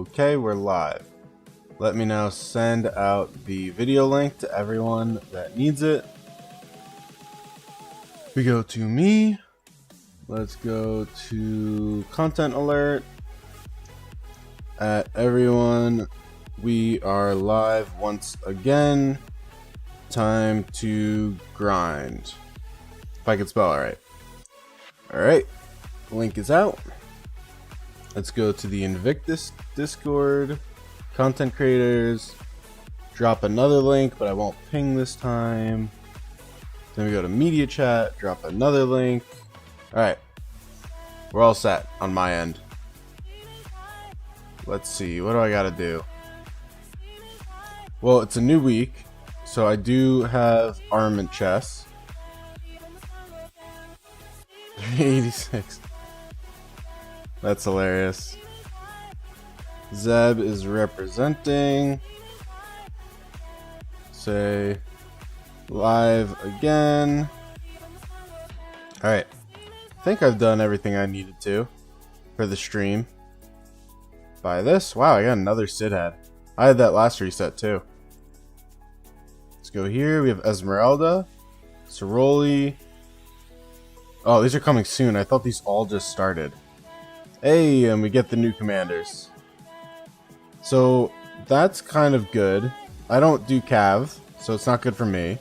Okay, we're live. Let me now send out the video link to everyone that needs it. We go to me. Let's go to content alert. At everyone, we are live once again. Time to grind. If I can spell it right. Alright, link is out. Let's go to the Invictus Discord, content creators, drop another link, but I won't ping this time. Then we go to media chat, drop another link. Alright, we're all set on my end. Let's see, what do I gotta do? Well, it's a new week, so I do have armament chests. 386. That's hilarious. Zeb is representing. Say live again. Alright. I think I've done everything I needed to for the stream. Buy this. Wow, I got another Sid head. I had that last reset too. Let's go here. We have Esmeralda, Ceroli. Oh, these are coming soon. I thought these all just started. Hey, and we get the new commanders. So that's kind of good. I don't do Cav, so it's not good for me.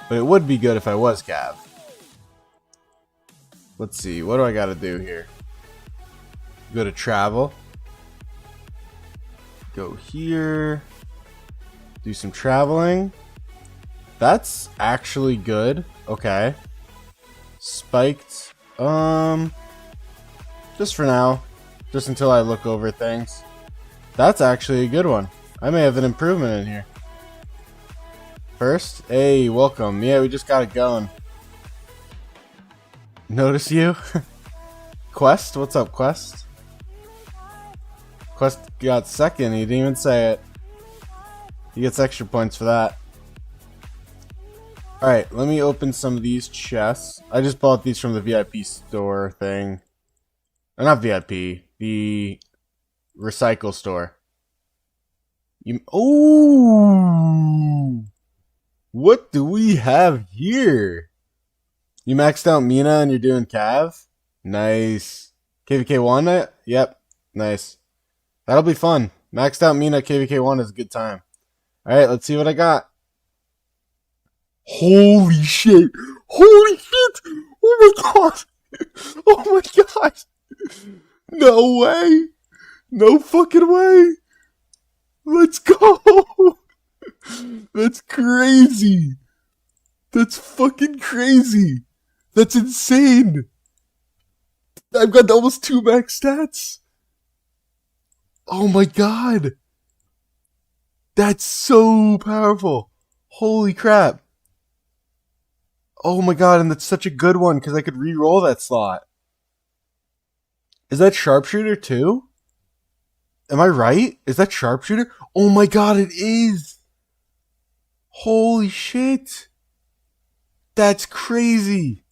But it would be good if I was Cav. Let's see, what do I gotta do here? Go to travel. Go here. Do some traveling. That's actually good. Okay. Spiked. Just for now. Just until I look over things. That's actually a good one. I may have an improvement in here. First, hey, welcome. Yeah, we just got it going. Notice you? Quest? What's up, Quest? Quest got second. He didn't even say it. He gets extra points for that. Alright, let me open some of these chests. I just bought these from the VIP store thing. Not VIP, the recycle store. Oh, what do we have here? You maxed out Mina and you're doing Cav? Nice. KVK1? Yep, nice. That'll be fun. Maxed out Mina KVK1 is a good time. Alright, let's see what I got. Holy shit! Holy shit! Oh my god! Oh my god! No way! No fucking way! Let's go! That's crazy! That's fucking crazy! That's insane! I've got almost 2 max stats! Oh my god! That's so powerful! Holy crap! Oh my god, and that's such a good one because I could re-roll that slot. Is that sharpshooter too? Am I right? Is that sharpshooter? Oh my god, it is! Holy shit! That's crazy!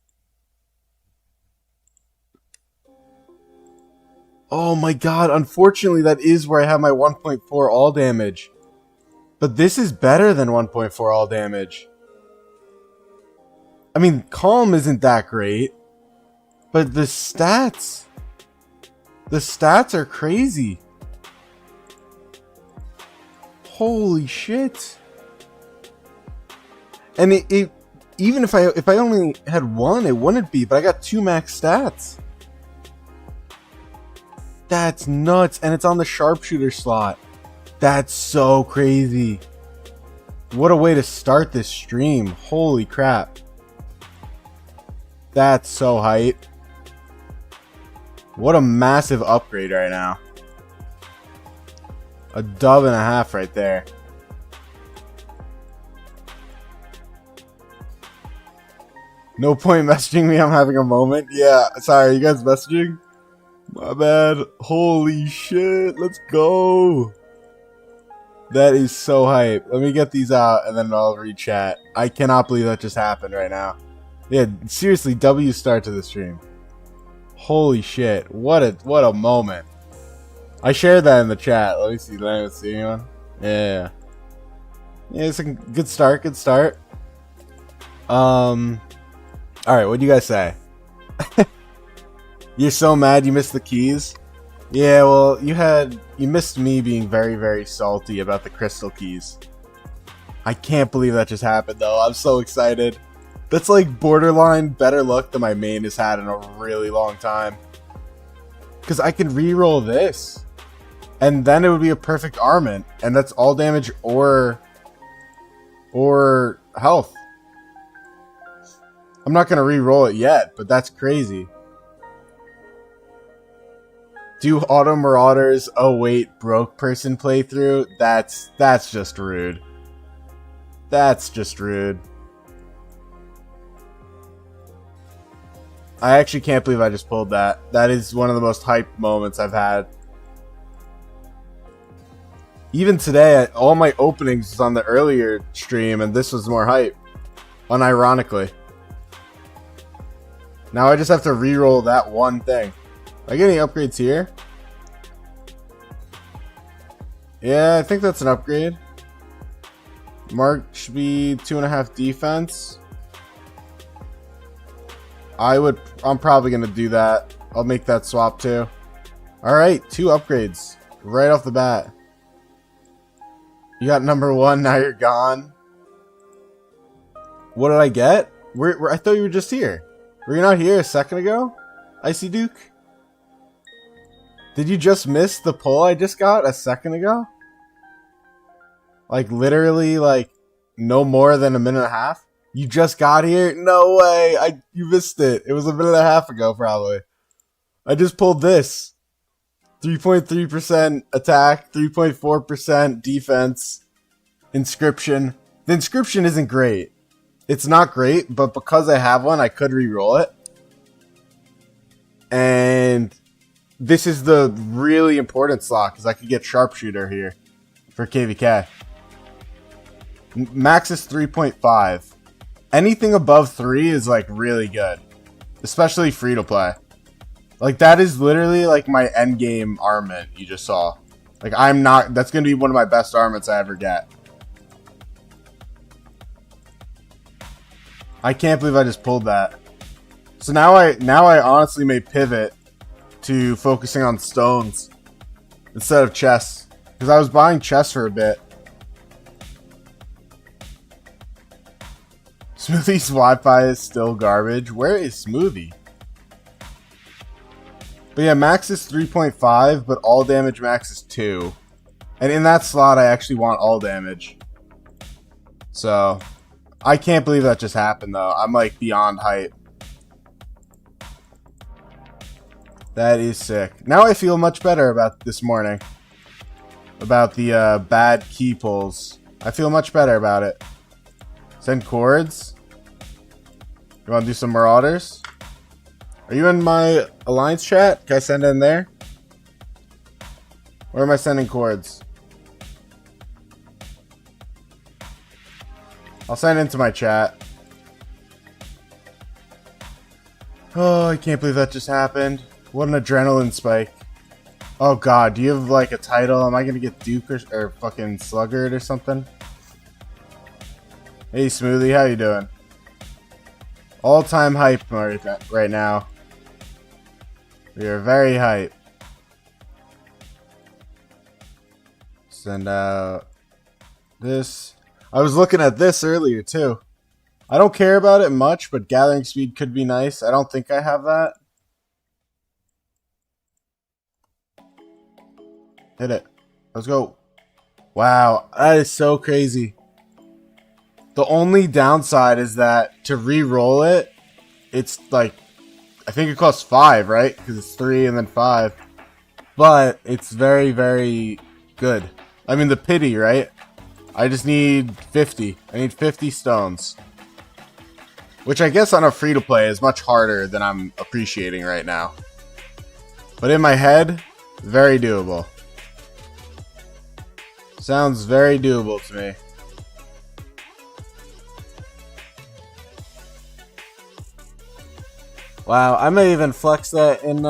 Oh my god, unfortunately that is where I have my 1.4 all damage. But this is better than 1.4 all damage. I mean, Calm isn't that great. But the stats... The stats are crazy. Holy shit. And it even if I only had 1, it wouldn't be, but I got 2 max stats. That's nuts. And it's on the sharpshooter slot. That's so crazy. What a way to start this stream. Holy crap. That's so hype. What a massive upgrade right now. A dub and a half right there. No point messaging me, I'm having a moment. Yeah, sorry, you guys messaging? My bad. Holy shit, let's go. That is so hype. Let me get these out and then I'll re-chat. I cannot believe that just happened right now. Yeah, seriously, W start to the stream. Holy shit, what a moment. I shared that in the chat. Let me see. Let me see anyone. Yeah. Yeah, it's a good start. Good start. All right. What do you guys say? You're so mad you missed the keys. Yeah. Well, you missed me being very, very salty about the crystal keys. I can't believe that just happened though. I'm so excited. That's like borderline better luck than my main has had in a really long time. Because I can reroll this. And then it would be a perfect armament. And that's all damage or health. I'm not going to re-roll it yet, but that's crazy. Do auto marauders await broke person playthrough? That's just rude. That's just rude. I actually can't believe I just pulled that. That is one of the most hyped moments I've had. Even today, all my openings was on the earlier stream, and this was more hype. Unironically. Now I just have to reroll that one thing. I get any upgrades here? Yeah, I think that's an upgrade. Mark should be 2.5 defense. I'm probably gonna do that. I'll make that swap too. Alright, 2 upgrades. Right off the bat. You got number 1, now you're gone. What did I get? I thought you were just here. Were you not here a second ago? Icy Duke? Did you just miss the pull I just got a second ago? Like literally like no more than a minute and a half? You just got here? No way! You missed it. It was a minute and a half ago probably. I just pulled this. 3.3% attack, 3.4% defense, inscription. The inscription isn't great. It's not great, but because I have one, I could re-roll it. And this is the really important slot, because I could get sharpshooter here for KVK. Max is 3.5. Anything above 3 is like really good. Especially free to play. Like that is literally like my end game armament you just saw. Like that's gonna be one of my best armaments I ever get. I can't believe I just pulled that. So now I honestly may pivot to focusing on stones instead of chests. Because I was buying chests for a bit. Smoothie's Wi-Fi is still garbage. Where is Smoothie? But yeah, max is 3.5, but all damage max is 2. And in that slot, I actually want all damage. So, I can't believe that just happened, though. I'm, like, beyond hype. That is sick. Now I feel much better about this morning. About the bad key pulls. I feel much better about it. Send chords. You want to do some marauders? Are you in my alliance chat? Can I send it in there? Where am I sending chords? I'll send it into my chat. Oh, I can't believe that just happened. What an adrenaline spike. Oh god, do you have like a title? Am I gonna get Duke or fucking Sluggard or something? Hey Smoothie, how you doing? All-time hype right now. We are very hype. Send out this. I was looking at this earlier too. I don't care about it much, but gathering speed could be nice. I don't think I have that. Hit it. Let's go. Wow, that is so crazy. The only downside is that to re-roll it, it's like, I think it costs 5, right? Because it's 3 and then 5. But it's very, very good. I mean, the pity, right? I just need 50. I need 50 stones. Which I guess on a free-to-play is much harder than I'm appreciating right now. But in my head, very doable. Sounds very doable to me. Wow, I may even flex that in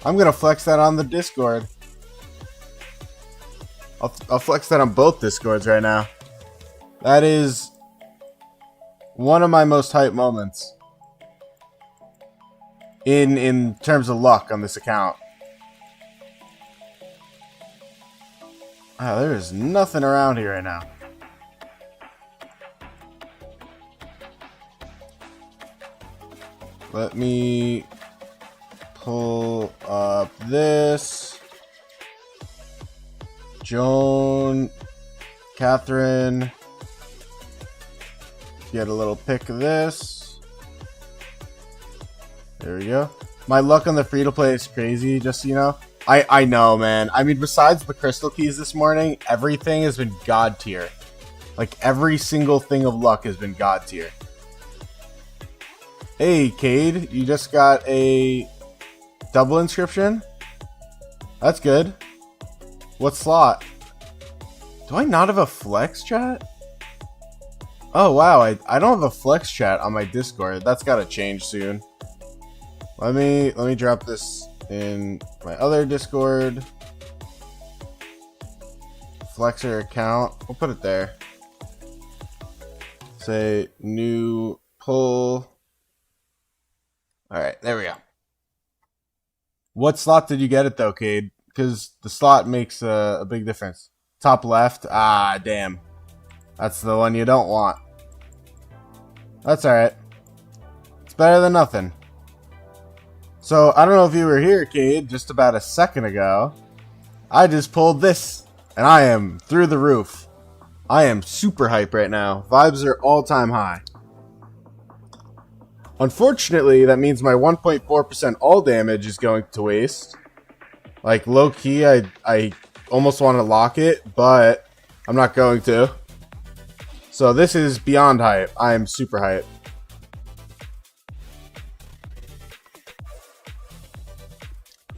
I'm gonna flex that on the Discord. I'll flex that on both Discords right now. That is one of my most hype moments in terms of luck on this account. Wow, there is nothing around here right now. Let me pull up this. Joan, Catherine, get a little pic of this. There we go. My luck on the free-to-play is crazy, just so you know. I know, man. I mean, besides the crystal keys this morning, everything has been god tier. Like, every single thing of luck has been god tier. Hey, Cade, you just got a double inscription? That's good. What slot? Do I not have a flex chat? Oh wow, I don't have a flex chat on my Discord. That's gotta change soon. Let me drop this in my other Discord. Flexer account. We'll put it there. Say new pull. Alright, there we go. What slot did you get it though, Cade? Because the slot makes a big difference. Top left. Ah, damn. That's the one you don't want. That's alright. It's better than nothing. So, I don't know if you were here, Cade, just about a second ago. I just pulled this, and I am through the roof. I am super hype right now. Vibes are all-time high. Unfortunately, that means my 1.4% all damage is going to waste. Like, low-key, I almost want to lock it, but I'm not going to. So this is beyond hype. I am super hype.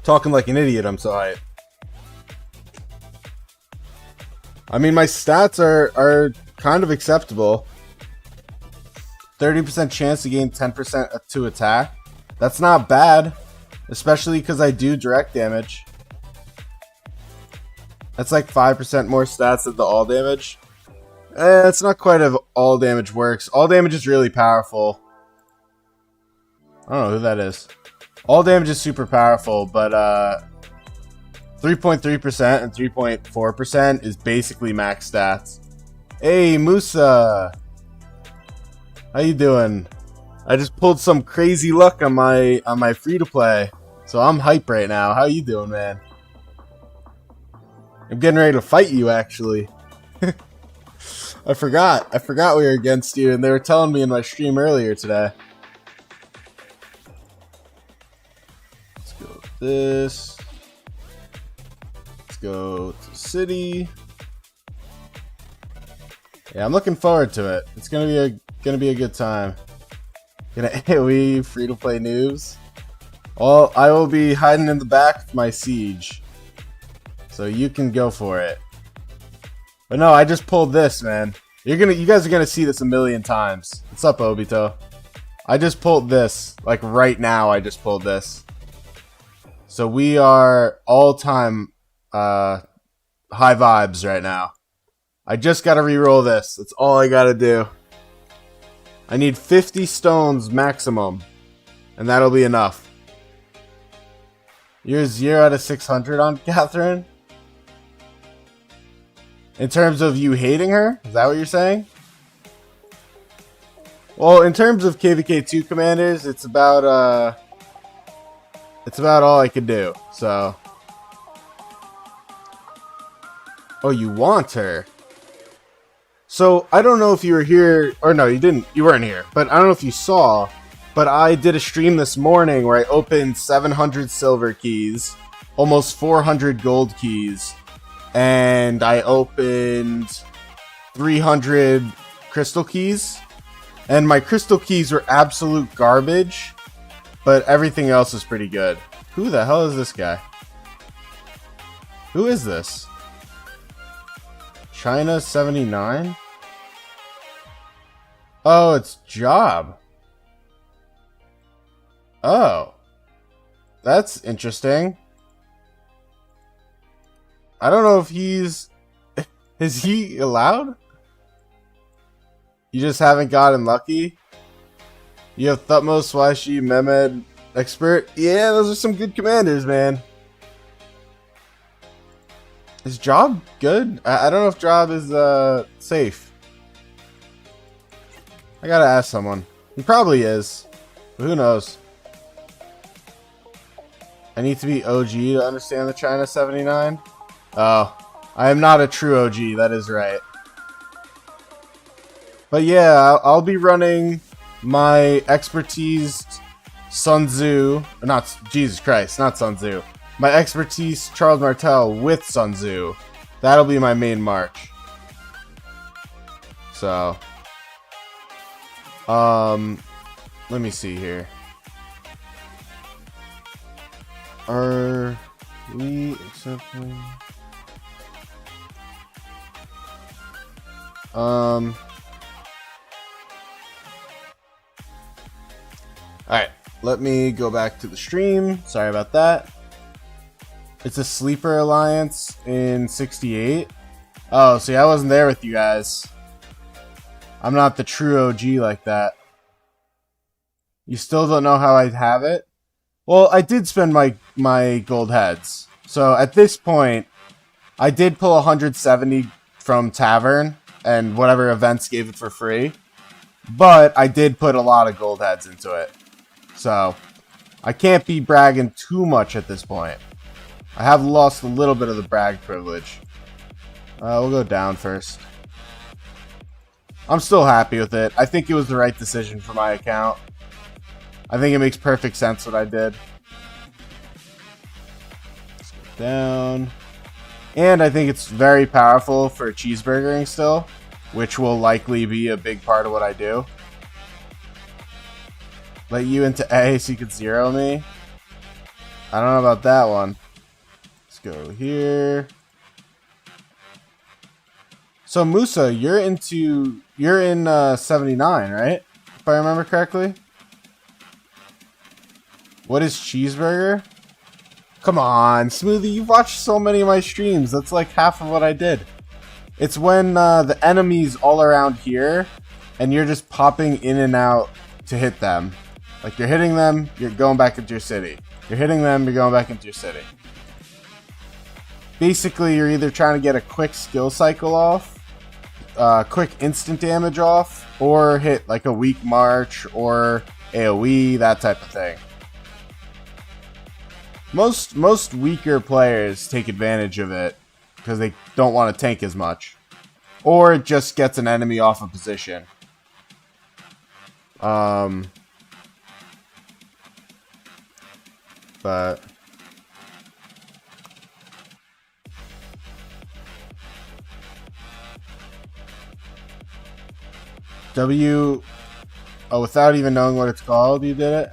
Talking like an idiot, I'm so hype. I mean, my stats are kind of acceptable. 30% chance to gain 10% to attack. That's not bad. Especially because I do direct damage. That's like 5% more stats than the all damage. It's not quite how all damage works. All damage is really powerful. I don't know who that is. All damage is super powerful, but 3.3% and 3.4% is basically max stats. Hey, Musa! How you doing? I just pulled some crazy luck on my free-to-play, so I'm hype right now. How you doing, man? I'm getting ready to fight you, actually. I forgot we were against you, and they were telling me in my stream earlier today. Let's go with this. Let's go to city. Yeah, I'm looking forward to it. It's gonna be a good time. Gonna AoE free to play noobs. Well, I will be hiding in the back with my siege, so you can go for it. But no, I just pulled this, man. You guys are gonna see this a million times. What's up, Obito? I just pulled this. Like right now, I just pulled this. So we are all-time high vibes right now. I just gotta reroll this. That's all I gotta do. I need 50 stones maximum, and that'll be enough. You're 0 out of 600 on Catherine? In terms of you hating her? Is that what you're saying? Well, in terms of KVK2 commanders, it's about all I could do, so. Oh, you want her? So, I don't know if you were here, or no, you weren't here, but I don't know if you saw, but I did a stream this morning where I opened 700 silver keys, almost 400 gold keys, and I opened 300 crystal keys, and my crystal keys were absolute garbage, but everything else is pretty good. Who the hell is this guy? Who is this? China 79? Oh, it's Job. Oh. That's interesting. I don't know if he's... Is he allowed? You just haven't gotten lucky? You have Thutmose, Swaishi, Mehmed, Expert. Yeah, those are some good commanders, man. Is Job good? I don't know if Job is safe. I gotta ask someone. He probably is. But who knows? I need to be OG to understand the China 79. Oh, I am not a true OG, that is right. But yeah, I'll be running my expertise Sun Tzu, not Jesus Christ, not Sun Tzu. My expertise Charles Martel with Sun Tzu. That'll be my main march. So, let me see here. Are we accepting? Alright, let me go back to the stream. Sorry about that. It's a sleeper alliance in 68. Oh, see, I wasn't there with you guys. I'm not the true OG like that. You still don't know how I'd have it? Well, I did spend my gold heads. So at this point, I did pull 170 from Tavern, and whatever events gave it for free. But I did put a lot of gold heads into it. So, I can't be bragging too much at this point. I have lost a little bit of the brag privilege. We'll go down first. I'm still happy with it. I think it was the right decision for my account. I think it makes perfect sense what I did. Let's go down. And I think it's very powerful for cheeseburgering still, which will likely be a big part of what I do. Let you into A so you could zero me? I don't know about that one. Let's go here. So Musa, you're in 79, right? If I remember correctly. What is cheeseburger? Come on, Smoothie, you've watched so many of my streams. That's like half of what I did. It's when the enemies all around here, and you're just popping in and out to hit them. Like, you're hitting them, you're going back into your city. You're hitting them, you're going back into your city. Basically, you're either trying to get a quick skill cycle off, quick instant damage off, or hit like a weak march or AoE, that type of thing. Most weaker players take advantage of it because they don't want to tank as much. Or it just gets an enemy off a position. But W, oh, without even knowing what it's called, you did it?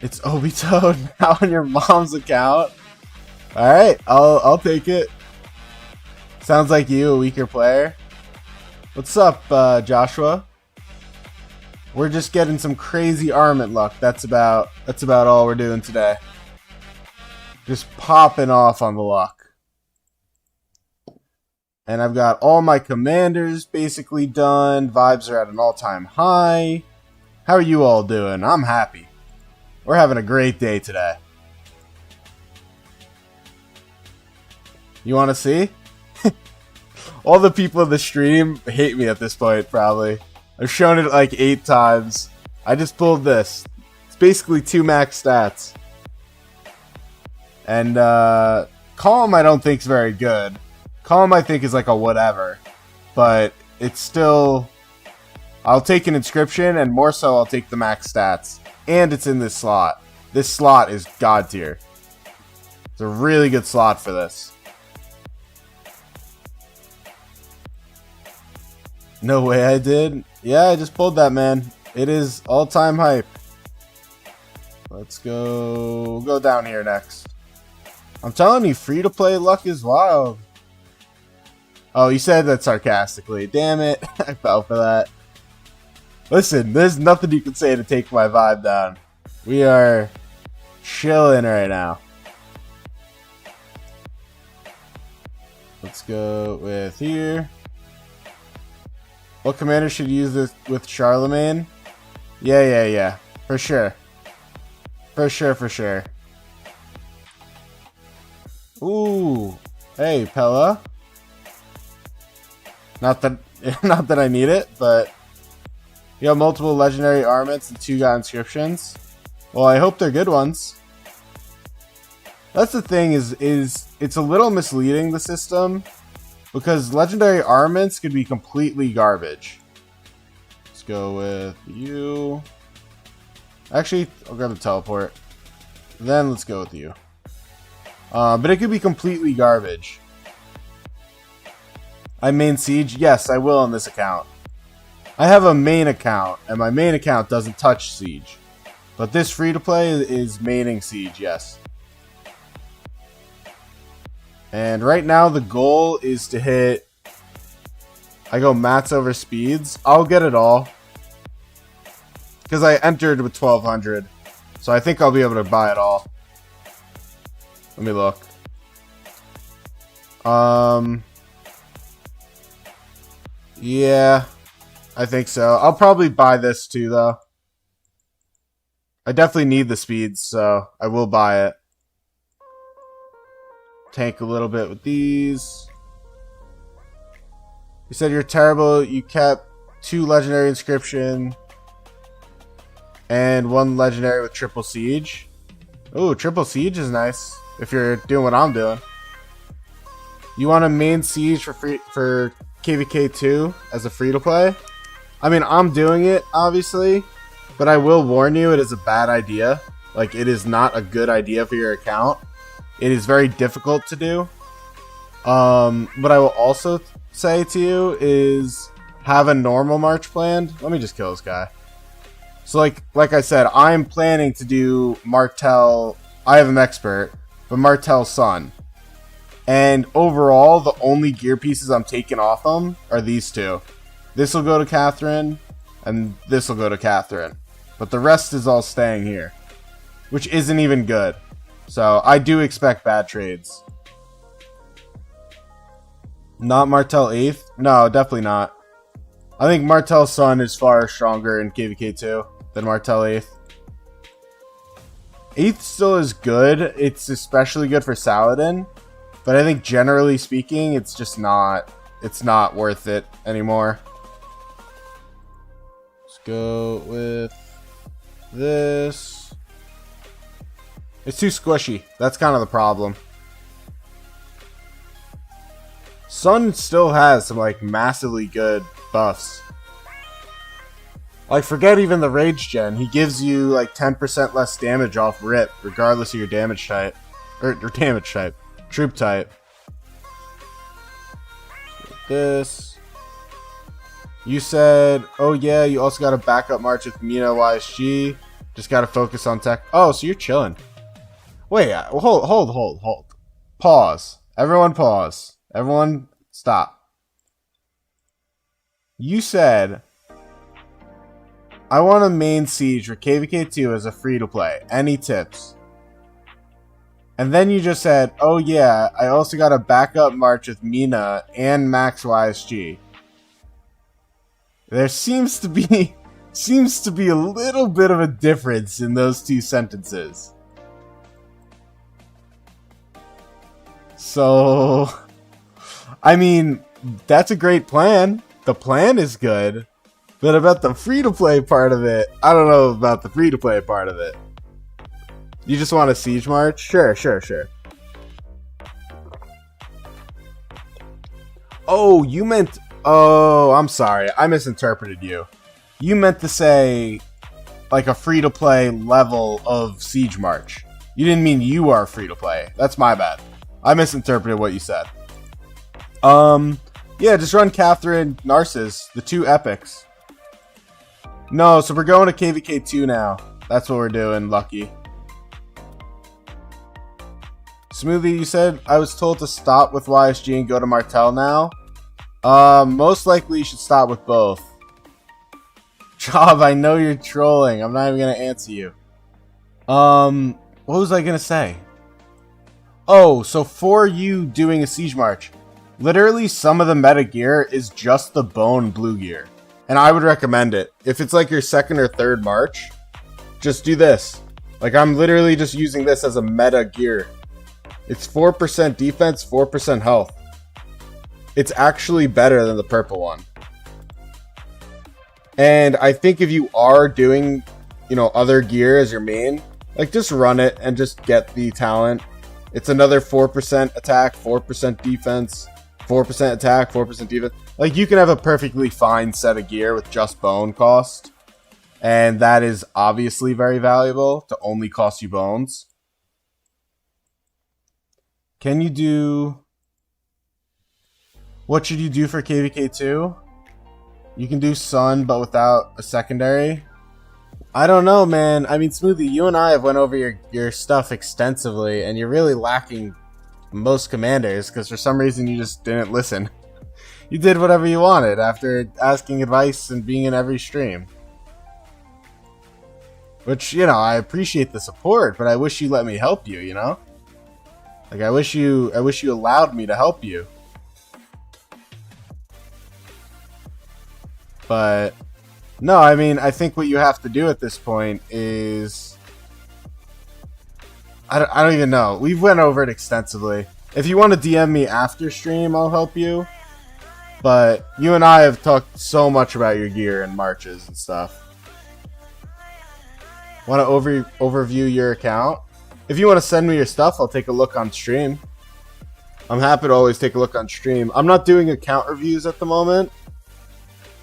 It's Obito now on your mom's account. Alright, I'll take it. Sounds like you, a weaker player. What's up, Joshua? We're just getting some crazy armament luck. That's about all we're doing today. Just popping off on the luck. And I've got all my commanders basically done. Vibes are at an all-time high. How are you all doing? I'm happy. We're having a great day today. You want to see? All the people in the stream hate me at this point, probably. I've shown it like 8 times. I just pulled this. It's basically 2 max stats. And, Calm I don't think is very good. Calm I think is like a whatever. But it's still... I'll take an inscription, and more so I'll take the max stats. And it's in this slot. This slot is god tier. It's a really good slot for this. No way I did. Yeah, I just pulled that, man. It is all-time hype. Let's go down here next. I'm telling you, free-to-play luck is wild. Oh, you said that sarcastically. Damn it. I fell for that. Listen, there's nothing you can say to take my vibe down. We are chilling right now. Let's go with here. What commander should use this with Charlemagne? Yeah. For sure. For sure. Ooh. Hey, Pella. Not that I need it, but you have multiple legendary armaments and 2 got inscriptions. Well, I hope they're good ones. That's the thing is it's a little misleading, the system, because legendary armaments could be completely garbage. Let's go with you. Actually, I'll grab the teleport. Then let's go with you. But it could be completely garbage. I main Siege? Yes, I will on this account. I have a main account, and my main account doesn't touch Siege. But this free-to-play is maining Siege, yes. And right now the goal is to hit... I go mats over speeds. I'll get it all. Because I entered with 1200. So I think I'll be able to buy it all. Let me look. Yeah, I think so. I'll probably buy this too, though. I definitely need the speeds, so I will buy it. Tank a little bit with these. You said you're terrible. You kept 2 legendary inscription and 1 legendary with triple siege. Ooh, triple siege is nice if you're doing what I'm doing. You want a main siege for KVK 2 as a free to play? I mean, I'm doing it obviously, but I will warn you, it is a bad idea. Like, it is not a good idea for your account. It is very difficult to do. What I will also say to you is have a normal march planned. Let me just kill this guy. So like I said, I'm planning to do Martel. I have an expert, but Martel's son. And overall, the only gear pieces I'm taking off them are these 2. This will go to Catherine, and this will go to Catherine. But the rest is all staying here, which isn't even good. So I do expect bad trades. Not Martel 8th? No, definitely not. I think Martel's son is far stronger in KVK 2 than Martel 8th. 8th still is good. It's especially good for Saladin. But I think generally speaking, it's just not... It's not worth it anymore. Let's go with this. It's too squishy. That's kind of the problem. Sun still has some like massively good buffs. Like, forget even the rage gen. He gives you like 10% less damage off rip, regardless of your damage type. Or damage type. Troop type. This. You said, oh yeah, you also got a backup march with Mina YSG. Just gotta focus on tech. Oh, so you're chilling. Wait, hold. Pause. Everyone pause. Everyone stop. You said, I want a main siege for KVK2 as a free-to-play. Any tips? And then you just said, oh yeah, I also got a backup march with Mina and Max YSG. There seems to be a little bit of a difference in those 2 sentences. So, I mean, that's a great plan. The plan is good. But about the free-to-play part of it, I don't know about the free-to-play part of it. You just want a siege march? Sure. Oh, you meant... Oh, I'm sorry. I misinterpreted you. You meant to say, like, a free-to-play level of siege march. You didn't mean you are free-to-play. That's my bad. I misinterpreted what you said. Yeah, just run Catherine, Narcissus, the 2 epics. No, so we're going to KVK 2 now. That's what we're doing, Lucky. Smoothie, you said I was told to stop with YSG and go to Martel now. Most likely you should stop with both. Job, I know you're trolling. I'm not even going to answer you. What was I gonna say? Oh, so for you doing a siege march, literally some of the meta gear is just the bone blue gear. And I would recommend it. If it's like your second or third march, just do this. Like, I'm literally just using this as a meta gear. It's 4% defense, 4% health. It's actually better than the purple one. And I think if you are doing, you know, other gear as your main, like, just run it and just get the talent. It's another 4% attack, 4% defense, 4% attack, 4% defense. Like, you can have a perfectly fine set of gear with just bone cost. And that is obviously very valuable to only cost you bones. Can you do... What should you do for KVK2? You can do Sun, but without a secondary. I don't know, man. I mean, Smoothie, you and I have went over your stuff extensively, and you're really lacking most commanders, because for some reason you just didn't listen. You did whatever you wanted after asking advice and being in every stream. Which, you know, I appreciate the support, but I wish you let me help you, you know? Like, I wish you allowed me to help you. But no, I mean, I think what you have to do at this point is I don't even know. We've went over it extensively. If you want to DM me after stream, I'll help you. But you and I have talked so much about your gear and marches and stuff. Want to overview your account? If you want to send me your stuff, I'll take a look on stream. I'm happy to always take a look on stream. I'm not doing account reviews at the moment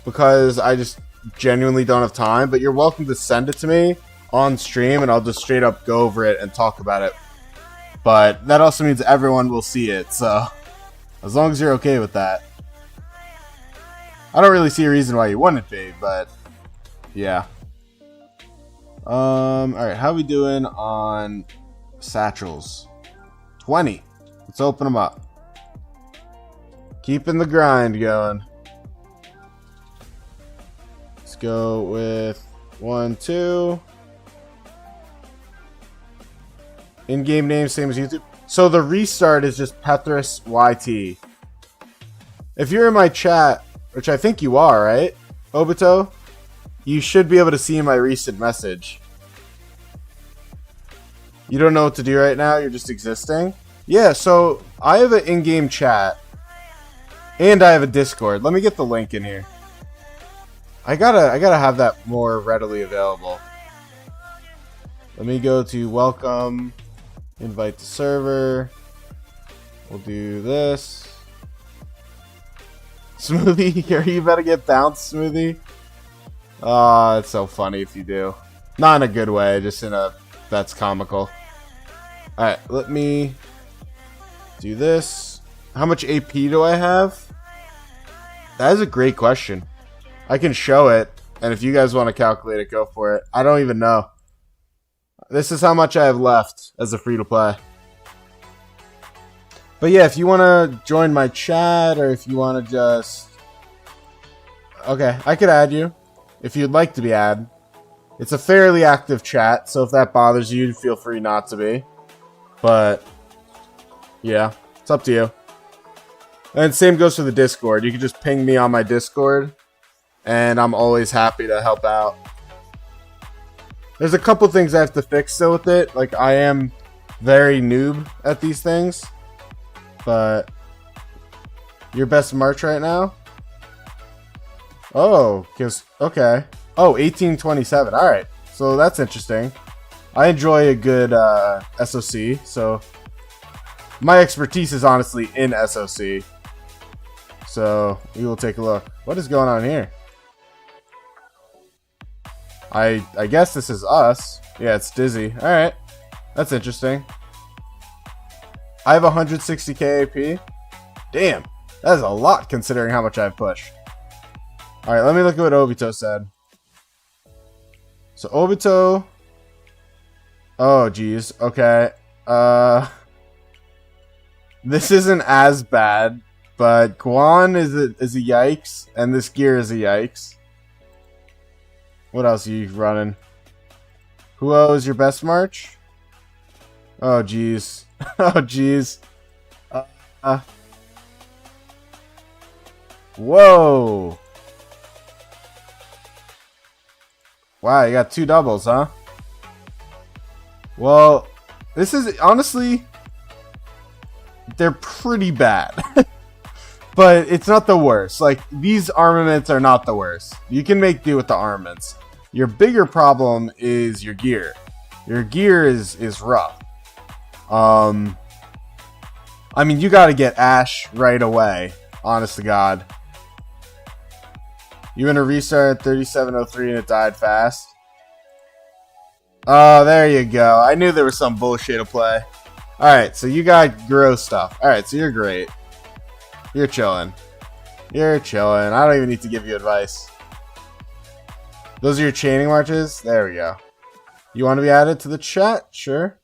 because I just genuinely don't have time, but you're welcome to send it to me on stream and I'll just straight up go over it and talk about it. But that also means everyone will see it, so as long as you're okay with that. I don't really see a reason why you wouldn't be, but yeah. Alright, how we doing on satchels? 20. Let's open them up. Keeping the grind going. Let's go with 1, 2. In-game name, same as YouTube. So the restart is just Petrus YT. If you're in my chat, which I think you are, right, Obito? You should be able to see my recent message. You don't know what to do right now? You're just existing? Yeah, so I have an in-game chat. And I have a Discord. Let me get the link in here. I gotta have that more readily available. Let me go to welcome, invite to server. We'll do this. Smoothie, are you about to get bounced, Smoothie? Oh, it's so funny if you do. Not in a good way, just in a that's comical. Alright, let me do this. How much AP do I have? That is a great question. I can show it, and if you guys want to calculate it, go for it. I don't even know. This is how much I have left as a free-to-play. But yeah, if you want to join my chat, or if you want to just... Okay, I could add you, if you'd like to be added. It's a fairly active chat, so if that bothers you, feel free not to be. But, yeah, it's up to you. And same goes for the Discord. You can just ping me on my Discord, and I'm always happy to help out. There's a couple things I have to fix still with it. Like, I am very noob at these things. But, your best March right now? Oh, okay. Oh, 1827. Alright, so that's interesting. I enjoy a good SOC, so my expertise is honestly in SOC. So, we will take a look. What is going on here? I guess this is us. Yeah, it's Dizzy. Alright, that's interesting. I have 160k AP. Damn, that is a lot considering how much I've pushed. Alright, let me look at what Obito said. So Obito... Oh, geez. Okay. This isn't as bad, but Guan is a yikes, and this gear is a yikes. What else are you running? Who owes your best march? Oh, jeez. Oh, jeez. Whoa. Wow, you got 2 doubles, huh? Well, this is honestly, they're pretty bad. But it's not the worst. Like, these armaments are not the worst. You can make do with the armaments. Your bigger problem is your gear. Your gear is rough. I mean, you gotta get Ash right away. Honest to God. You want to restart at 3703 and it died fast? Oh, there you go. I knew there was some bullshit to play. Alright, so you got gross stuff. Alright, so you're great. You're chilling. You're chilling. I don't even need to give you advice. Those are your chaining marches? There we go. You want to be added to the chat? Sure.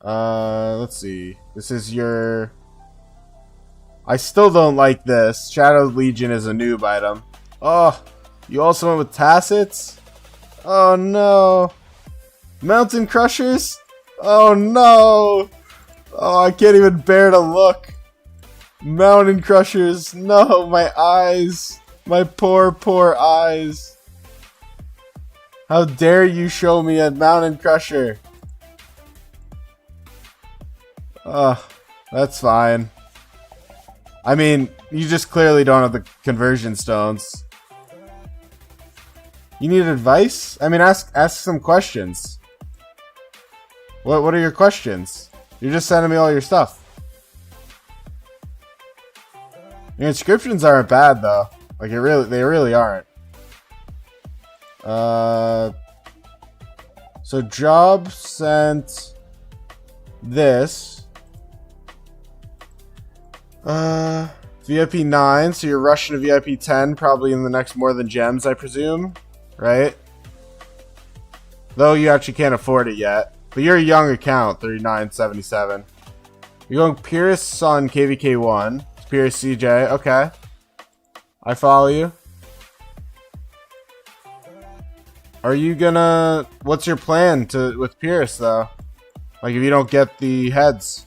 Let's see. This is your... I still don't like this. Shadow Legion is a noob item. Oh, you also went with Tassets? Oh no. Mountain Crushers? Oh no. Oh, I can't even bear to look. Mountain Crushers. No, my eyes. My poor, poor eyes. How dare you show me a Mountain Crusher? That's fine. I mean, you just clearly don't have the conversion stones. You need advice? I mean, ask some questions. What are your questions? You're just sending me all your stuff. Your inscriptions aren't bad though. Like they really aren't. So Job sent this. VIP 9, so you're rushing to VIP 10 probably in the next More Than Gems, I presume, right? Though you actually can't afford it yet. But you're a young account, 3977. You're going Pierce Sun KVK 1. Pierce CJ, okay. I follow you. Are you gonna... What's your plan with Pierce, though? Like, if you don't get the heads?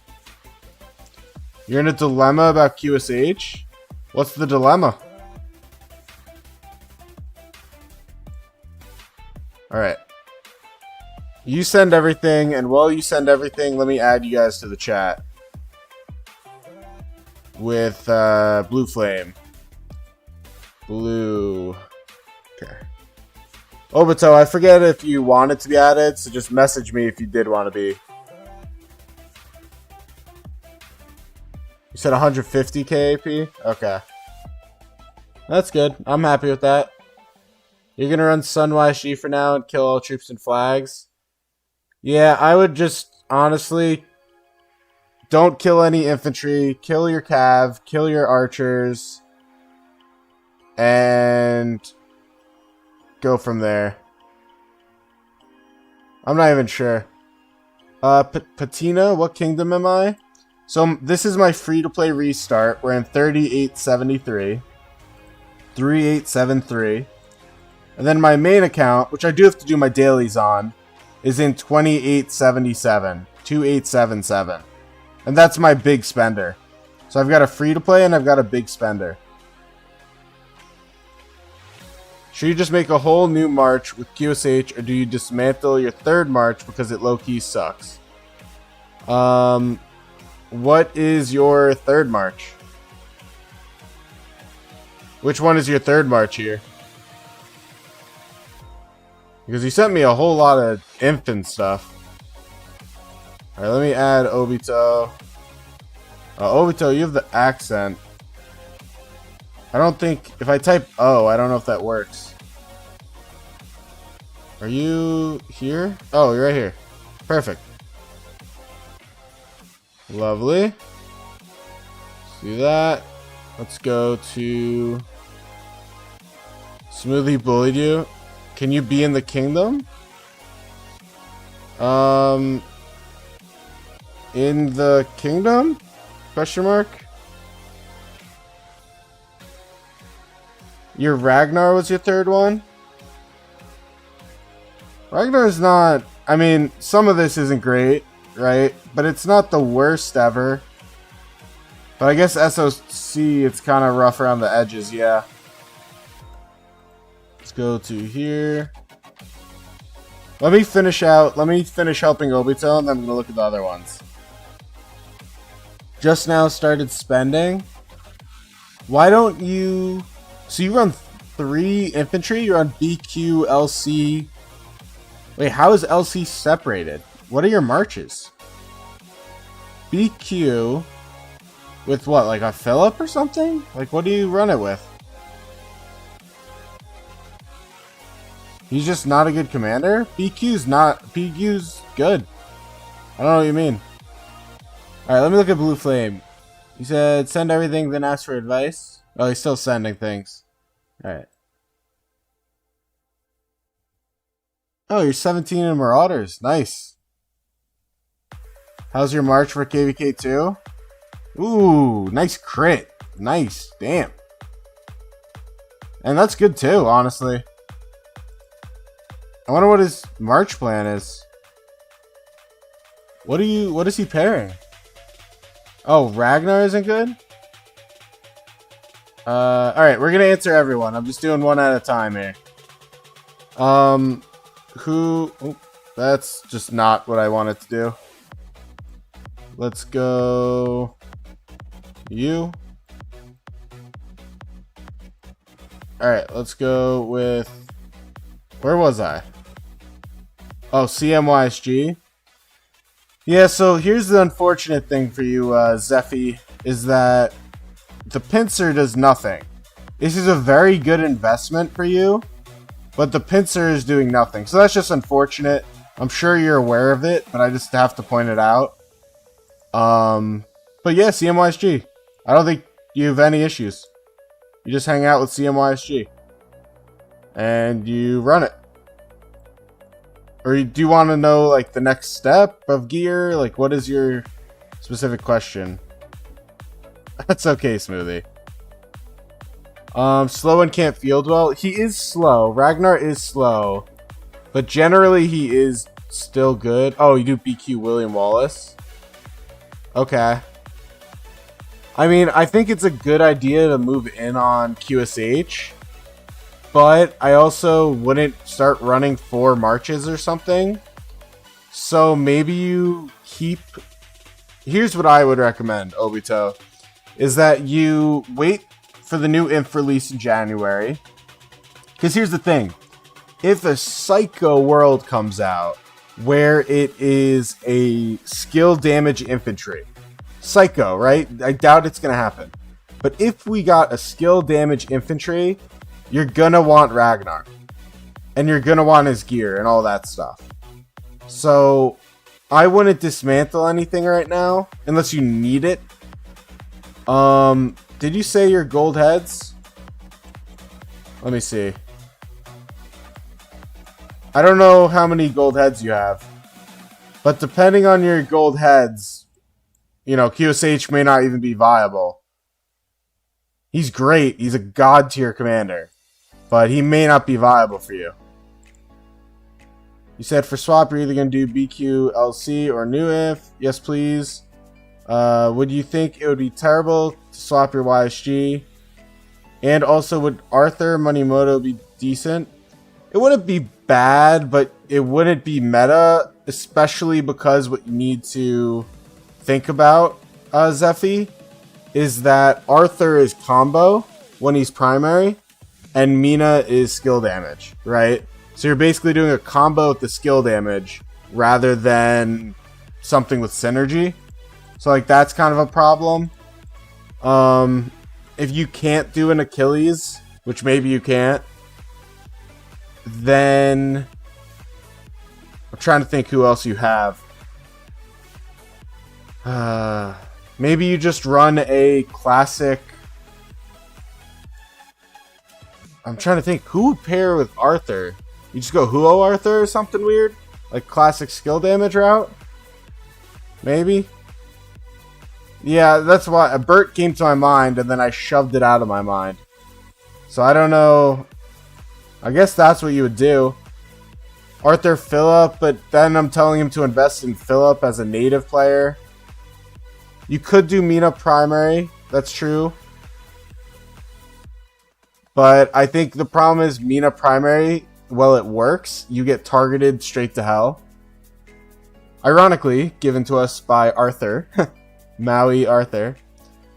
You're in a dilemma about QSH? What's the dilemma? Alright. You send everything, and while you send everything, let me add you guys to the chat. With Blue Flame. Blue. Okay. Obito, I forget if you wanted to be added, so just message me if you did want to be. You said 150k AP? Okay. That's good. I'm happy with that. You're gonna run Sunwise G for now and kill all troops and flags? Yeah, I would just, honestly, don't kill any infantry. Kill your cav. Kill your archers. And go from there. I'm not even sure. Patina, what kingdom am I? So this is my free-to-play restart. We're in 3873. 3873. And then my main account, which I do have to do my dailies on, is in 2877. 2877. And that's my big spender. So I've got a free-to-play and I've got a big spender. Should you just make a whole new march with QSH, or do you dismantle your third march because it low-key sucks? What is your third march? Which one is your third march here? Because you sent me a whole lot of infant stuff. Alright, let me add Obito. Obito, you have the accent. I don't think... If I type O, I don't know if that works. Are you here? Oh, you're right here. Perfect. Lovely. See that. Let's go to... Smoothie bullied you. Can you be in the kingdom? In the kingdom? Question mark? Your Ragnar was your third one? Ragnar's not... I mean, some of this isn't great, right? But it's not the worst ever. But I guess SOC, it's kind of rough around the edges, yeah. Let's go to here. Let me finish helping Obito, and then I'm going to look at the other ones. Just now started spending. Why don't you... So you run 3 infantry, you're on BQ, LC... Wait, how is LC separated? What are your marches? BQ... With what, like a Phillip or something? Like, what do you run it with? He's just not a good commander? BQ's good. I don't know what you mean. Alright, let me look at Blue Flame. He said, send everything, then ask for advice. Oh, he's still sending things. Alright. Oh, you're 17 in Marauders. Nice. How's your march for KVK2? Ooh, nice crit. Nice. Damn. And that's good too, honestly. I wonder what his march plan is. What is he pairing? Oh, Ragnar isn't good? Alright, we're gonna answer everyone. I'm just doing one at a time here. Who... Oh, that's just not what I wanted to do. Let's go... You. Alright, let's go with... Where was I? Oh, CMYSG. Yeah, so here's the unfortunate thing for you, Zephy, is that the pincer does nothing. This is a very good investment for you, but the pincer is doing nothing. So that's just unfortunate. I'm sure you're aware of it, but I just have to point it out. But yeah, CMYSG. I don't think you have any issues. You just hang out with CMYSG. And you run it. Or do you want to know, like, the next step of gear? Like, what is your specific question? That's okay, Smoothie. Slow and can't field well. He is slow. Ragnar is slow. But generally, he is still good. Oh, you do BQ William Wallace? Okay. I mean, I think it's a good idea to move in on QSH. But I also wouldn't start running 4 marches or something. So maybe you keep... Here's what I would recommend, Obito. Is that you wait for the new inf release in January. Because here's the thing. If a Psycho World comes out where it is a skill damage infantry. Psycho, right? I doubt it's going to happen. But if we got a skill damage infantry... You're gonna want Ragnar. And you're gonna want his gear and all that stuff. So, I wouldn't dismantle anything right now. Unless you need it. Did you say your gold heads? Let me see. I don't know how many gold heads you have. But depending on your gold heads, you know, QSH may not even be viable. He's great. He's a god tier commander. But he may not be viable for you. You said for swap, you're either going to do BQ, LC, or new if. Yes, please. Would you think it would be terrible to swap your YSG? And also, would Arthur Monimoto be decent? It wouldn't be bad, but it wouldn't be meta. Especially because what you need to think about, Zephy, is that Arthur is combo when he's primary. And Mina is skill damage, right? So you're basically doing a combo with the skill damage rather than something with synergy. So like that's kind of a problem. If you can't do an Achilles, which maybe you can't, then I'm trying to think who else you have. Maybe you just run a classic. I'm trying to think who would pair with Arthur. You just go Huo Arthur or something weird? Like classic skill damage route? Maybe? Yeah, that's why Bert came to my mind and then I shoved it out of my mind. So I don't know. I guess that's what you would do. Arthur Phillip, but then I'm telling him to invest in Phillip as a native player. You could do Mina primary. That's true. But I think the problem is Mina primary, well, it works. You get targeted straight to hell. Ironically, given to us by Arthur. Maui Arthur.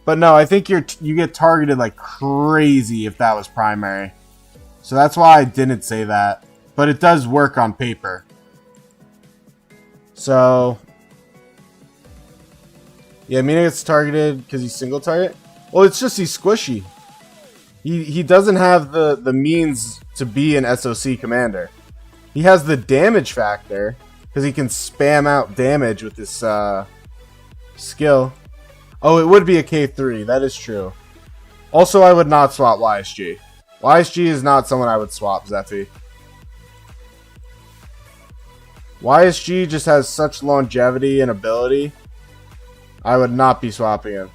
But no, I think you get targeted like crazy if that was primary. So that's why I didn't say that. But it does work on paper. So yeah, Mina gets targeted because he's single target. Well, it's just he's squishy. He doesn't have the means to be an SOC commander. He has the damage factor because he can spam out damage with this skill. Oh, it would be a K3. That is true. Also, I would not swap YSG. YSG is not someone I would swap, Zeffy. YSG just has such longevity and ability. I would not be swapping him.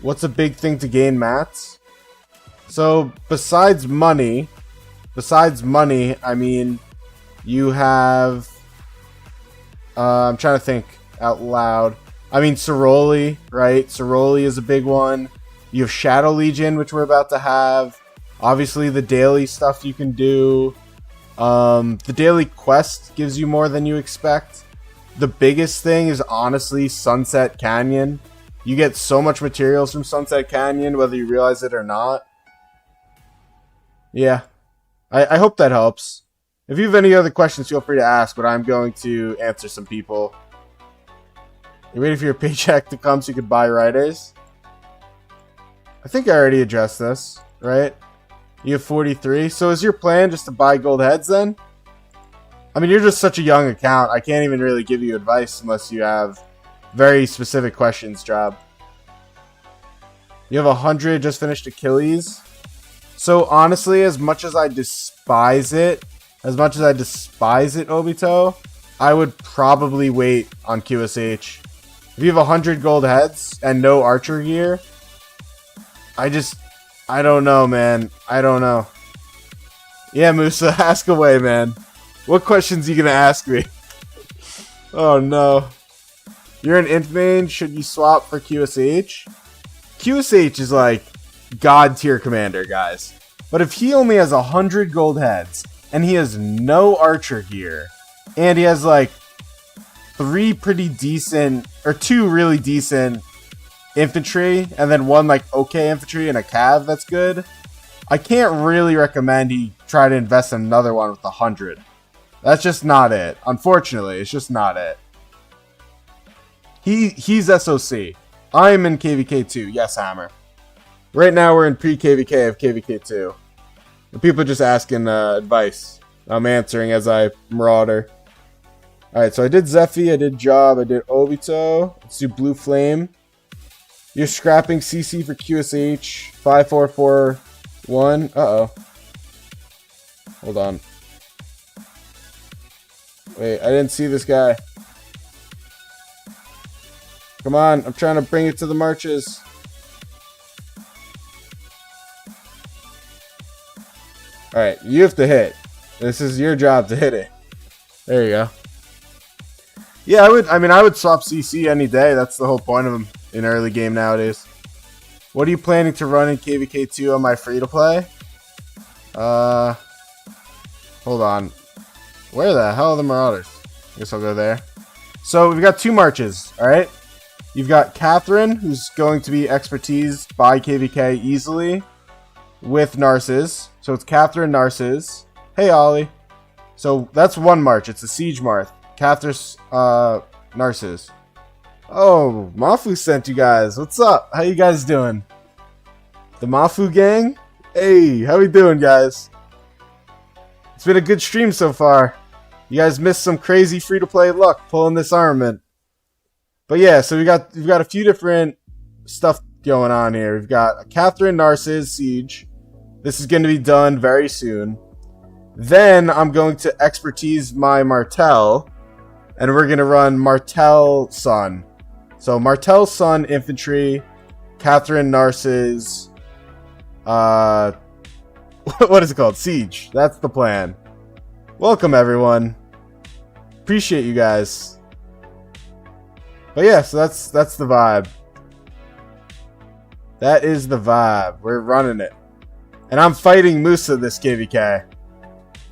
What's a big thing to gain mats? So, besides money, I mean, you have... I'm trying to think out loud. I mean, Ceroli, right? Ceroli is a big one. You have Shadow Legion, which we're about to have. Obviously, the daily stuff you can do. The daily quest gives you more than you expect. The biggest thing is honestly Sunset Canyon. You get so much materials from Sunset Canyon, whether you realize it or not. Yeah. I hope that helps. If you have any other questions, feel free to ask, but I'm going to answer some people. You're waiting for your paycheck to come so you could buy riders? I think I already addressed this, right? You have 43. So is your plan just to buy gold heads then? I mean, you're just such a young account. I can't even really give you advice unless you have very specific questions, Job. You have 100, just finished Achilles. So honestly, as much as I despise it, Obito, I would probably wait on QSH. If you have 100 gold heads and no archer gear, I don't know, man. I don't know. Yeah, Musa, ask away, man. What questions are you gonna ask me? Oh no. You're an Inf main, should you swap for QSH? QSH is like god tier commander, guys. But if he only has 100 gold heads, and he has no archer gear, and he has like 3 pretty decent, or 2 really decent infantry, and then 1 like okay infantry and a cav that's good, I can't really recommend he try to invest in another one with 100. That's just not it. Unfortunately, it's just not it. He's SOC. I'm in KVK2. Yes, Hammer. Right now we're in pre-KVK of KVK2. And people are just asking advice. I'm answering as I Marauder. Alright, so I did Zeffy, I did Job, I did Obito. Let's do Blue Flame. You're scrapping CC for QSH. 5441. Uh-oh. Hold on. Wait, I didn't see this guy. Come on, I'm trying to bring it to the marches. Alright, you have to hit. This is your job to hit it. There you go. Yeah, I would swap CC any day. That's the whole point of them in early game nowadays. What are you planning to run in KVK2 on my free-to-play? Hold on. Where the hell are the Marauders? I guess I'll go there. So, we've got 2 marches, alright? You've got Catherine, who's going to be expertise by KVK easily, with Narcissus. So, it's Catherine, Narcissus. Hey, Ollie. So, that's 1 march. It's a Siege Marth. Catherine, Narcissus. Oh, Mafu sent you guys. What's up? How you guys doing? The Mafu gang? Hey, how we doing, guys? It's been a good stream so far. You guys missed some crazy free-to-play luck pulling this armament. But yeah, so we've got a few different stuff going on here. We've got Catherine, Narcissus, Siege. This is going to be done very soon. Then I'm going to expertise my Martel, and we're going to run Martel Sun. So Martel Sun Infantry, Catherine, Narcissus, what is it called? Siege. That's the plan. Welcome, everyone. Appreciate you guys. But yeah, so that's the vibe. That is the vibe. We're running it. And I'm fighting Musa this KVK.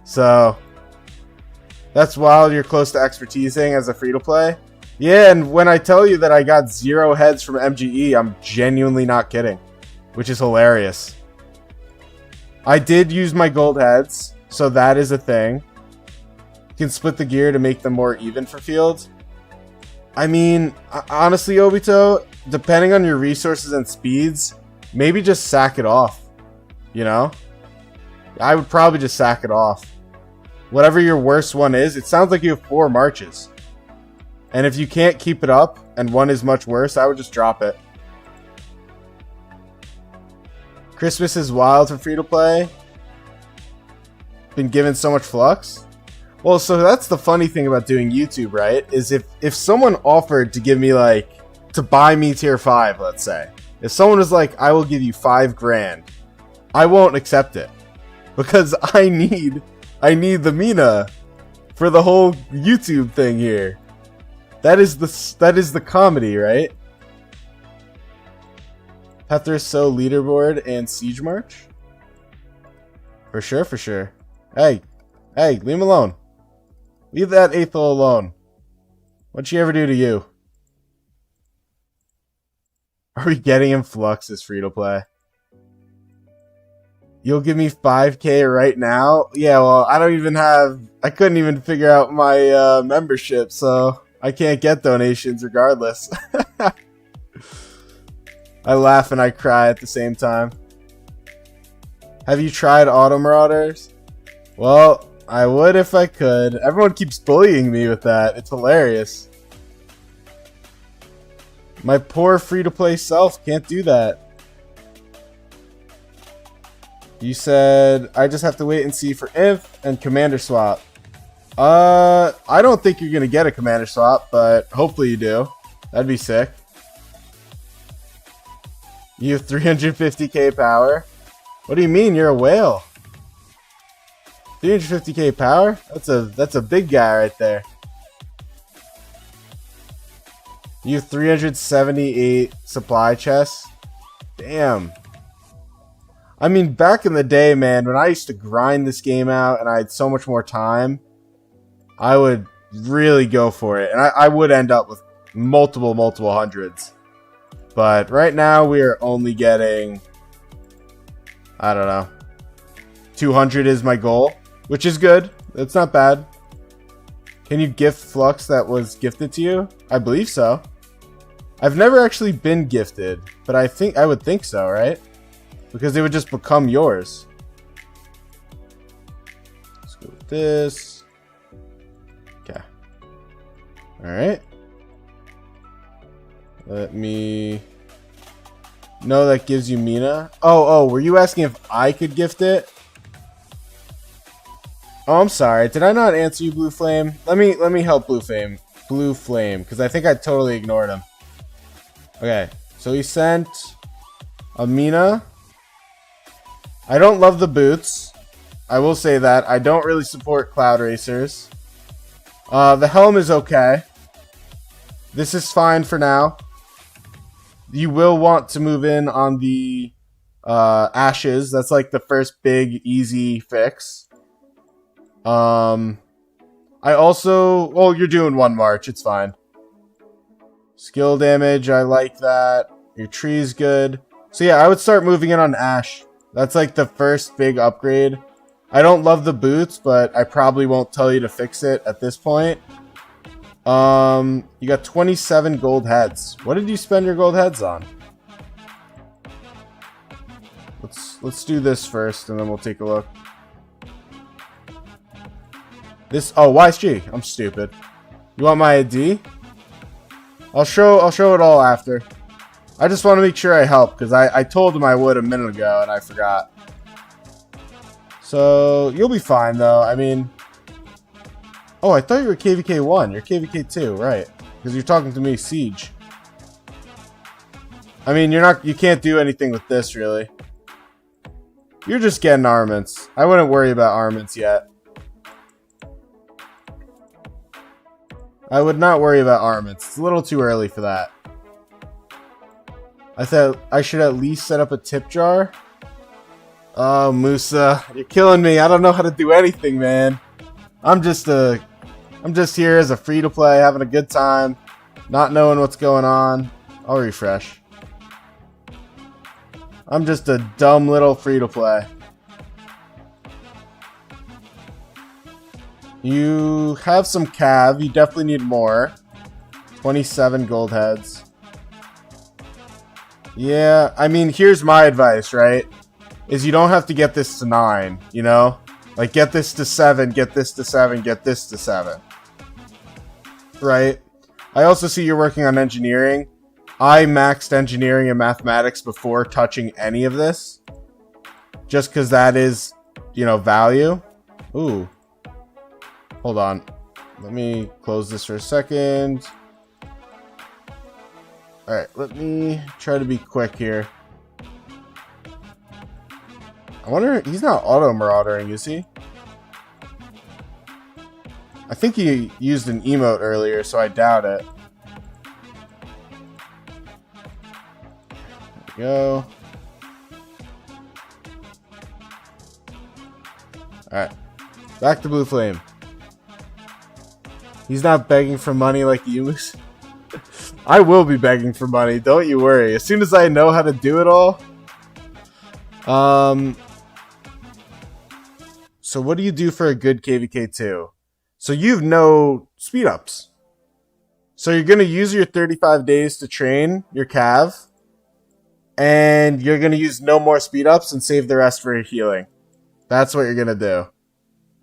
So that's wild. You're close to expertising as a free-to-play. Yeah, and when I tell you that I got 0 heads from MGE, I'm genuinely not kidding. Which is hilarious. I did use my gold heads, so that is a thing. You can split the gear to make them more even for field. I mean, honestly, Obito, depending on your resources and speeds, maybe just sack it off. You know? I would probably just sack it off. Whatever your worst one is, it sounds like you have 4 marches. And if you can't keep it up, and one is much worse, I would just drop it. Christmas is wild for free-to-play. Been given so much flux. Well, so that's the funny thing about doing YouTube, right? Is if someone offered to give me, like, to buy me tier 5, let's say. If someone was like, I will give you 5 grand, I won't accept it. Because I need the Mina for the whole YouTube thing here. That is the comedy, right? Pethra So leaderboard and Siege March? For sure, for sure. Hey, leave him alone. Leave that Aethel alone. What'd she ever do to you? Are we getting him Flux as free-to-play? You'll give me 5k right now? Yeah, well, I couldn't even figure out my membership, so I can't get donations regardless. I laugh and I cry at the same time. Have you tried Auto Marauders? Well, I would if I could. Everyone keeps bullying me with that. It's hilarious. My poor free-to-play self can't do that. You said I just have to wait and see for Inf and Commander Swap. I don't think you're gonna get a Commander Swap, but hopefully you do. That'd be sick. You have 350k power? What do you mean? You're a whale. 350k power? That's a big guy right there. You have 378 supply chests? Damn. I mean, back in the day, man, when I used to grind this game out and I had so much more time, I would really go for it. And I would end up with multiple hundreds. But right now, we are only getting, I don't know, 200 is my goal, which is good. It's not bad. Can you gift Flux that was gifted to you? I believe so. I've never actually been gifted, but I would think so, right? Because they would just become yours. Let's go with this. Okay. Alright. Let me... No, that gives you Mina. Oh, were you asking if I could gift it? Oh, I'm sorry. Did I not answer you, Blue Flame? Let me help Blue Flame, because I think I totally ignored him. Okay, so he sent a Mina. I don't love the boots. I will say that. I don't really support Cloud Racers. The helm is okay. This is fine for now. You will want to move in on the ashes. That's like the first big, easy fix. I also... Well, you're doing 1 march. It's fine. Skill damage, I like that. Your tree's good. So yeah, I would start moving in on Ash. That's like the first big upgrade. I don't love the boots, but I probably won't tell you to fix it at this point. You got 27 gold heads. What did you spend your gold heads on? Let's do this first, and then we'll take a look. This... Oh, YSG. I'm stupid. You want my ID? I'll show it all after. I just want to make sure I help, because I told him I would a minute ago, and I forgot. So, you'll be fine, though. I mean... Oh, I thought you were KVK 1. You're KVK 2, right. Because you're talking to me, Siege. I mean, you can't do anything with this, really. You're just getting armaments. I wouldn't worry about armaments yet. I would not worry about armaments. It's a little too early for that. I thought I should at least set up a tip jar. Oh, Musa, you're killing me. I don't know how to do anything, man. I'm just here as a free-to-play, having a good time, not knowing what's going on. I'll refresh. I'm just a dumb little free-to-play. You have some cav. You definitely need more. 27 gold heads. Yeah, I mean, here's my advice, right? Is you don't have to get this to 9, you know? Like, get this to 7, get this to 7, get this to 7. Right? I also see you're working on engineering. I maxed engineering and mathematics before touching any of this. Just because that is, you know, value. Ooh. Hold on. Let me close this for a second. Alright, let me try to be quick here. I wonder, he's not auto-maraudering, is he? I think he used an emote earlier, so I doubt it. There we go. Alright. Back to Blue Flame. He's not begging for money like you. I will be begging for money, don't you worry. As soon as I know how to do it all. So what do you do for a good KVK2? So you've no speed ups. So you're going to use your 35 days to train your cav. And you're going to use no more speed ups and save the rest for your healing. That's what you're going to do.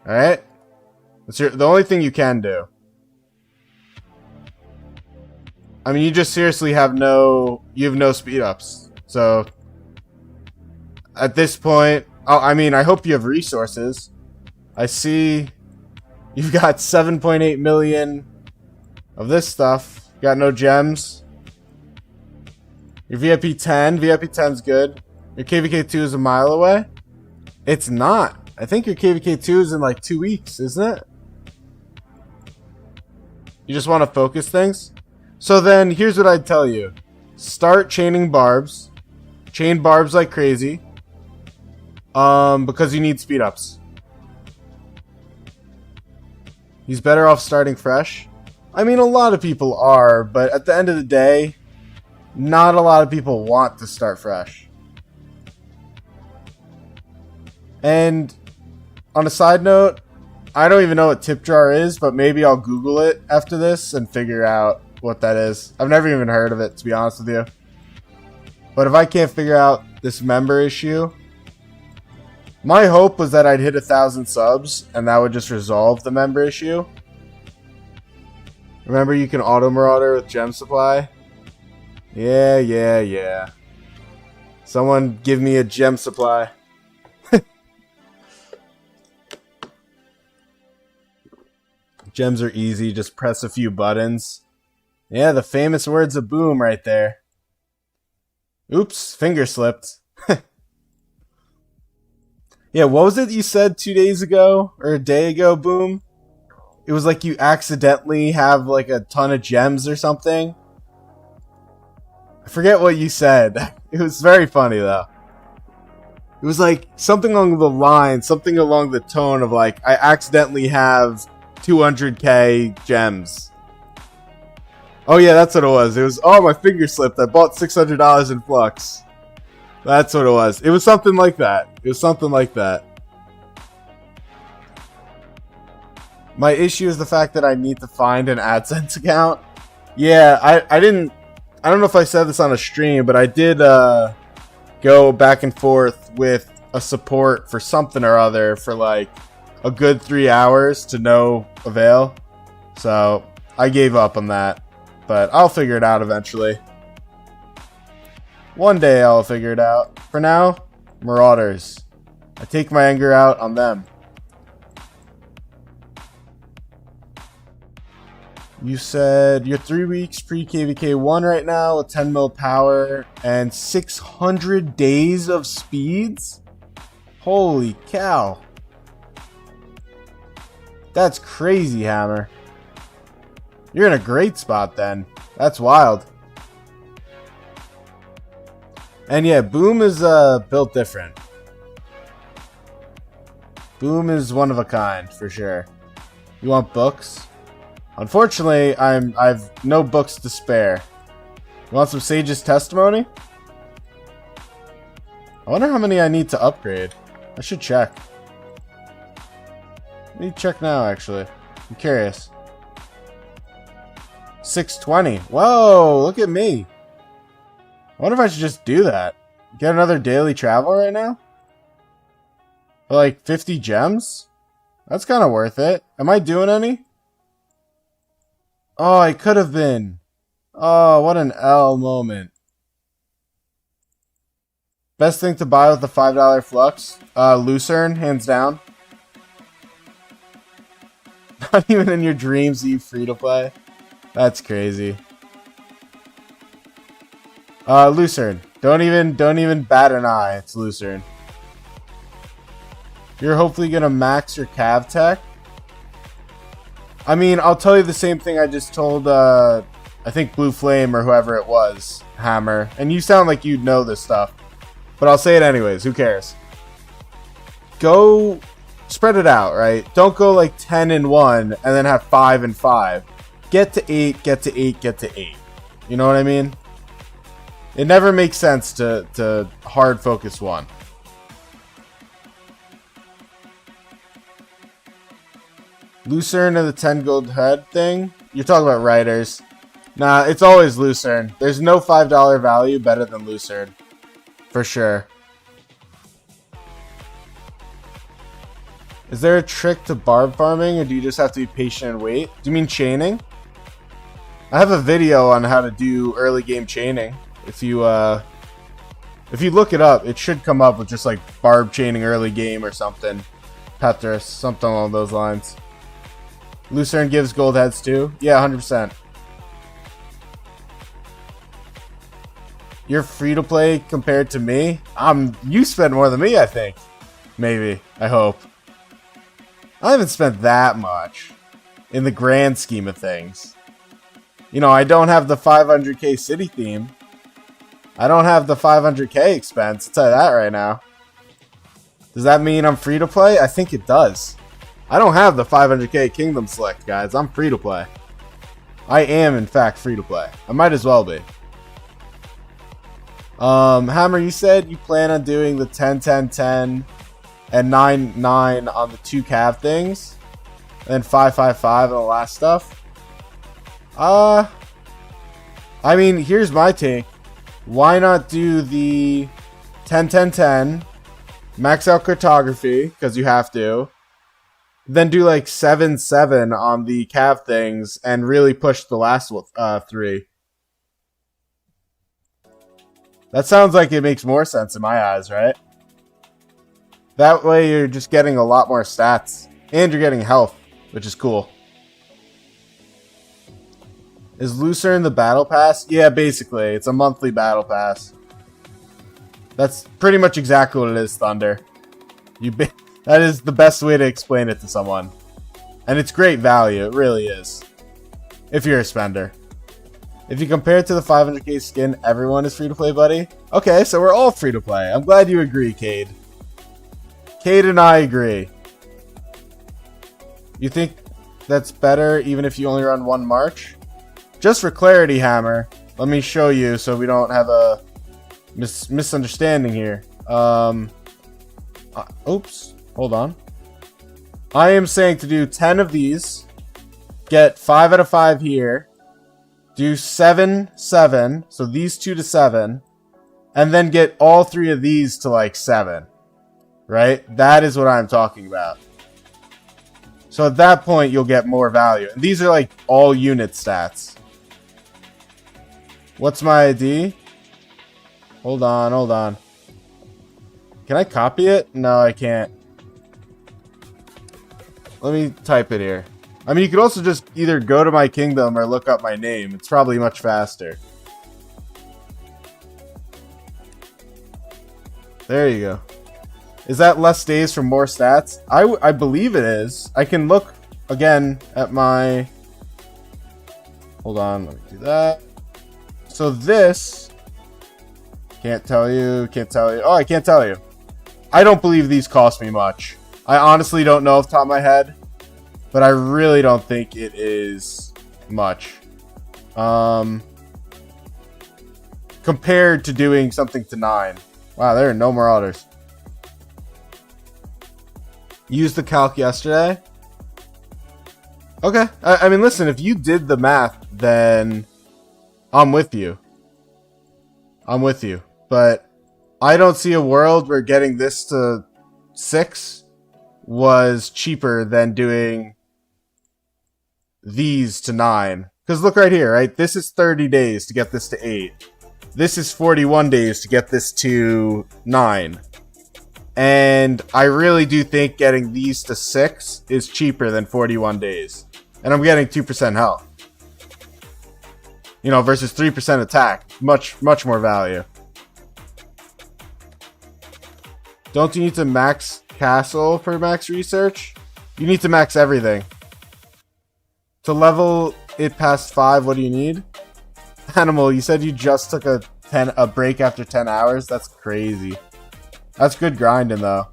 Alright? That's the only thing you can do. I mean, you just seriously have no speed ups. So, at this point, I mean, I hope you have resources. I see you've got 7.8 million of this stuff. You got no gems. Your VIP 10. VIP 10's good. Your KVK 2 is a mile away. It's not. I think your KVK 2 is in like 2 weeks, isn't it? You just want to focus things? So then, here's what I'd tell you. Start chaining barbs. Chain barbs like crazy. Because you need speed ups. He's better off starting fresh. I mean, a lot of people are, but at the end of the day, not a lot of people want to start fresh. And on a side note, I don't even know what tip jar is, but maybe I'll Google it after this and figure out what that is. I've never even heard of it, to be honest with you. But if I can't figure out this member issue, my hope was that I'd hit 1,000 subs and that would just resolve the member issue. Remember, you can auto marauder with gem supply? Yeah. Someone give me a gem supply. Gems are easy, just press a few buttons. Yeah, the famous words of Boom right there. Oops, finger slipped. Yeah, what was it you said 2 days ago? Or a day ago, Boom? It was like you accidentally have like a ton of gems or something. I forget what you said. It was very funny though. It was like something along the line, something along the tone of like, I accidentally have 200k gems. Oh yeah, that's what it was. It was, oh, my finger slipped. I bought $600 in Flux. That's what it was. It was something like that. It was something like that. My issue is the fact that I need to find an AdSense account. Yeah, I don't know if I said this on a stream, but I did go back and forth with a support for something or other for like a good 3 hours to no avail. So I gave up on that. But I'll figure it out eventually. One day I'll figure it out. For now, Marauders. I take my anger out on them. You said you're 3 weeks pre-KVK1 right now with 10 mil power and 600 days of speeds? Holy cow. That's crazy, Hammer. You're in a great spot then. That's wild. And yeah, Boom is built different. Boom is one of a kind for sure. You want books? Unfortunately, I've no books to spare. You want some Sage's testimony? I wonder how many I need to upgrade. I should check. Let me check now, actually. I'm curious. 620. Whoa, look at me. I wonder if I should just do that. Get another daily travel right now? For like 50 gems? That's kind of worth it. Am I doing any? Oh, I could have been. Oh, what an L moment. Best thing to buy with the $5 flux? Lucerne, hands down. Not even in your dreams are you free to play. That's crazy. Lucerne. Don't even bat an eye. It's Lucerne. You're hopefully gonna max your cav tech. I mean, I'll tell you the same thing I just told, I think Blue Flame or whoever it was, Hammer. And you sound like you know this stuff. But I'll say it anyways, who cares? Go, spread it out, right? Don't go like 10 and 1 and then have 5 and 5. Get to 8, get to 8, get to 8. You know what I mean? It never makes sense to hard focus one. Lucerne and the 10 gold head thing? You're talking about writers. Nah, it's always Lucerne. There's no $5 value better than Lucerne. For sure. Is there a trick to barb farming, or do you just have to be patient and wait? Do you mean chaining? I have a video on how to do early game chaining. If you look it up, it should come up with just like barb chaining early game or something. Petrus, something along those lines. Lucerne gives gold heads too? Yeah, 100%. You're free to play compared to me? You spend more than me, I think. Maybe. I hope. I haven't spent that much in the grand scheme of things. You know, I don't have the 500k city theme. I don't have the 500k expense. I'll tell you that right now. Does that mean I'm free to play? I think it does. I don't have the 500k Kingdom Select, guys. I'm free to play. I am, in fact, free to play. I might as well be. Hammer, you said you plan on doing the 10, 10, 10, and 9, 9 on the 2 cav things, and then 5, 5, 5 on the last stuff. I mean, here's my take. Why not do the 10, 10, 10, max out cartography, because you have to, then do like 7, 7 on the cav things, and really push the last 3. That sounds like it makes more sense in my eyes, right? That way you're just getting a lot more stats. And you're getting health, which is cool. Is Lucerne the battle pass? Yeah, basically. It's a monthly battle pass. That's pretty much exactly what it is, Thunder. That is the best way to explain it to someone. And it's great value. It really is. If you're a spender. If you compare it to the 500k skin, everyone is free to play, buddy. Okay, so we're all free to play. I'm glad you agree, Cade. Cade and I agree. You think that's better even if you only run 1 march? Just for clarity, Hammer, let me show you so we don't have a misunderstanding here. Oops, hold on. I am saying to do 10 of these, get 5 out of 5 here, do 7, 7, so these 2 to 7, and then get all 3 of these to like 7. Right? That is what I'm talking about. So at that point, you'll get more value. And these are like all unit stats. What's my ID? Hold on, hold on. Can I copy it? No, I can't. Let me type it here. I mean, you could also just either go to my kingdom or look up my name. It's probably much faster. There you go. Is that less days for more stats? I believe it is. I can look again at my Hold on, let me do that. So this, can't tell you. Oh, I can't tell you. I don't believe these cost me much. I honestly don't know off the top of my head, but I really don't think it is much. Compared to doing something to 9. Wow, there are no Marauders. Used the calc yesterday. Okay. I mean, listen, if you did the math, then I'm with you. But I don't see a world where getting this to 6 was cheaper than doing these to 9. Because look right here, right? This is 30 days to get this to 8. This is 41 days to get this to 9. And I really do think getting these to 6 is cheaper than 41 days. And I'm getting 2% health. You know, versus 3% attack. Much more value. Don't you need to max castle for max research? You need to max everything. To level it past 5, what do you need? Animal, you said you just took a break after 10 hours? That's crazy. That's good grinding, though.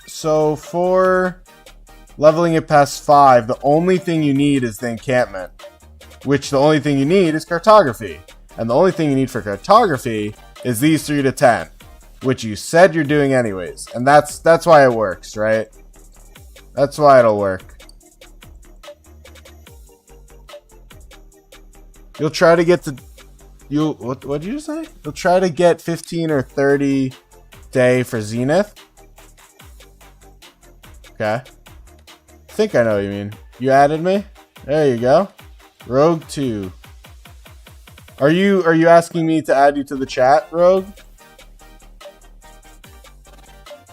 So for leveling it past 5, the only thing you need is the encampment. Which the only thing you need is cartography. And the only thing you need for cartography is these 3 to 10. Which you said you're doing anyways. And that's why it works, right? That's why it'll work. You'll try to get to... What did you say? You'll try to get 15 or 30 day for Zenith? Okay. I think I know what you mean. You added me? There you go. Rogue 2. Are you asking me to add you to the chat, Rogue?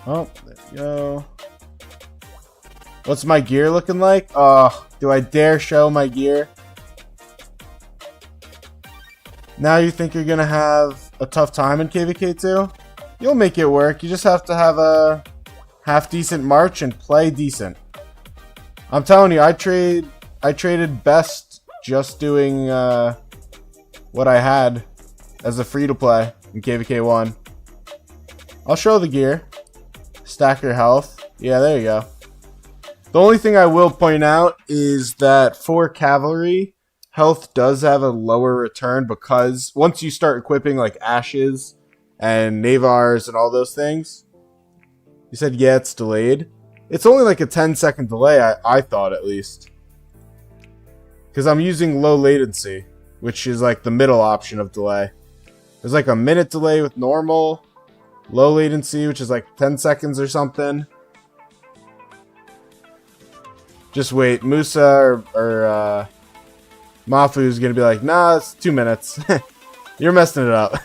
Oh, there you go. What's my gear looking like? Oh, do I dare show my gear? Now you think you're gonna have a tough time in KVK2? You'll make it work. You just have to have a half-decent March and play decent. I'm telling you, I traded best just doing what I had as a free-to-play in KVK1. I'll show the gear. Stack your health. Yeah, there you go. The only thing I will point out is that for cavalry, health does have a lower return because once you start equipping like Ashes and Navars and all those things, you said, yeah, it's delayed. It's only like a 10-second delay, I thought at least. Because I'm using low latency, which is like the middle option of delay. There's like a minute delay with normal, low latency, which is like 10 seconds or something. Just wait, Musa or Mafu's gonna be like, nah, it's 2 minutes. You're messing it up.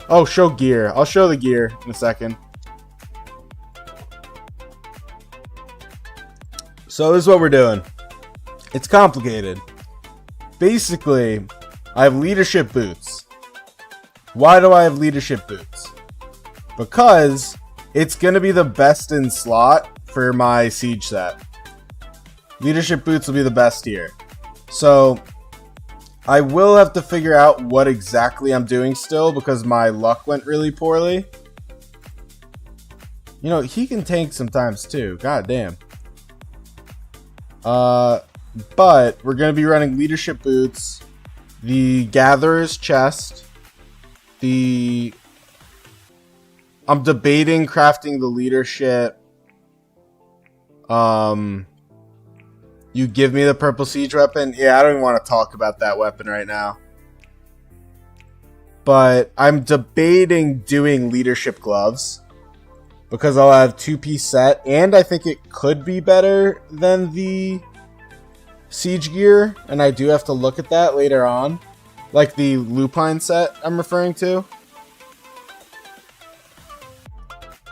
Oh, show gear. I'll show the gear in a second. So this is what we're doing. It's complicated. Basically, I have leadership boots. Why do I have leadership boots? Because it's gonna be the best in slot for my siege set. Leadership boots will be the best here. So I will have to figure out what exactly I'm doing still because my luck went really poorly. You know, he can tank sometimes too. God damn. But we're going to be running leadership boots, the gatherer's chest, I'm debating crafting the leadership. You give me the purple siege weapon? Yeah, I don't even want to talk about that weapon right now. But I'm debating doing leadership gloves. Because I'll have 2-piece set. And I think it could be better than the siege gear. And I do have to look at that later on. Like the lupine set I'm referring to.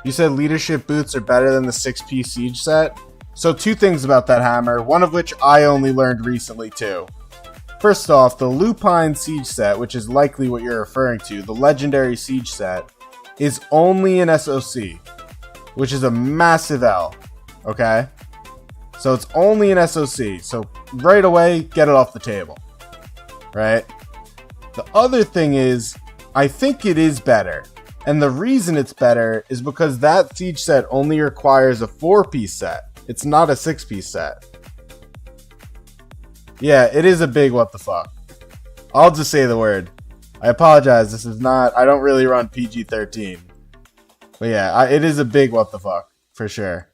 You said leadership boots are better than the 6-piece siege set? So 2 things about that hammer, one of which I only learned recently too. First off, the Lupine siege set, which is likely what you're referring to, the legendary siege set, is only an SOC, which is a massive L, okay? So it's only an SOC. So right away, get it off the table. Right? The other thing is, I think it is better. And the reason it's better is because that siege set only requires a 4-piece set. It's not a 6-piece set. Yeah, it is a big what the fuck. I'll just say the word. I apologize. This is not... I don't really run PG-13. But yeah, it is a big what the fuck. For sure.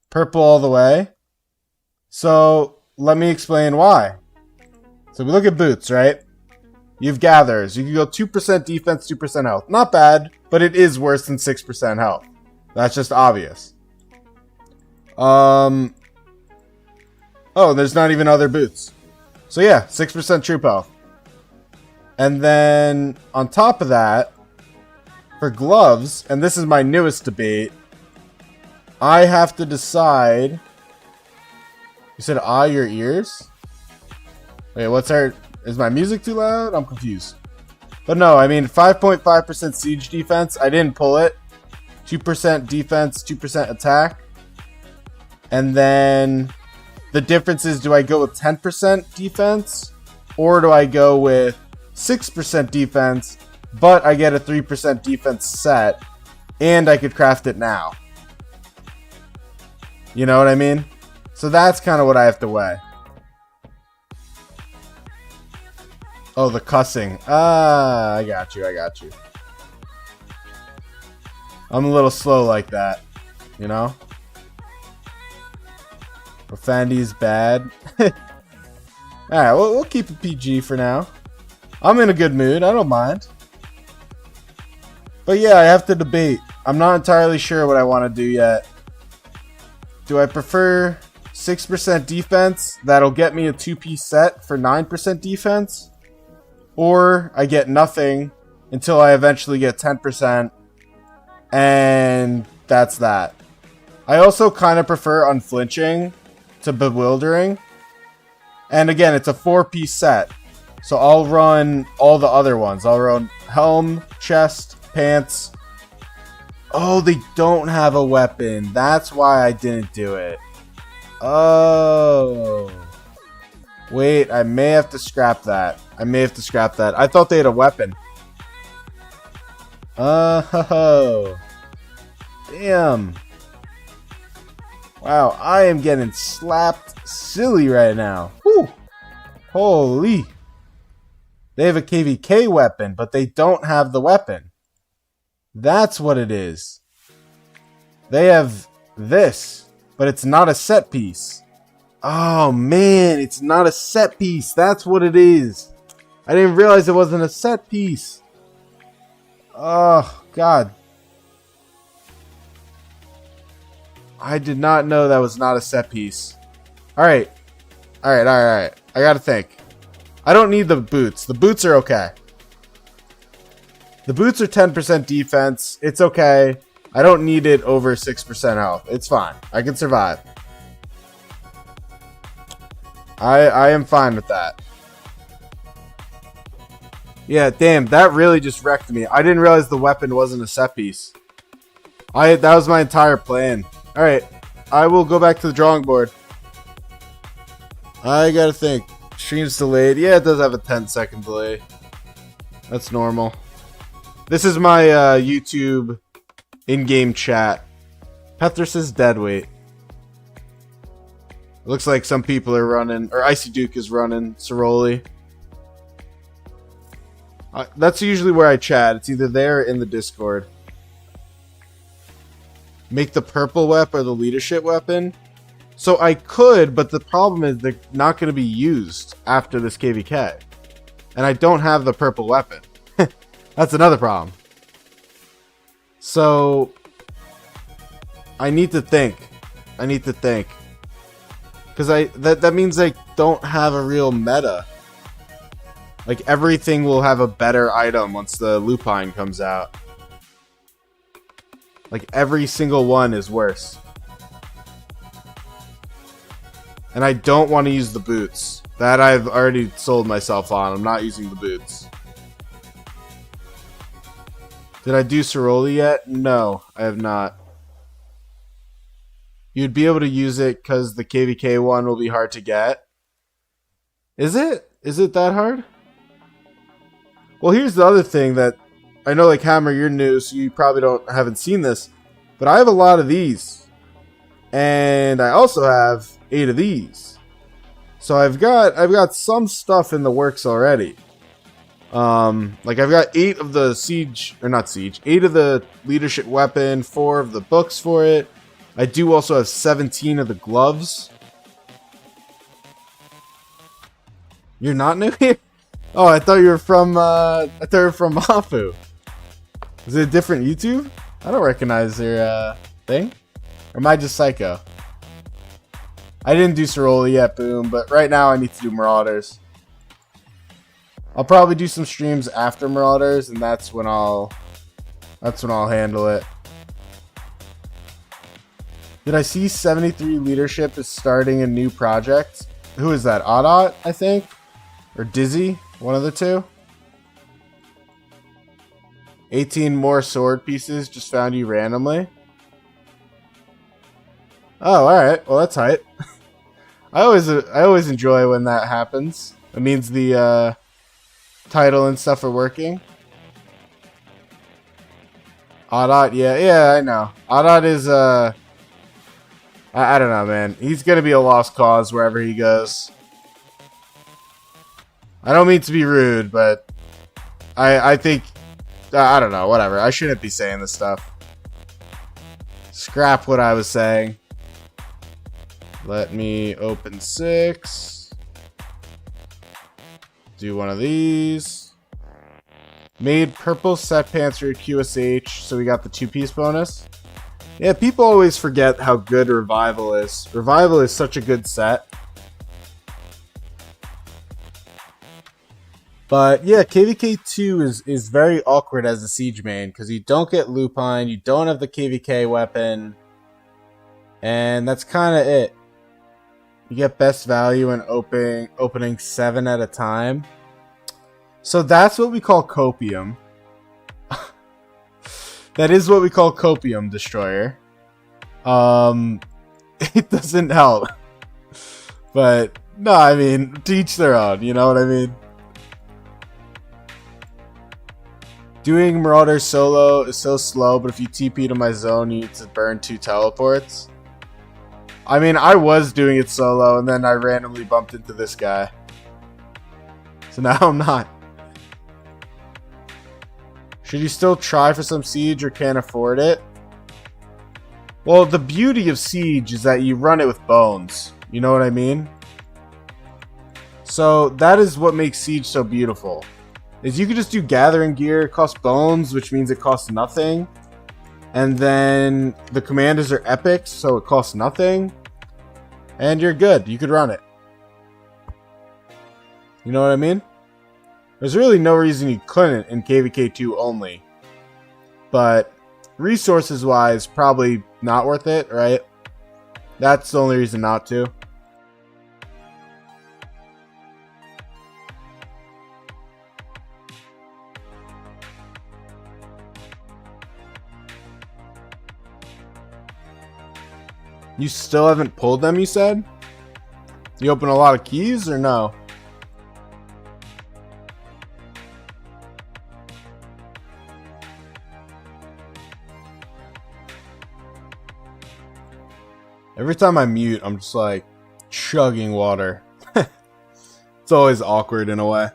Purple all the way. So, let me explain why. So we look at boots, right? You have gatherers. You can go 2% defense, 2% health. Not bad, but it is worse than 6% health. That's just obvious. Oh, there's not even other boots. So yeah, 6% troop health. And then on top of that, for gloves, and this is my newest debate, I have to decide. You said your ears? Wait, what's our... Is my music too loud? I'm confused. But no, I mean 5.5% siege defense. I didn't pull it. 2% defense, 2% attack. And then the difference is, do I go with 10% defense? Or do I go with 6% defense, but I get a 3% defense set, and I could craft it now? You know what I mean? So that's kind of what I have to weigh. Oh, the cussing. I got you. I'm a little slow like that, you know? Profanity's bad. Alright, we'll keep it PG for now. I'm in a good mood. I don't mind. But yeah, I have to debate. I'm not entirely sure what I want to do yet. Do I prefer 6% defense? That'll get me a 2-piece set for 9% defense? Or I get nothing until I eventually get 10%, and that's that. I also kind of prefer unflinching to bewildering. And again, it's a 4-piece set. So I'll run all the other ones. I'll run helm, chest, pants. Oh, they don't have a weapon. That's why I didn't do it. Oh. Wait, I may have to scrap that. I thought they had a weapon. Oh. Damn. Wow, I am getting slapped silly right now. Whew. Holy. They have a KVK weapon, but they don't have the weapon. That's what it is. They have this, but it's not a set piece. Oh man, it's not a set piece. That's what it is. I didn't realize it wasn't a set piece. Oh, God. I did not know that was not a set piece. Alright. I gotta think. I don't need the boots. The boots are okay. The boots are 10% defense. It's okay. I don't need it over 6% health. It's fine. I can survive. I am fine with that. Yeah, damn, that really just wrecked me. I didn't realize the weapon wasn't a set piece. That was my entire plan. Alright, I will go back to the drawing board. I gotta think. Stream's delayed. Yeah, it does have a 10-second delay. That's normal. This is my YouTube in-game chat. Pethler says deadweight. Looks like some people are running, or Icy Duke is running Ceroli. That's usually where I chat. It's either there or in the Discord. Make the purple weapon or the leadership weapon. So I could, but the problem is they're not going to be used after this KVK. And I don't have the purple weapon. That's another problem. So I need to think. Because that means I don't have a real meta. Like, everything will have a better item once the lupine comes out. Like, every single one is worse. And I don't want to use the boots. That I've already sold myself on. I'm not using the boots. Did I do Ceroli yet? No, I have not. You'd be able to use it because the KVK one will be hard to get. Is it? Is it that hard? Well, here's the other thing that I know, like Hammer, you're new, so you probably haven't seen this, but I have a lot of these, and I also have 8 of these. So I've got some stuff in the works already. Like I've got 8 of the siege, or not siege, 8 of the leadership weapon, 4 of the books for it. I do also have 17 of the gloves. You're not new here? Oh, I thought you were from Mafu. Is it a different YouTube? I don't recognize your thing. Or am I just psycho? I didn't do Soroli yet, Boom, but right now I need to do Marauders. I'll probably do some streams after Marauders, and that's when I'll handle it. Did I see 73 Leadership is starting a new project? Who is that? Audot, I think? Or Dizzy? One of the two? 18 more sword pieces just found you randomly. Oh, alright. Well, that's hype. I always enjoy when that happens. It means the title and stuff are working. Audot, yeah, I know. Audot is I don't know, man. He's gonna be a lost cause wherever he goes. I don't mean to be rude, but I think I don't know, whatever. I shouldn't be saying this stuff. Scrap what I was saying. Let me open 6. Do one of these. Made purple set pants for your QSH, so we got the 2-piece bonus. Yeah, people always forget how good Revival is. Revival is such a good set. But yeah, KVK2 is very awkward as a siege main because you don't get Lupine, you don't have the KVK weapon, and that's kind of it. You get best value in opening 7 at a time. So that's what we call Copium. That is what we call Copium Destroyer. It doesn't help. But no, I mean, to each their own, you know what I mean? Doing Marauder solo is so slow, but if you TP to my zone, you need to burn 2 teleports. I mean, I was doing it solo, and then I randomly bumped into this guy. So now I'm not. Should you still try for some Siege or can't afford it? Well, the beauty of Siege is that you run it with bones. You know what I mean? So that is what makes Siege so beautiful. Is you can just do gathering gear, it costs bones, which means it costs nothing. And then the commanders are epic, so it costs nothing. And you're good. You could run it. You know what I mean? There's really no reason you couldn't in KVK2 only. But resources-wise, probably not worth it, right? That's the only reason not to. You still haven't pulled them, you said? You open a lot of keys or no? Every time I mute, I'm just like chugging water. It's always awkward in a way.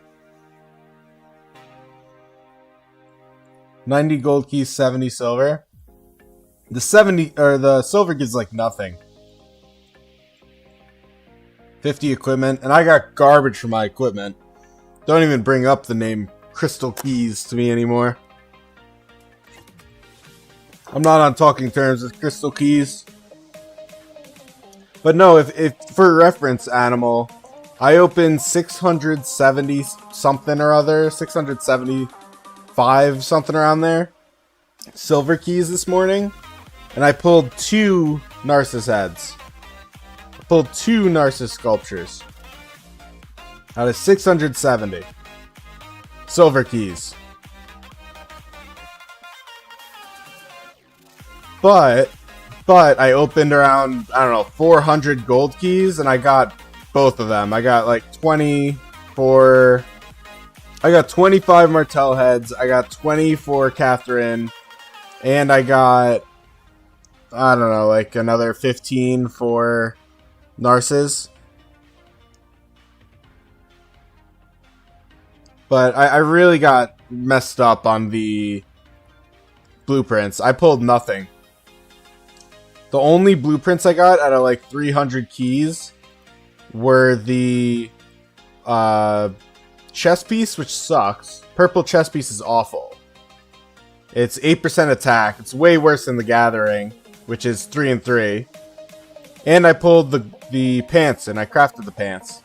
90 gold keys, 70 silver. The 70 or the silver gives like nothing. 50 equipment, and I got garbage for my equipment. Don't even bring up the name Crystal Keys to me anymore. I'm not on talking terms with Crystal Keys. But no, if for reference, Animal, I opened 670 something or other, 675 something around there, silver keys this morning. And I pulled 2 Narcissus heads. I pulled 2 Narcissus sculptures. Out of 670. Silver keys. But But I opened around, I don't know, 400 gold keys, and I got both of them. I got like 20 for... I got 25 Martell heads, I got 20 for Catherine, and I got, I don't know, like another 15 for Narcissus. But I really got messed up on the blueprints. I pulled nothing. The only blueprints I got out of like 300 keys were the chest piece, which sucks. Purple chest piece is awful. It's 8% attack. It's way worse than the Gathering, which is 3 and 3. And I pulled the pants, and I crafted the pants.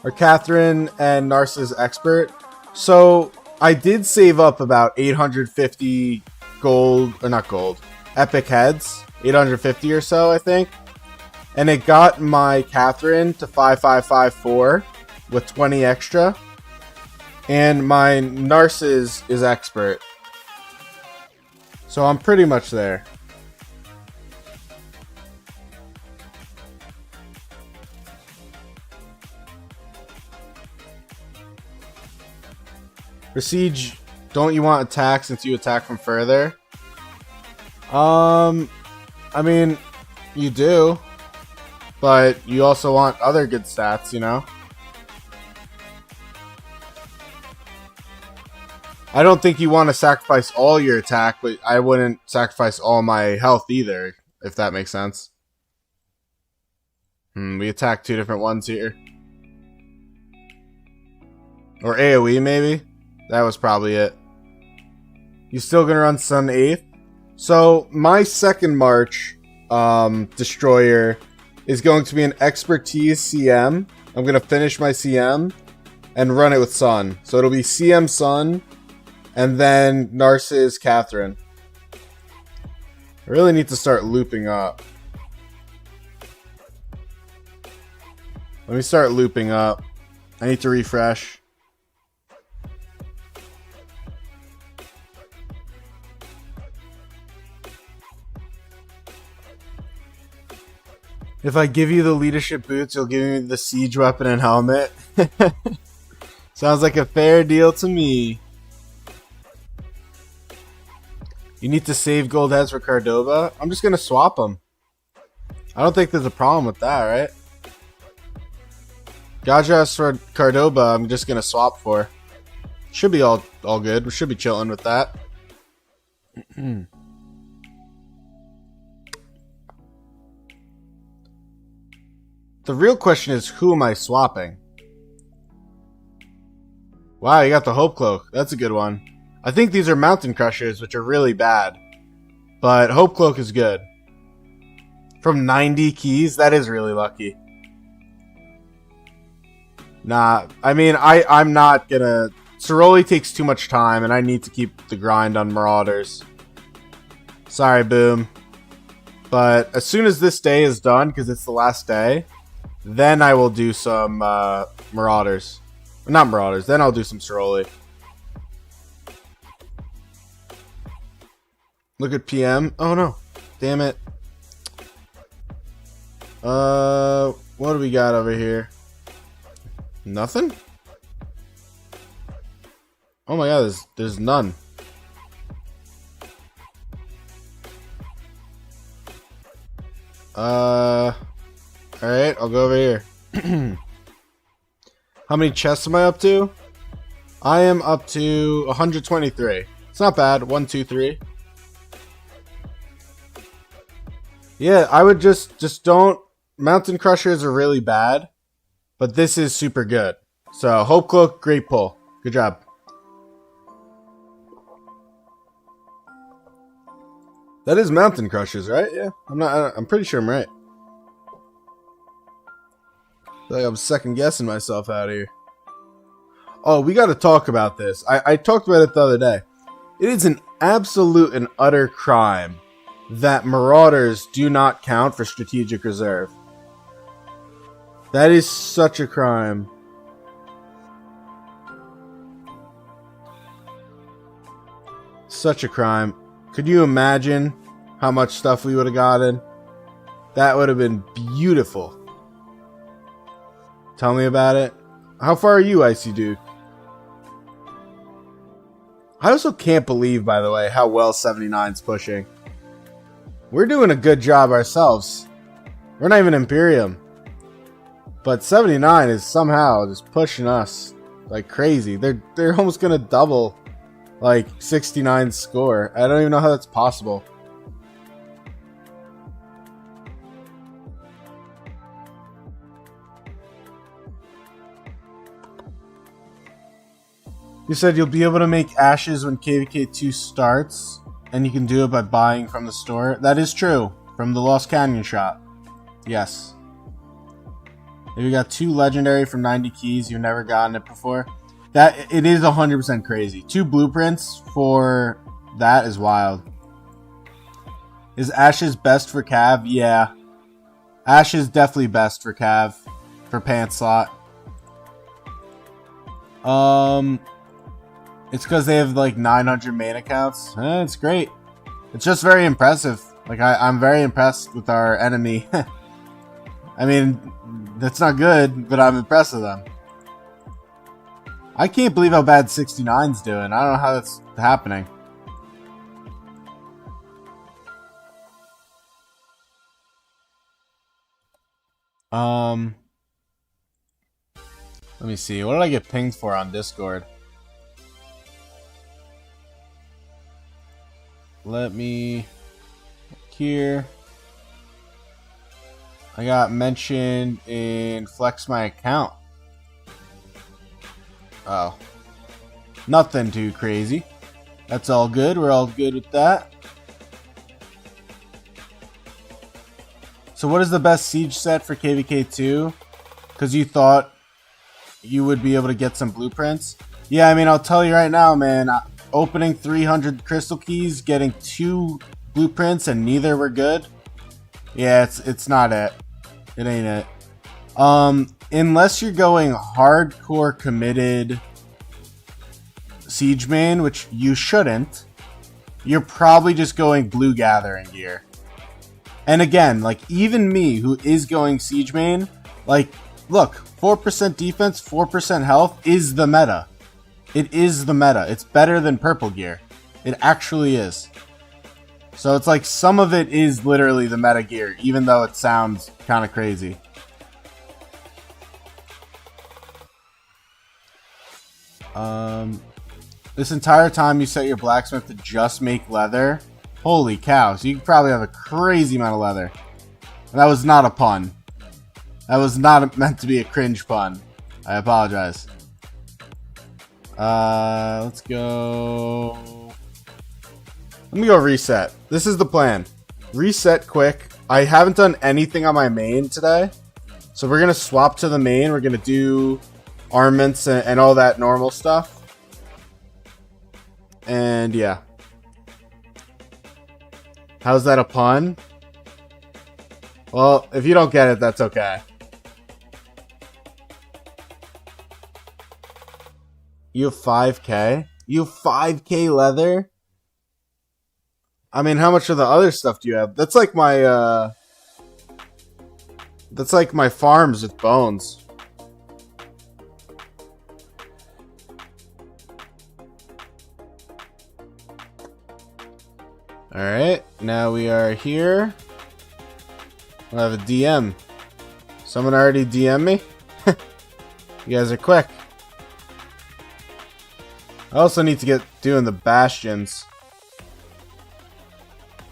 Are Catherine and Narcissus expert? So I did save up about 850 gold, or not gold, epic heads, 850 or so, I think. And it got my Catherine to 5554 with 20 extra. And my Narcissus is expert. So I'm pretty much there. Siege, don't you want attack since you attack from further? I mean, you do. But you also want other good stats, you know? I don't think you want to sacrifice all your attack, but I wouldn't sacrifice all my health either, if that makes sense. We attacked two different ones here. Or AoE, maybe? That was probably it. You still gonna run Sun 8th? So, my second March Destroyer is going to be an Expertise CM. I'm gonna finish my CM and run it with Sun. So it'll be CM Sun and then Narcissus Catherine. I really need to start looping up. Let me start looping up. I need to refresh. If I give you the leadership boots, you'll give me the siege weapon and helmet. Sounds like a fair deal to me. You need to save gold heads for Cardova? I'm just going to swap them. I don't think there's a problem with that, right? Gajas for Cardova, I'm just going to swap for. Should be all good. We should be chilling with that. The real question is, who am I swapping? Wow, you got the Hope Cloak. That's a good one. I think these are Mountain Crushers, which are really bad. But Hope Cloak is good. From 90 keys? That is really lucky. Nah, I mean, I'm not gonna... Ceroli takes too much time, and I need to keep the grind on Marauders. Sorry, Boom. But as soon as this day is done, because it's the last day... Then I will do some Marauders. Not Marauders, then I'll do some Ceroli. Look at PM. Oh no. Damn it. What do we got over here? Nothing? Oh my god, there's none. Alright, I'll go over here. How many chests am I up to? I am up to 123. It's not bad. 1, 2, 3. Yeah, I would just don't... Mountain Crushers are really bad. But this is super good. So, Hope Cloak, great pull. Good job. That is Mountain Crushers, right? Yeah. I'm pretty sure I'm right. I feel like I'm second guessing myself out here. Oh, we gotta talk about this. I talked about it the other day. It is an absolute and utter crime that Marauders do not count for Strategic Reserve. That is such a crime. Such a crime. Could you imagine how much stuff we would have gotten. That would have been beautiful. Tell me about it. How far are you, Icy Dude? I also can't believe, by the way, how well 79's pushing. We're doing a good job ourselves. We're not even Imperium. But 79 is somehow just pushing us like crazy. They're almost going to double like 69's score. I don't even know how that's possible. You said you'll be able to make ashes when KVK 2 starts, and you can do it by buying from the store. That is true. From the Lost Canyon shop. Yes. If you got 2 legendary from 90 keys, you've never gotten it before. That it is 100% crazy. 2 blueprints for that is wild. Is ashes best for Cav? Yeah. Ashes definitely best for Cav. For pants slot. It's because they have like 900 main accounts. It's great. It's just very impressive. Like I'm very impressed with our enemy. I mean, that's not good, but I'm impressed with them. I can't believe how bad 69's doing. I don't know how that's happening. Let me see. What did I get pinged for on Discord? Let me here. I got mentioned in Flex My Account. Oh. Nothing too crazy. That's all good. We're all good with that. So what is the best siege set for KVK2? Because you thought you would be able to get some blueprints. Yeah, I mean, I'll tell you right now, man. Opening 300 crystal keys, getting 2 blueprints, and neither were good. Yeah, it's not it. It ain't it. Unless you're going hardcore committed siege main, which you shouldn't, you're probably just going blue gathering gear. And again, like even me, who is going siege main, like look, 4% defense, 4% health is the meta. It is the meta. It's better than purple gear. It actually is. So it's like some of it is literally the meta gear, even though it sounds kind of crazy. This entire time you set your blacksmith to just make leather. Holy cow. So you probably have a crazy amount of leather. And that was not a pun. That was not meant to be a cringe pun. I apologize. Let's go. Let me go reset. This is the plan. Reset quick. I haven't done anything on my main today. So we're going to swap to the main. We're going to do armaments and all that normal stuff. And yeah. How's that a pun? Well, if you don't get it, that's okay. You have 5k? You have 5k leather? I mean, how much of the other stuff do you have? That's like my, that's like my farms with bones. Alright, now we are here. I have a DM. Someone already DM me? You guys are quick. I also need to get doing the bastions.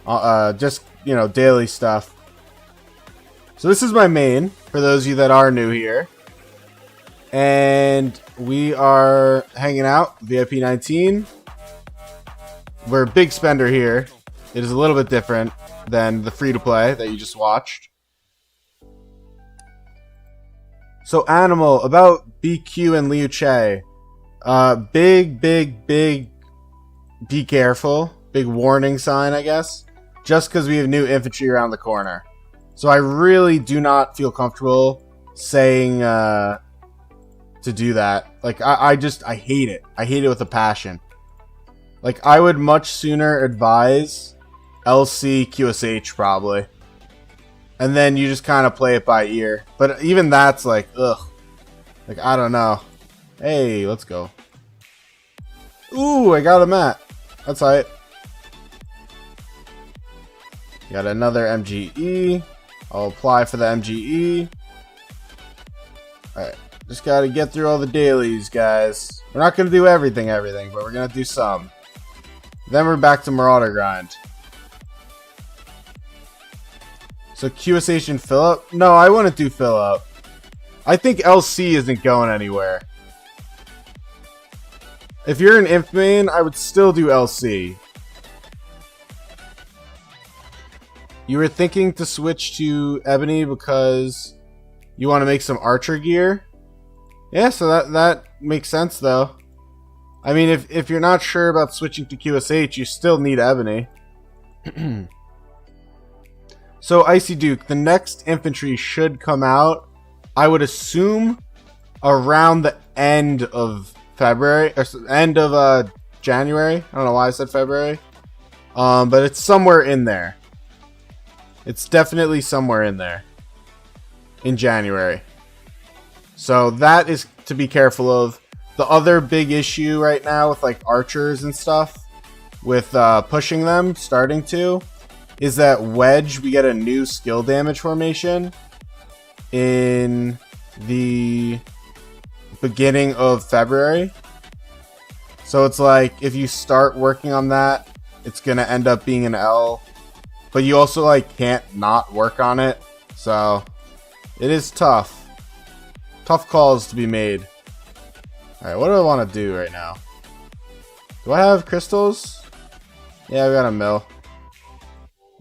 Just, you know, daily stuff. So this is my main, for those of you that are new here. And we are hanging out, VIP 19. We're a big spender here. It is a little bit different than the free-to-play that you just watched. So, Animal, about BQ and Liu Che. Big, be careful. Big warning sign, I guess. Just because we have new infantry around the corner. So I really do not feel comfortable saying to do that. Like, I hate it. I hate it with a passion. Like, I would much sooner advise LC, QSH probably. And then you just kind of play it by ear. But even that's like, ugh. Like, I don't know. Hey, let's go. Ooh, I got a mat. That's alright. Got another MGE. I'll apply for the MGE. Alright. Just gotta get through all the dailies, guys. We're not gonna do everything, but we're gonna do some. Then we're back to Marauder grind. So QSH and fill up? No, I wouldn't do fill up. I think LC isn't going anywhere. If you're an Imp main, I would still do LC. You were thinking to switch to Ebony because you want to make some archer gear? Yeah, so that makes sense though. I mean, if you're not sure about switching to QSH, you still need Ebony. So, Icy Duke, the next infantry should come out, I would assume, around the end of February, or end of January. I don't know why I said February. But it's somewhere in there. It's definitely somewhere in there. In January. So that is to be careful of. The other big issue right now with like archers and stuff, with pushing them, starting to, is that Wedge, we get a new skill damage formation in the beginning of February. So it's like, if you start working on that, it's going to end up being an L. But you also like can't not work on it. So it is tough. Tough calls to be made. Alright, what do I want to do right now? Do I have crystals? Yeah, I got a mill.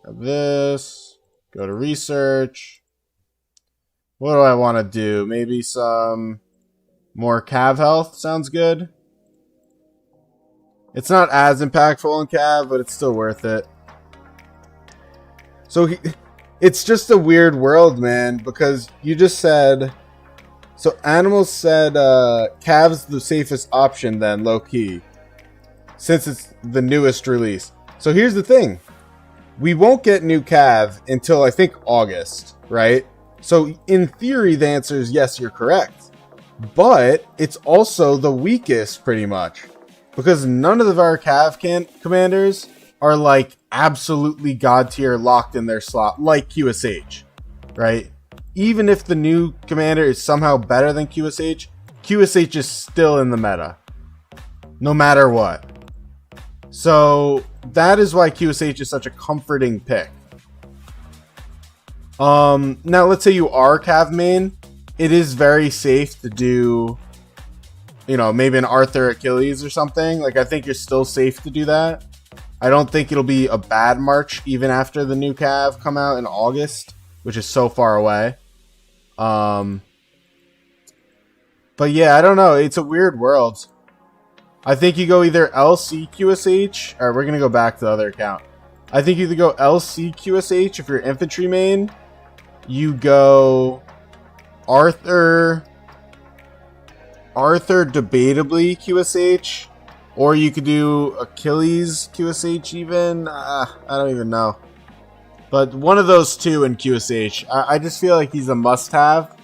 Got this. Go to research. What do I want to do? Maybe some more cav health. Sounds good. It's not as impactful in cav, but it's still worth it. So it's just a weird world, man, because you just said... So Animals said Cav's the safest option then, low-key. Since it's the newest release. So here's the thing. We won't get new Cav until I think August, right? So in theory the answer is yes, you're correct. But it's also the weakest pretty much. Because none of our Cav commanders are like absolutely god tier locked in their slot like QSH, right? Even if the new commander is somehow better than QSH, QSH is still in the meta. No matter what. So that is why QSH is such a comforting pick. Now let's say you are Cav main. It is very safe to do, you know, maybe an Arthur Achilles or something. Like, I think you're still safe to do that. I don't think it'll be a bad March even after the new Cav come out in August, which is so far away. But yeah, I don't know. It's a weird world. I think you go either LC QSH, or we're going to go back to the other account. I think you either go LC QSH if you're infantry main. You go Arthur debatably QSH, or you could do Achilles QSH even. I don't even know. But one of those two in QSH. I just feel like he's a must-have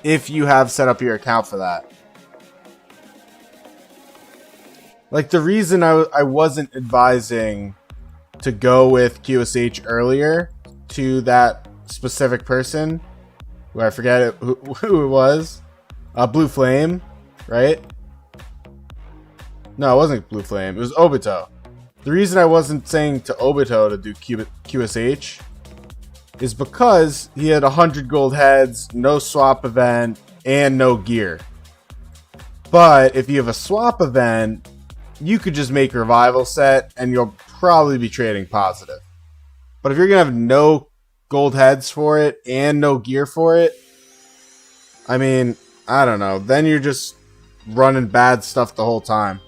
if you have set up your account for that. Like, the reason I wasn't advising to go with QSH earlier to that specific person, who I forget who it was, Blue Flame, right? No, it wasn't Blue Flame. It was Obito. The reason I wasn't saying to Obito to do QSH is because he had 100 gold heads, no swap event, and no gear. But if you have a swap event, you could just make revival set and you'll probably be trading positive. But if you're going to have no gold heads for it and no gear for it, I mean, I don't know. Then you're just running bad stuff the whole time.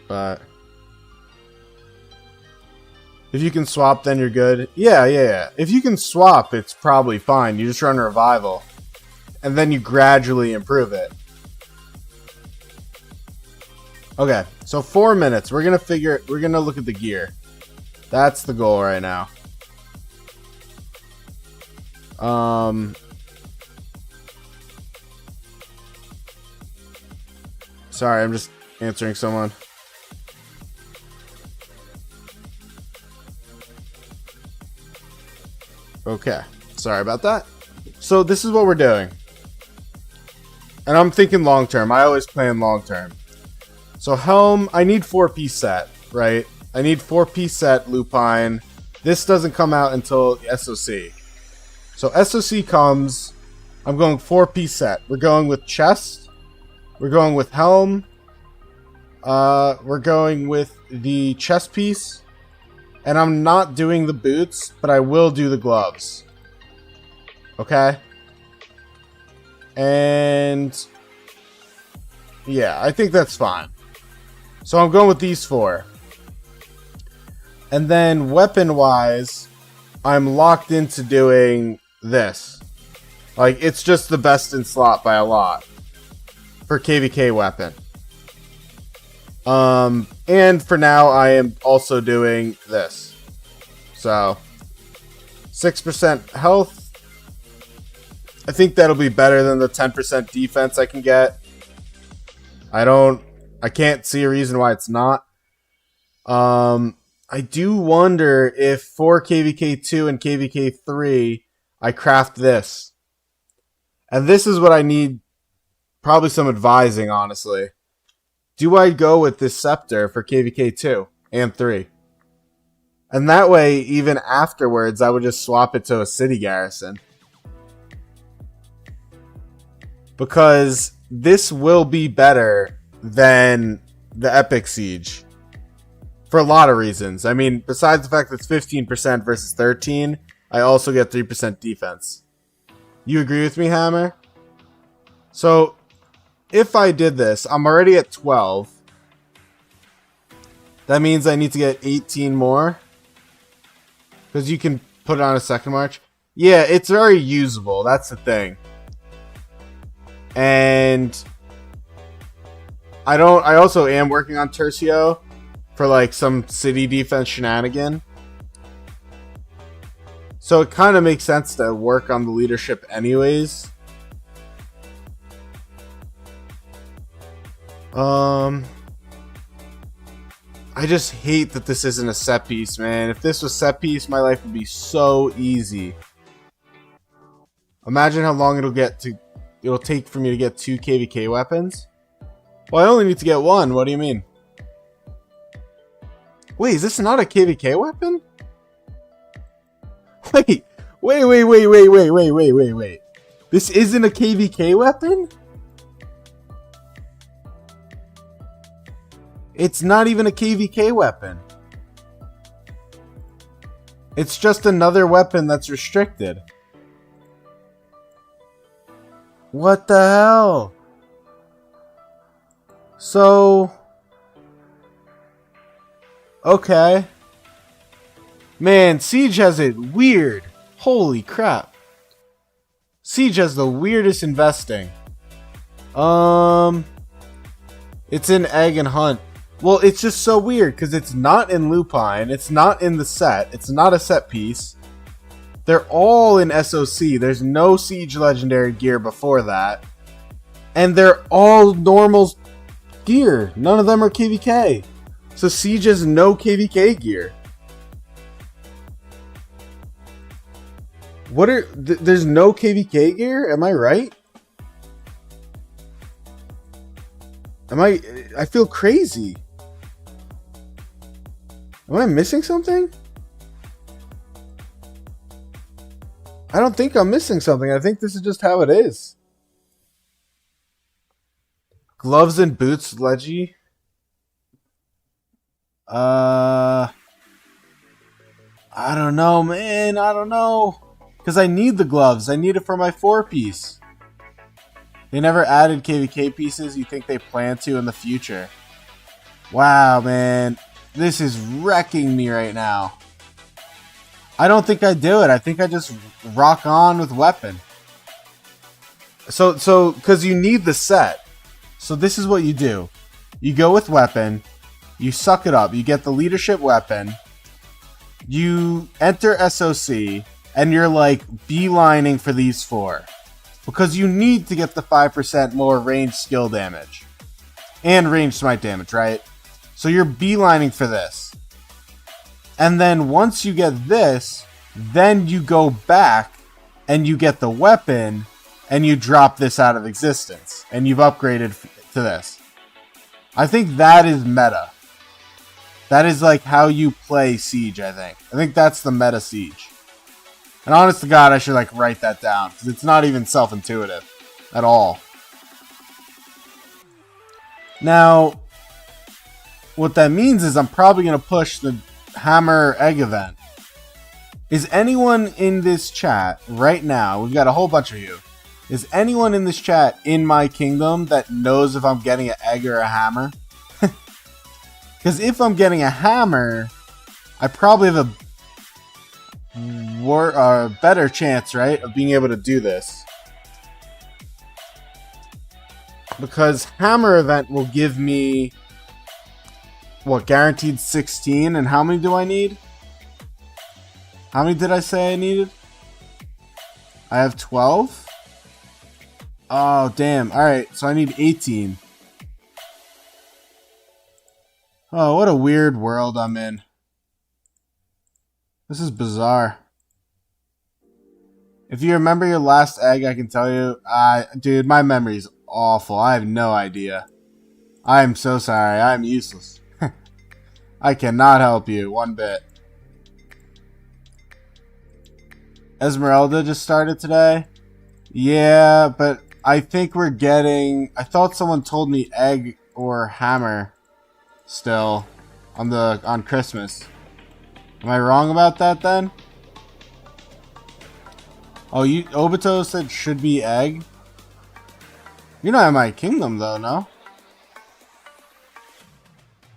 But if you can swap, then you're good. Yeah. If you can swap, it's probably fine. You just run revival. And then you gradually improve it. Okay, so 4 minutes. We're gonna look at the gear. That's the goal right now. Sorry, I'm just answering someone. Okay, sorry about that. So this is what we're doing. And I'm thinking long term. I always plan long term. So helm, I need 4-piece set, right? I need 4-piece set lupine. This doesn't come out until SOC. So SOC comes, I'm going 4-piece set. We're going with chest. We're going with helm. We're going with the chest piece. And I'm not doing the boots, but I will do the gloves. Okay? And yeah, I think that's fine. So I'm going with these 4. And then weapon-wise, I'm locked into doing this. Like, it's just the best in slot by a lot for KVK weapon. And for now, I am also doing this. So, 6% health. I think that'll be better than the 10% defense I can get. I can't see a reason why it's not. I do wonder if for KVK2 and KVK3, I craft this. And this is what I need, probably some advising, honestly. Do I go with this scepter for KVK2 and 3? And that way, even afterwards, I would just swap it to a city garrison. Because this will be better than the Epic Siege. For a lot of reasons. I mean, besides the fact that it's 15% versus 13, I also get 3% defense. You agree with me, Hammer? So, if I did this, I'm already at 12. That means I need to get 18 more. Because you can put it on a second march. Yeah, it's very usable. That's the thing. And I also am working on Tercio for like some city defense shenanigan. So it kind of makes sense to work on the leadership anyways. I just hate that this isn't a set piece, man. If this was set piece, my life would be so easy. Imagine how long it'll take for me to get 2 KVK weapons. Well, I only need to get 1. What do you mean? Wait, is this not a KVK weapon? Wait. This isn't a KVK weapon? It's not even a KVK weapon. It's just another weapon that's restricted. What the hell? So... okay. Man, Siege has it weird. Holy crap. Siege has the weirdest investing. It's in Egg and Hunt. Well, it's just so weird because it's not in Lupine. It's not in the set. It's not a set piece. They're all in SOC. There's no Siege Legendary gear before that. And they're all normal gear. None of them are KVK. So Siege has no KVK gear. There's no KVK gear? Am I right? I feel crazy. Am I missing something? I don't think I'm missing something. I think this is just how it is. Gloves and boots, Leggy. I don't know, man. I don't know. Because I need the gloves. I need it for my 4-piece. They never added KVK pieces. You think they plan to in the future. Wow, man. This is wrecking me right now. I don't think I do it. I think I just rock on with weapon. So, because you need the set. So this is what you do. You go with weapon. You suck it up. You get the leadership weapon. You enter SOC. And you're like beelining for these 4. Because you need to get the 5% more range skill damage. And range smite damage, right? So you're beelining for this. And then once you get this, then you go back and you get the weapon and you drop this out of existence. And you've upgraded to this. I think that is meta. That is like how you play Siege, I think. I think that's the meta Siege. And honest to God, I should like write that down. Because it's not even self-intuitive at all. Now, what that means is I'm probably going to push the Hammer Egg event. Is anyone in this chat right now, we've got a whole bunch of you. Is anyone in this chat in my kingdom that knows if I'm getting an egg or a hammer? Because if I'm getting a hammer, I probably have a better chance, right, of being able to do this. Because hammer event will give me, what, guaranteed 16? And how many do I need? How many did I say I needed? I have 12? Oh, damn. Alright, so I need 18. Oh, what a weird world I'm in. This is bizarre. If you remember your last egg, I can tell you, dude, my memory's awful. I have no idea. I am so sorry. I'm useless. I cannot help you one bit. Esmeralda just started today. Yeah, but I think we're getting... I thought someone told me egg or hammer still on Christmas. Am I wrong about that then? Oh, Obito said should be egg. You're not in my kingdom though, no?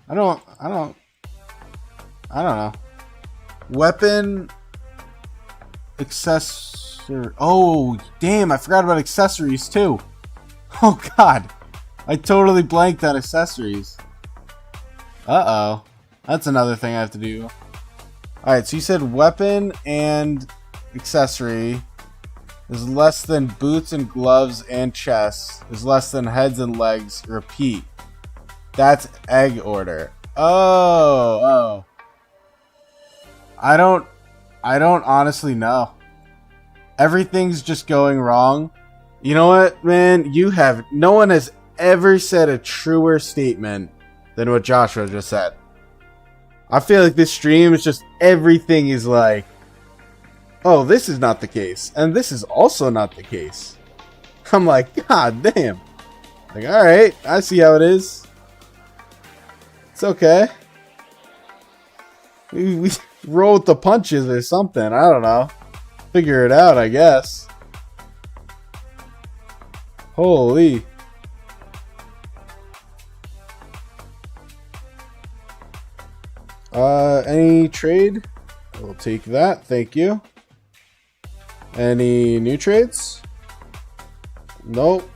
I don't know. Weapon accessory. Oh, damn, I forgot about accessories too. Oh god. I totally blanked on accessories. Uh-oh. That's another thing I have to do. Alright, so you said weapon and accessory is less than boots and gloves and chests. Is less than heads and legs. Repeat. That's egg order. Oh. I don't honestly know. Everything's just going wrong. You know what, man? No one has ever said a truer statement than what Joshua just said. I feel like this stream is just everything is like, oh, this is not the case. And this is also not the case. I'm like, god damn. Like, alright, I see how it is. It's okay. We roll with the punches or something. I don't know. Figure it out, I guess. Holy. Any trade? We'll take that. Thank you. Any new trades? Nope.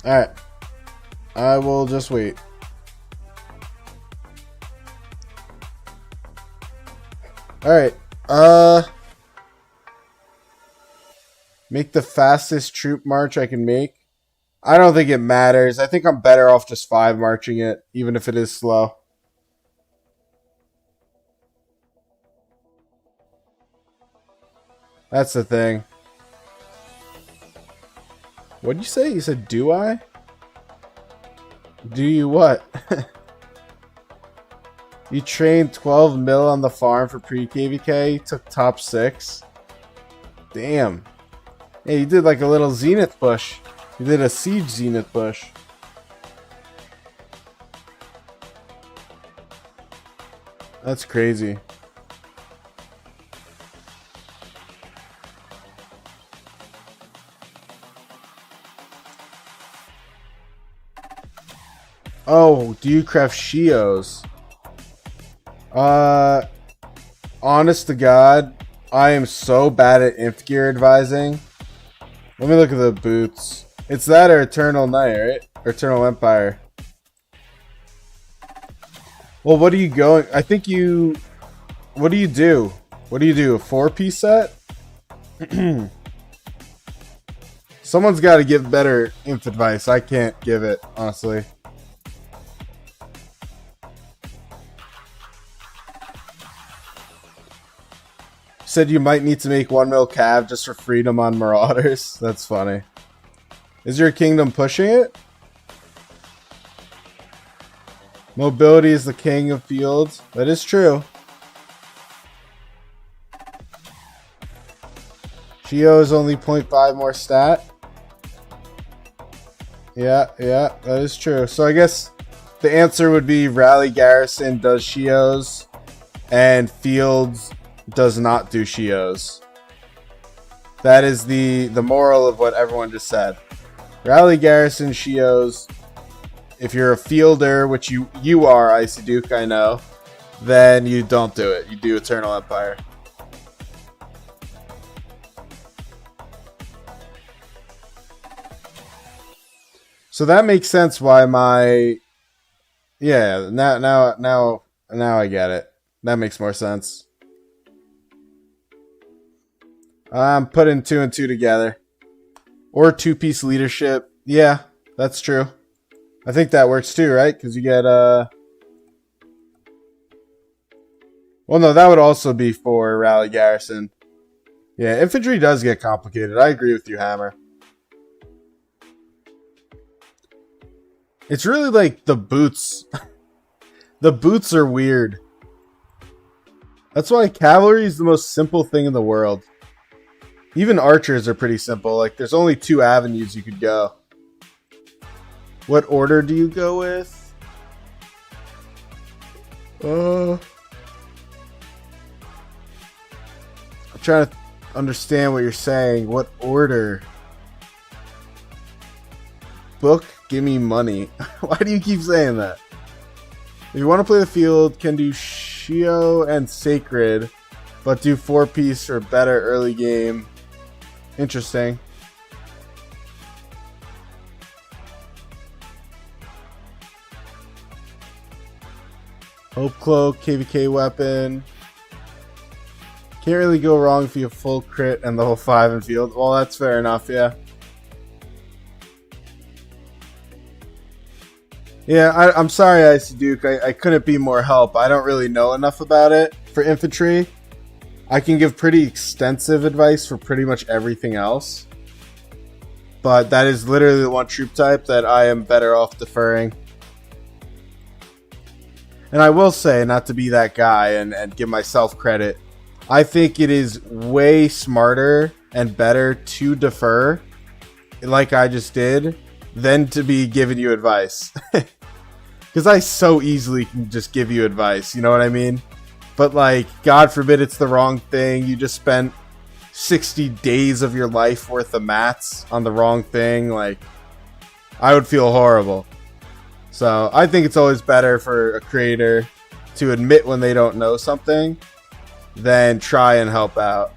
Alright. I will just wait. Alright. Make the fastest troop march I can make. I don't think it matters. I think I'm better off just 5 marching it, even if it is slow. That's the thing. What'd you say? You said, do I? Do you what? You trained 12 mil on the farm for pre-KVK, took top 6. Damn. Hey, you did like a little zenith push. You did a siege zenith push. That's crazy. Oh, do you craft Shios? Honest to God, I am so bad at Inf Gear advising. Let me look at the boots. It's that or Eternal Night, right? Or Eternal Empire. Well, what are you going? I think you. What do you do? What do you do? A 4-piece set? Someone's got to give better inf advice. I can't give it, honestly. Said you might need to make 1 mil cav just for freedom on Marauders. That's funny. Is your kingdom pushing it? Mobility is the king of fields. That is true. Geo is only 0.5 more stat. Yeah, that is true. So I guess the answer would be Rally Garrison does Shios and Fields does not do Shios. That is the moral of what everyone just said. Rally Garrison, Shios. If you're a fielder, which you are, Icy Duke, I know, then you don't do it. You do Eternal Empire. So that makes sense why my... Yeah, now I get it. That makes more sense. I'm putting 2 and 2 together. Or 2-piece leadership. Yeah, that's true. I think that works too, right? Because you get... Well, no, that would also be for Rally Garrison. Yeah, infantry does get complicated. I agree with you, Hammer. It's really like the boots. The boots are weird. That's why cavalry is the most simple thing in the world. Even archers are pretty simple. Like, there's only 2 avenues you could go. What order do you go with? I'm trying to understand what you're saying. What order? Book, give me money. Why do you keep saying that? If you want to play the field, can do Shio and Sacred, but do 4-piece or better early game. Interesting. Hope Cloak, KVK weapon. Can't really go wrong if you have full crit and the whole 5 in field. Well, that's fair enough, yeah. Yeah, I'm sorry, Icy Duke. I couldn't be more help. I don't really know enough about it for infantry. I can give pretty extensive advice for pretty much everything else. But that is literally the one troop type that I am better off deferring. And I will say, not to be that guy and give myself credit, I think it is way smarter and better to defer, like I just did, than to be giving you advice. Because I so easily can just give you advice, you know what I mean? But like, God forbid it's the wrong thing. You just spent 60 days of your life worth of mats on the wrong thing. Like, I would feel horrible. So I think it's always better for a creator to admit when they don't know something than try and help out.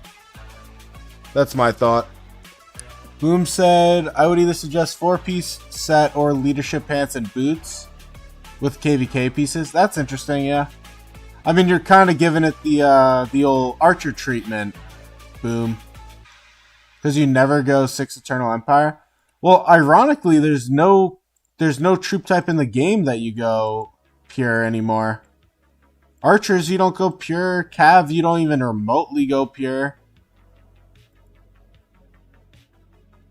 That's my thought. Boom said, I would either suggest 4-piece set or leadership pants and boots with KVK pieces. That's interesting, yeah. I mean, you're kind of giving it the old archer treatment, Boom. Because you never go 6 Eternal Empire. Well, ironically, there's no troop type in the game that you go pure anymore. Archers, you don't go pure. Cav, you don't even remotely go pure.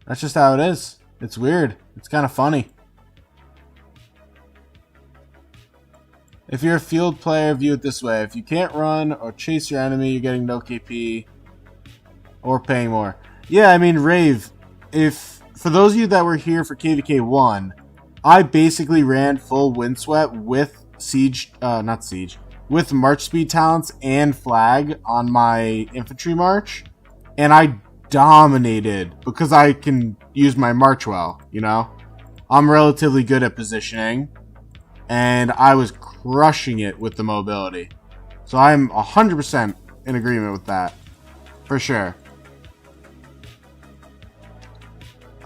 That's just how it is. It's weird. It's kind of funny. If you're a field player, view it this way. If you can't run or chase your enemy, you're getting no KP or paying more. Yeah, I mean, Rave, for those of you that were here for KVK 1, I basically ran full Windswept with with March Speed Talents and Flag on my infantry march, and I dominated because I can use my march well, you know? I'm relatively good at positioning, and I was crushing it with the mobility. So I'm 100% in agreement with that, for sure.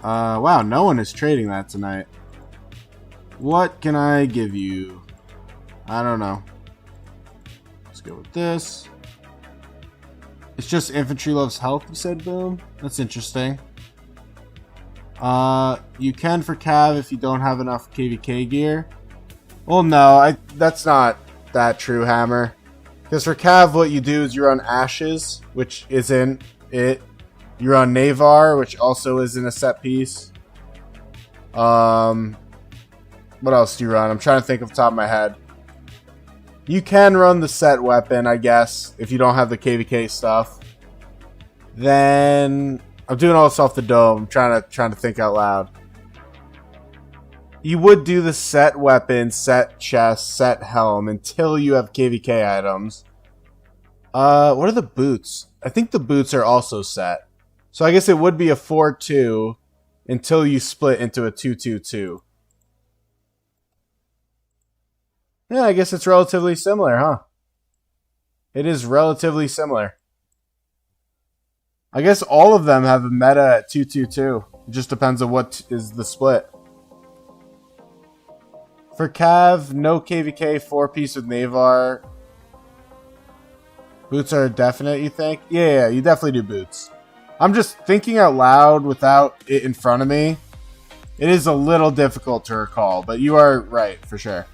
Wow, no one is trading that tonight. What can I give you? I don't know. go with this. It's just infantry loves health, you said, Boom? That's interesting. You can for Cav if you don't have enough KVK gear. Well, no, that's not that true, Hammer. Because for Cav, what you do is you run Ashes, which isn't it. You run Navar, which also isn't a set piece. What else do you run? I'm trying to think off the top of my head. You can run the set weapon, I guess, if you don't have the KVK stuff. Then I'm doing all this off the dome. I'm trying to think out loud. You would do the set weapon, set chest, set helm until you have KVK items. What are the boots? I think the boots are also set. So I guess it would be a 4-2 until you split into a 2-2-2. Yeah, I guess it's relatively similar, huh? It is relatively similar. I guess all of them have a meta at 2-2-2. It just depends on what is the split. For Cav, no KVK, 4-piece with Navar. Boots are definite, you think? Yeah, you definitely do boots. I'm just thinking out loud without it in front of me. It is a little difficult to recall, but you are right, for sure.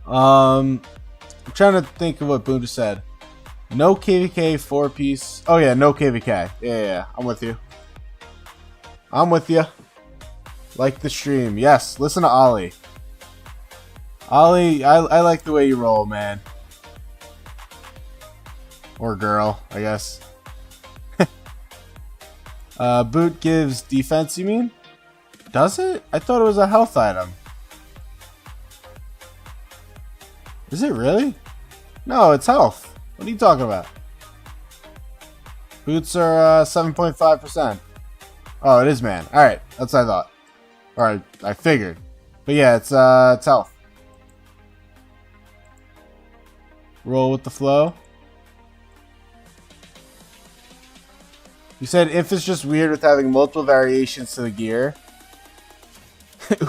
I'm trying to think of what Boom just said. No KVK, 4-piece. Oh yeah, no KVK. Yeah, I'm with you. I'm with you. Like the stream. Yes, listen to Ollie. Ollie, I like the way you roll, man. Or girl, I guess. Boot gives defense, you mean? Does it? I thought it was a health item. Is it really? No, it's health. What are you talking about? Boots are 7.5%. Oh, it is, man. Alright, that's what I thought. Or I figured. But yeah, it's health. Roll with the flow. You said if it's just weird with having multiple variations to the gear.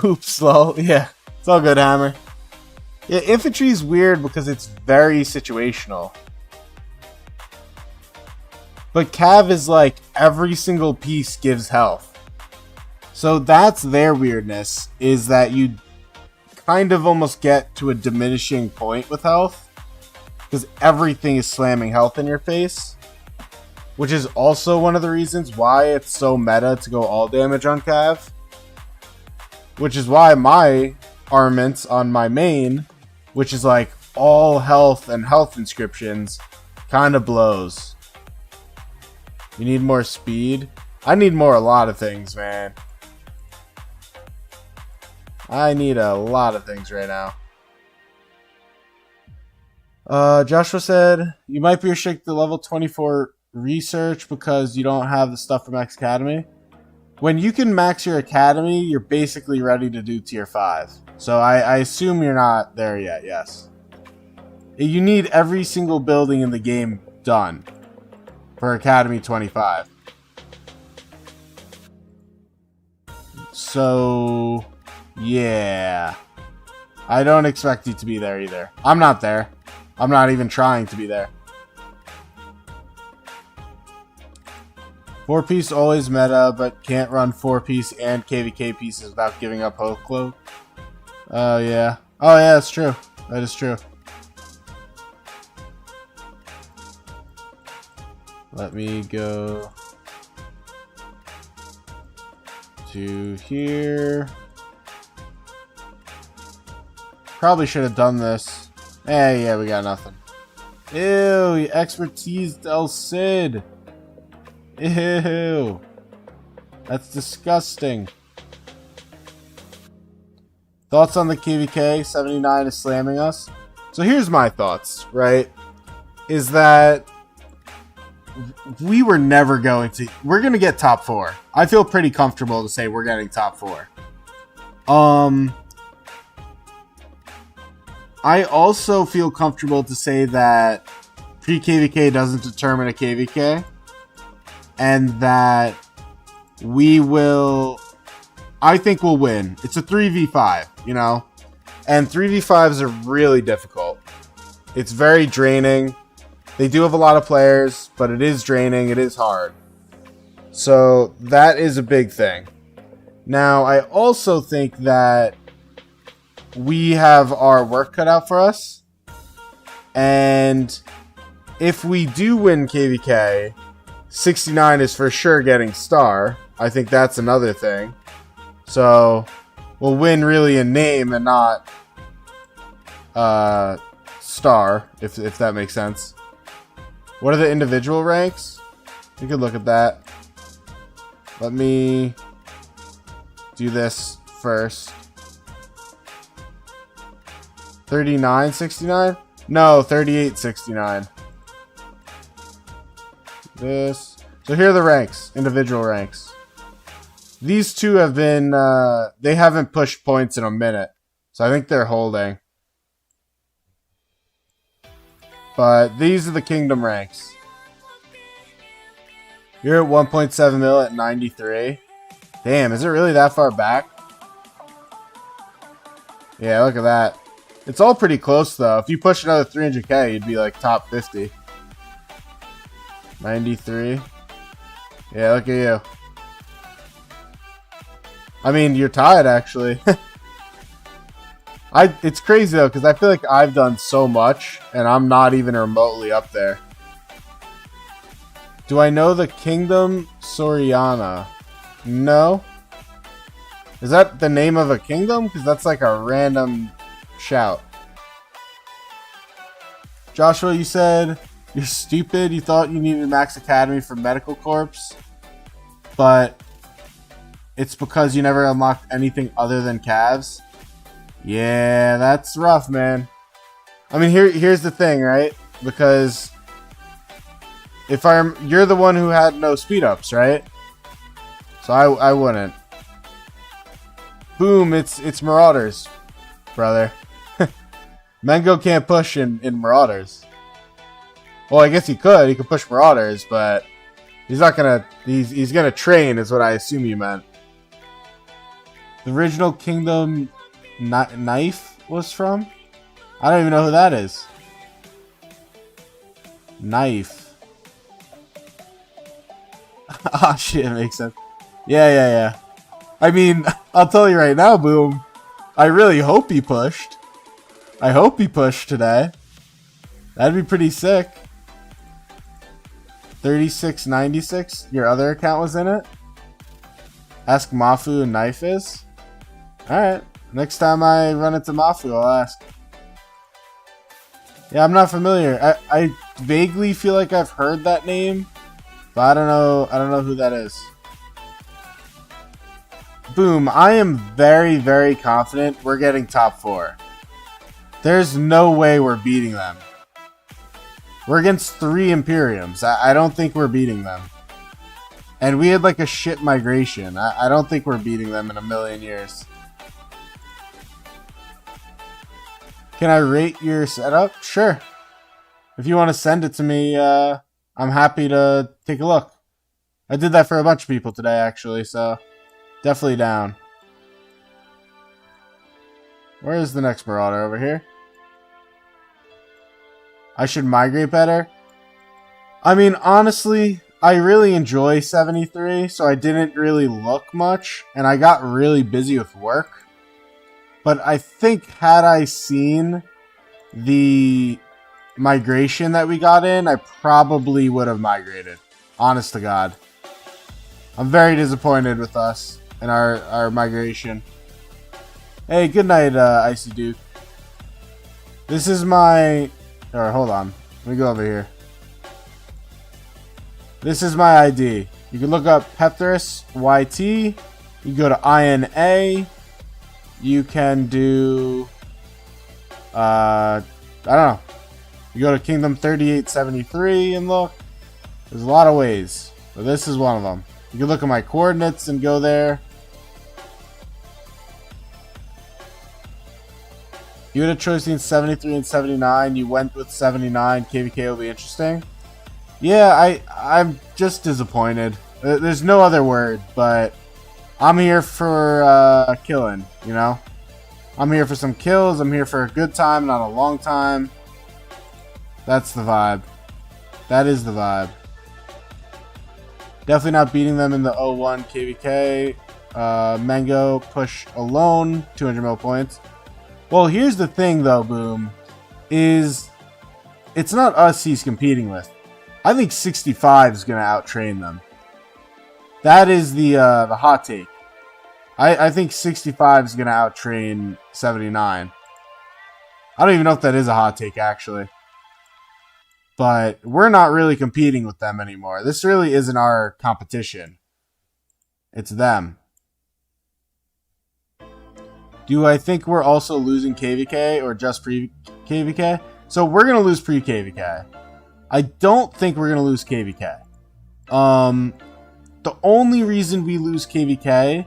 Oops, lol. Yeah, it's all good, Hammer. Yeah, infantry is weird because it's very situational. But Cav is like every single piece gives health. So that's their weirdness, is that you kind of almost get to a diminishing point with health. Because everything is slamming health in your face. Which is also one of the reasons why it's so meta to go all damage on Cav. Which is why my armaments on my main, which is like all health and health inscriptions, kind of blows. You need more speed? I need more a lot of things, man. I need a lot of things right now. Joshua said, you might be restricted to level 24 research because you don't have the stuff from Max Academy. When you can max your academy, you're basically ready to do tier 5. So I assume you're not there yet, yes. You need every single building in the game done for Academy 25. So, yeah. I don't expect you to be there either. I'm not there. I'm not even trying to be there. 4-piece always meta, but can't run 4-piece and KVK pieces without giving up Hope Cloak. Oh, yeah. Oh, yeah, that's true. That is true. Let me go to here. Probably should have done this. Yeah, we got nothing. Ew, you expertised El Cid. Ew. That's disgusting. Thoughts on the KVK? 79 is slamming us. So here's my thoughts, right? Is that we were never going to... We're going to get top 4. I feel pretty comfortable to say we're getting top 4. I also feel comfortable to say that pre-KVK doesn't determine a KVK. And that we will... I think we'll win. It's a 3v5, you know? And 3v5s are really difficult. It's very draining. They do have a lot of players, but it is draining. It is hard. So that is a big thing. Now, I also think that we have our work cut out for us. And if we do win KVK, 69 is for sure getting star. I think that's another thing. So we'll win really in name and not star, if that makes sense. What are the individual ranks? We could look at that. Let me do this first. 39.69? No, 38.69. This. So here are the ranks, individual ranks. These two have been, they haven't pushed points in a minute. So I think they're holding. But these are the kingdom ranks. You're at 1.7 mil at 93. Damn, is it really that far back? Yeah, look at that. It's all pretty close though. If you push another 300k, you'd be like top 50. 93. Yeah, look at you. I mean, you're tied actually. It's crazy though, because I feel like I've done so much, and I'm not even remotely up there. Do I know the Kingdom Soriana? No. Is that the name of a kingdom? Because that's like a random shout. Joshua, you said you're stupid. You thought you needed Max Academy for Medical Corps, but it's because you never unlocked anything other than calves. Yeah, that's rough, man. I mean, here's the thing, right? Because if you're the one who had no speed ups, right? So I wouldn't. Boom! It's Marauders, brother. Mengo can't push in Marauders. Well, I guess he could. He could push Marauders, but he's not gonna. He's gonna train, is what I assume you meant. The original Kingdom knife was from? I don't even know who that is. Knife. Ah, shit, it makes sense. Yeah. I mean, I'll tell you right now, Boom. I really hope he pushed. I hope he pushed today. That'd be pretty sick. 36.96. Your other account was in it? Ask Mafu who knife is? Alright. Next time I run into Mafu, I'll ask. Yeah, I'm not familiar. I vaguely feel like I've heard that name, but I don't know who that is. Boom, I am very, very confident we're getting top 4. There's no way we're beating them. We're against 3 Imperiums. I don't think we're beating them. And we had like a shit migration. I don't think we're beating them in a million years. Can I rate your setup? Sure. If you want to send it to me, I'm happy to take a look. I did that for a bunch of people today, actually, so definitely down. Where is the next Marauder? Over here? I should migrate better? I mean, honestly, I really enjoy 73, so I didn't really look much, and I got really busy with work. But I think had I seen the migration that we got in, I probably would have migrated. Honest to God. I'm very disappointed with us and our migration. Hey, good night, Icy Duke. This is my... Alright, hold on. Let me go over here. This is my ID. You can look up Pepterus YT. You go to INA. You can do, I don't know. You go to Kingdom 3873 and look. There's a lot of ways, but this is one of them. You can look at my coordinates and go there. You had a choice between 73 and 79. You went with 79. KVK will be interesting. Yeah, I'm just disappointed. There's no other word, but I'm here for killing, you know? I'm here for some kills. I'm here for a good time, not a long time. That's the vibe. That is the vibe. Definitely not beating them in the 0-1 KVK. Mango push alone, 200 mil points. Well, here's the thing though, Boom, is it's not us he's competing with. I think 65 is going to outtrain them. That is the hot take. I think 65 is going to outtrain 79. I don't even know if that is a hot take, actually. But we're not really competing with them anymore. This really isn't our competition. It's them. Do I think we're also losing KVK or just pre-KVK? So we're going to lose pre-KVK. I don't think we're going to lose KVK. The only reason we lose KVK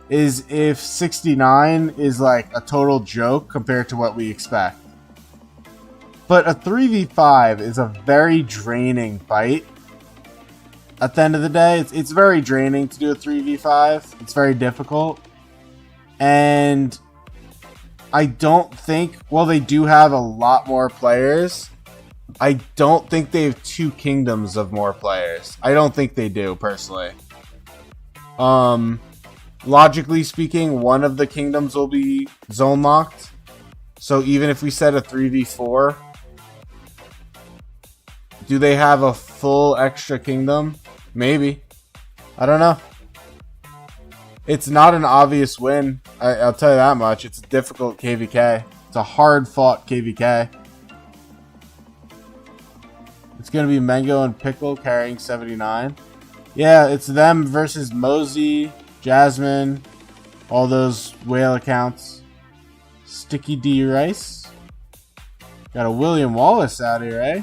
is if 69 is like a total joke compared to what we expect. But a 3v5 is a very draining fight. At the end of the day, it's very draining to do a 3v5. It's very difficult. And I don't think, well, they do have a lot more players. I don't think they have 2 kingdoms of more players. I don't think they do, personally. Logically speaking, one of the kingdoms will be zone locked. So even if we set a 3v4, do they have a full extra kingdom? Maybe. I don't know. It's not an obvious win. I'll tell you that much. It's a difficult KVK. It's a hard-fought KVK. It's going to be Mango and Pickle carrying 79. Yeah, it's them versus Mosey, Jasmine, all those whale accounts. Sticky D Rice. Got a William Wallace out here, eh?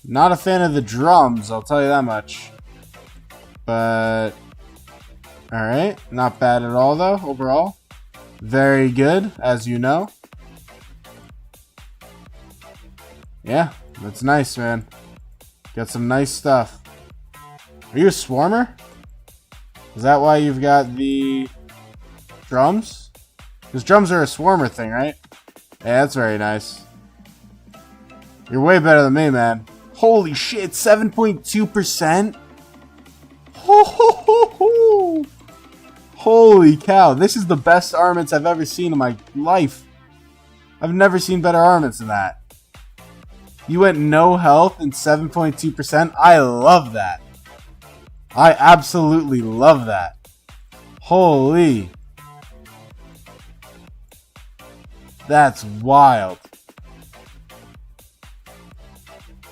Not a fan of the drums, I'll tell you that much. But, alright. Not bad at all, though, overall. Very good, as you know. Yeah, that's nice, man. Got some nice stuff. Are you a swarmer? Is that why you've got the drums? Because drums are a swarmer thing, right? Yeah, that's very nice. You're way better than me, man. Holy shit, 7.2%? Ho ho ho ho! Holy cow, this is the best armaments I've ever seen in my life. I've never seen better armaments than that. You went no health and 7.2%? I love that. I absolutely love that. Holy. That's wild.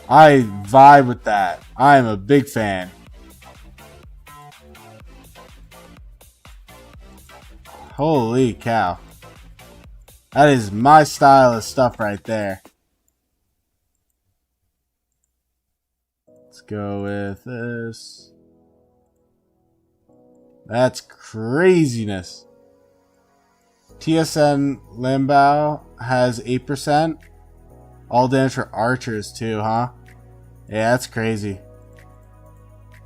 I vibe with that. I am a big fan. Holy cow. That is my style of stuff right there. Let's go with this. That's craziness. TSN Limbao has 8%. All damage for archers too, huh? Yeah, that's crazy.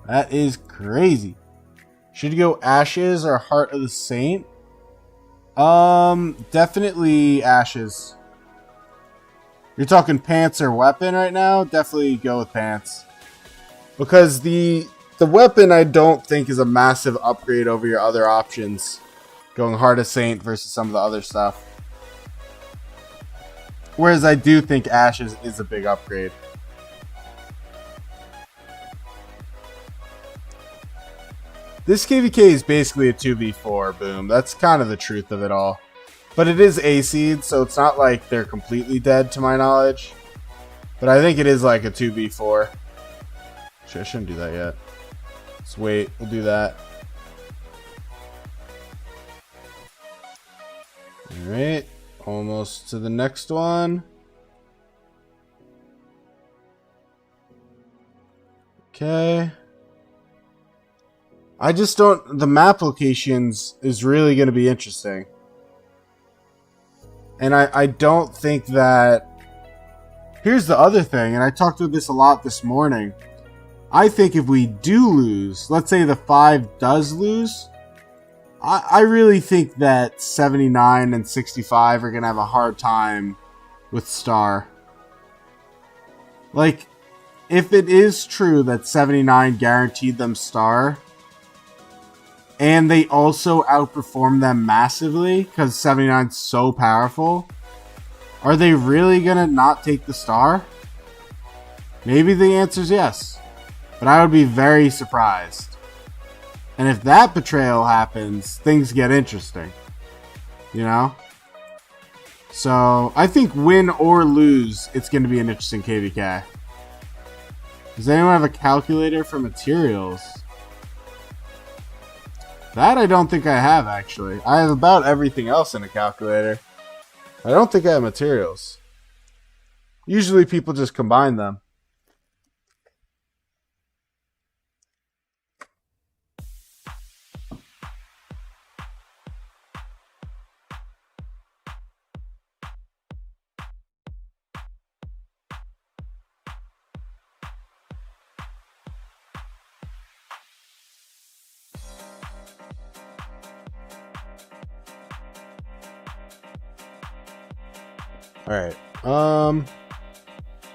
That is crazy. Should you go Ashes or Heart of the Saint? Definitely Ashes. You're talking pants or weapon right now? Definitely go with pants. Because the weapon I don't think is a massive upgrade over your other options. Going Heart of Saint versus some of the other stuff. Whereas I do think Ashes is a big upgrade. This KVK is basically a 2v4, Boom. That's kind of the truth of it all. But it is A-seed, so it's not like they're completely dead to my knowledge. But I think it is like a 2v4. Actually, I shouldn't do that yet. Let's wait. We'll do that. Alright. Almost to the next one. Okay. I just don't... The map locations is really going to be interesting. And I don't think that... Here's the other thing, and I talked about this a lot this morning. I think if we do lose, let's say the 5 does lose, I really think that 79 and 65 are going to have a hard time with Star. Like, if it is true that 79 guaranteed them star, and they also outperform them massively because 79's so powerful, are they really going to not take the star? Maybe the answer is yes, but I would be very surprised. And if that betrayal happens, things get interesting. You know? So, I think win or lose, it's going to be an interesting KVK. Does anyone have a calculator for materials? That I don't think I have, actually. I have about everything else in a calculator. I don't think I have materials. Usually people just combine them. Alright,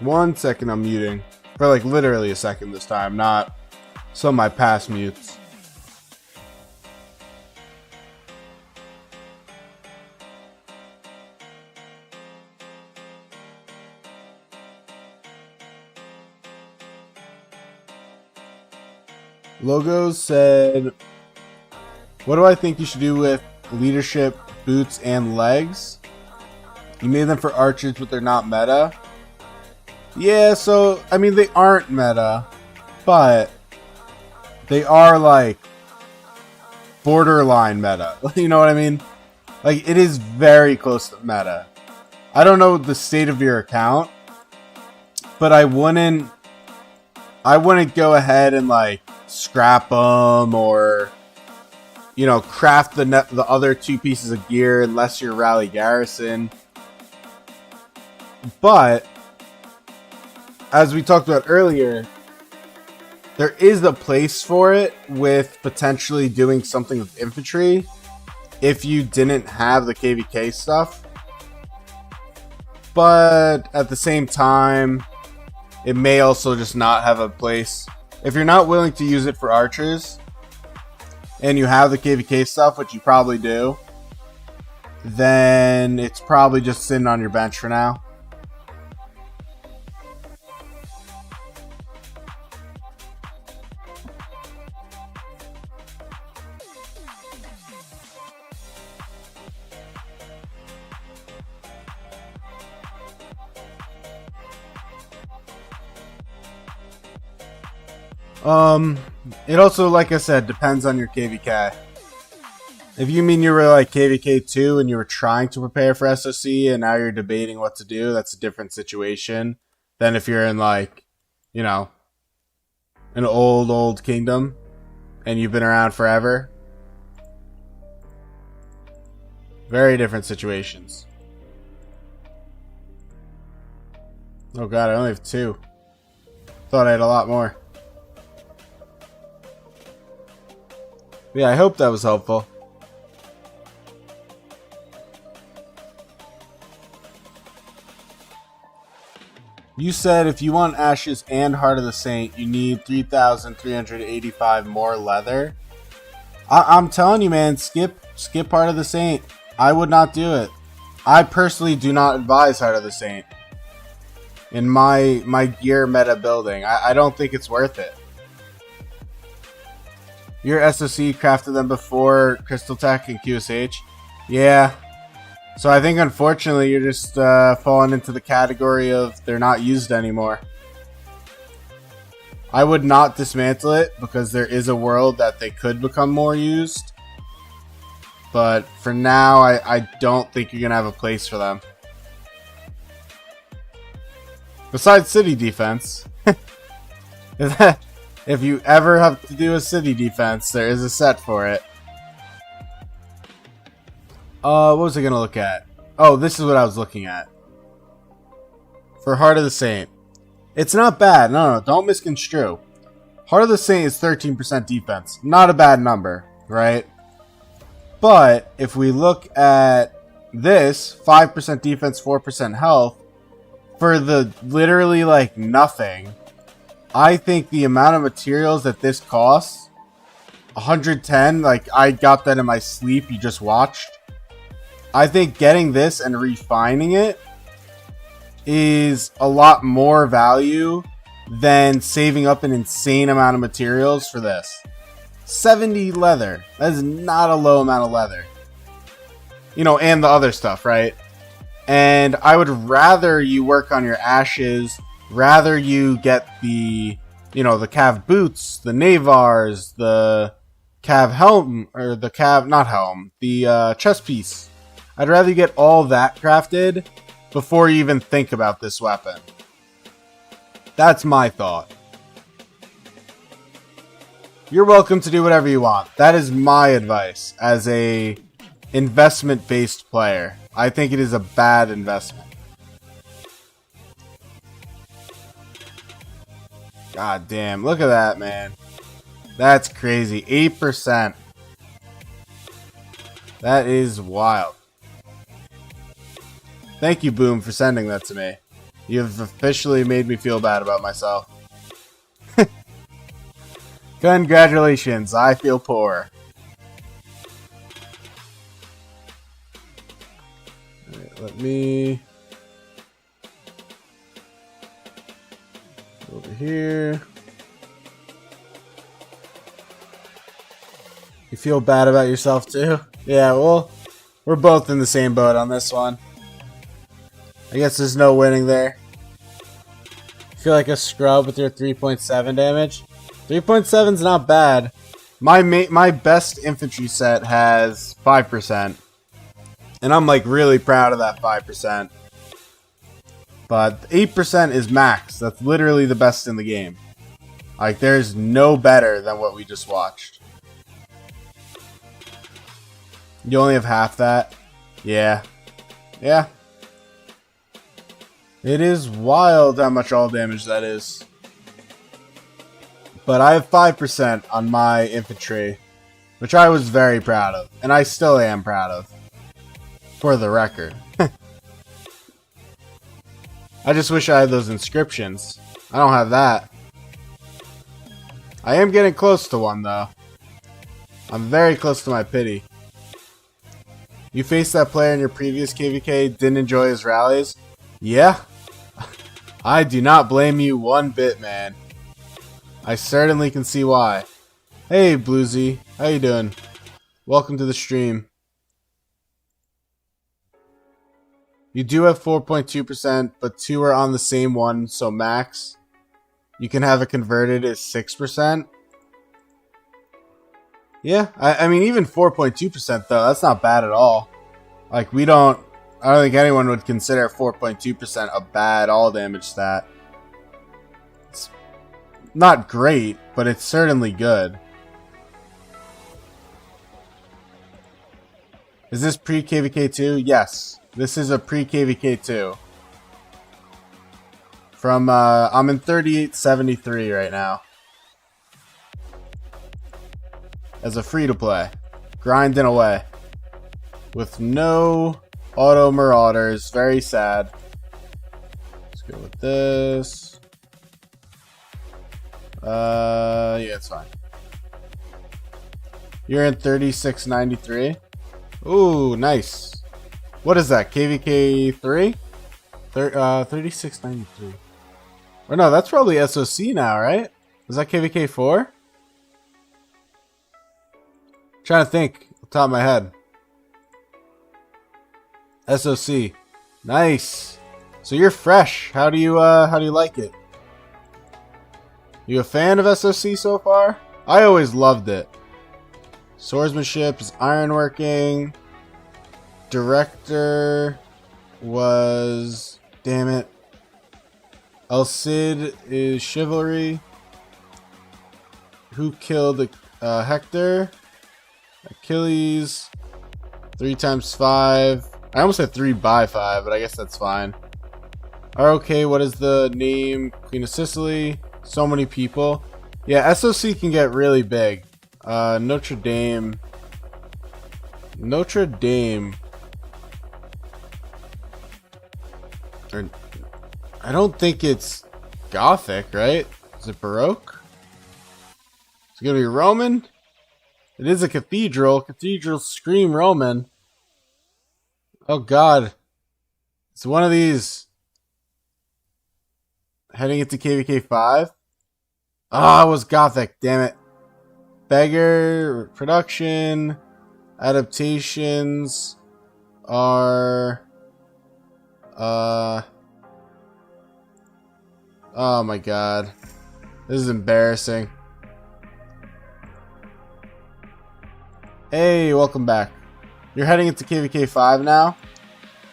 1 second I'm muting. For like literally a second this time, not some of my past mutes. Logos said, what do I think you should do with leadership, boots, and legs? You made them for archers, but they're not meta. Yeah, so, I mean, they aren't meta, but they are, like, borderline meta. You know what I mean? Like, it is very close to meta. I don't know the state of your account, but I wouldn't go ahead and, like, scrap them or, you know, craft the other 2 pieces of gear unless you're Rally Garrison. But, as we talked about earlier, there is a place for it with potentially doing something with infantry if you didn't have the KVK stuff. But, at the same time, it may also just not have a place. If you're not willing to use it for archers, and you have the KVK stuff, which you probably do, then it's probably just sitting on your bench for now. It also, like I said, depends on your KVK. If you mean you were like KVK 2 and you were trying to prepare for SOC and now you're debating what to do, that's a different situation than if you're in, like, you know, an old kingdom and you've been around forever. Very different situations. Oh god, I only have 2. Thought I had a lot more. Yeah, I hope that was helpful. You said if you want Ashes and Heart of the Saint, you need 3,385 more leather. I'm telling you, man, skip Heart of the Saint. I would not do it. I personally do not advise Heart of the Saint in my gear meta building. I don't think it's worth it. Your SOC crafted them before Crystal Tech and QSH? Yeah. So I think unfortunately you're just falling into the category of they're not used anymore. I would not dismantle it because there is a world that they could become more used. But for now, I don't think you're going to have a place for them. Besides city defense. If you ever have to do a city defense, there is a set for it. What was I going to look at? Oh, this is what I was looking at. For Heart of the Saint. It's not bad. No, don't misconstrue. Heart of the Saint is 13% defense. Not a bad number, right? But if we look at this, 5% defense, 4% health, for the literally like nothing. I think the amount of materials that this costs, 110, like I got that in my sleep, you just watched. I think getting this and refining it is a lot more value than saving up an insane amount of materials for this. 70 leather. That is not a low amount of leather. You know, and the other stuff, right? And I would rather you work on your ashes, rather you get the, you know, the Cav boots, the Navars, the Cav helm, or the Cav, not helm, the chest piece. I'd rather you get all that crafted before you even think about this weapon. That's my thought. You're welcome to do whatever you want. That is my advice as a investment-based player. I think it is a bad investment. God damn, look at that, man. That's crazy. 8%. That is wild. Thank you, Boom, for sending that to me. You have officially made me feel bad about myself. Congratulations, I feel poor. Alright, let me... over here. You feel bad about yourself too? Yeah, well, we're both in the same boat on this one. I guess there's no winning there. I feel like a scrub with your 3.7 damage. 3.7 is not bad. My best infantry set has 5%. And I'm like really proud of that 5%. But 8% is max. That's literally the best in the game. Like, there's no better than what we just watched. You only have half that? Yeah. Yeah. It is wild how much all damage that is. But I have 5% on my infantry, which I was very proud of. And I still am proud of. For the record. I just wish I had those inscriptions. I don't have that. I am getting close to one, though. I'm very close to my pity. You faced that player in your previous KVK, didn't enjoy his rallies? Yeah. I do not blame you one bit, man. I certainly can see why. Hey, Bluesy. How you doing? Welcome to the stream. You do have 4.2%, but 2 are on the same one, so max. You can have it converted as 6%. Yeah, I mean, even 4.2% though, that's not bad at all. Like, I don't think anyone would consider 4.2% a bad all damage stat. It's not great, but it's certainly good. Is this pre-KVK2? Yes. This is a pre-KVK2. From, I'm in 3873 right now. As a free-to-play. Grinding away. With no auto marauders. Very sad. Let's go with this. Yeah, it's fine. You're in 3693. Ooh, nice. What is that? KVK 3? 3693. Or no, that's probably SOC now, right? Is that KVK 4? Trying to think off the top of my head. SOC. Nice. So you're fresh. How do you like it? You a fan of SOC so far? I always loved it. Swordsmanship is ironworking. Director was, damn it, El Cid is chivalry. Who killed Hector? Achilles. 3 times 5. I almost said 3 by 5, but I guess that's fine. ROK, what is the name? Queen of Sicily. So many people. Yeah, SOC can get really big. Notre Dame. Notre Dame. Or I don't think it's Gothic, right? Is it Baroque? Is it gonna be Roman? It is a cathedral. Cathedrals scream Roman. Oh god. It's one of these. Heading into KVK 5. Ah, it was Gothic, damn it. Beggar, production, adaptations are oh my god. This is embarrassing. Hey, welcome back. You're heading into KVK 5 now?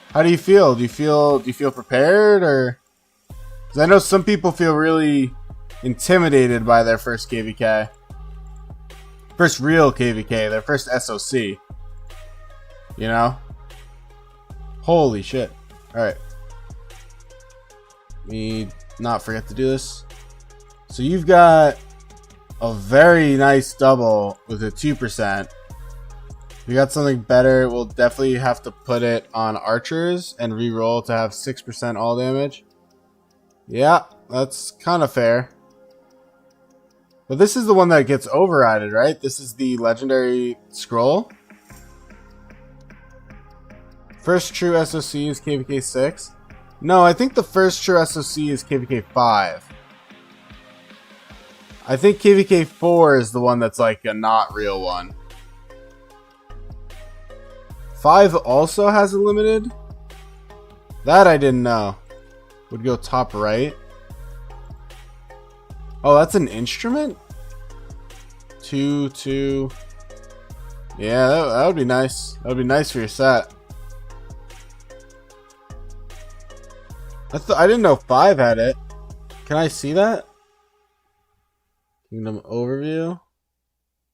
How do you feel? Do you feel prepared, or? Because I know some people feel really intimidated by their first KVK. First real KVK, their first SOC. You know? Holy shit. Alright. Let me not forget to do this. So you've got a very nice double with a 2%. If you got something better, we'll definitely have to put it on archers and re-roll to have 6% all damage. Yeah, that's kind of fair. But this is the one that gets overridden, right? This is the legendary scroll. First true SOC is KVK 6. No, I think the first true SOC is KVK 5. I think KVK 4 is the one that's like a not real one. 5 also has a limited? That I didn't know. Would go top right. Oh, that's an instrument? 2, 2. Yeah, that would be nice. That would be nice for your set. I didn't know 5 had it. Can I see that? Kingdom overview,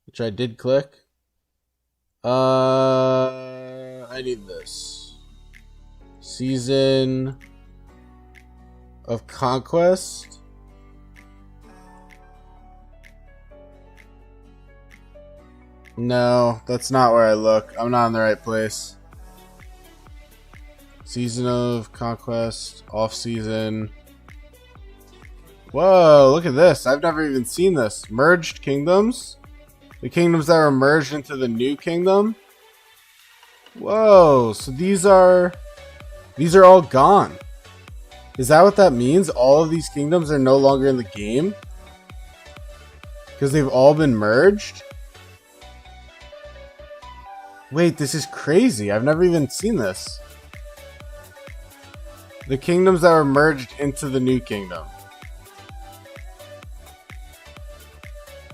which I did click. I need this. Season of Conquest. No, that's not where I look. I'm not in the right place. Season of Conquest, off season. Whoa, look at this. I've never even seen this. Merged kingdoms. The kingdoms that were merged into the new kingdom. Whoa, so these are all gone. Is that what that means? All of these kingdoms are no longer in the game? Because they've all been merged? Wait, this is crazy. I've never even seen this. The kingdoms that were merged into the new kingdom.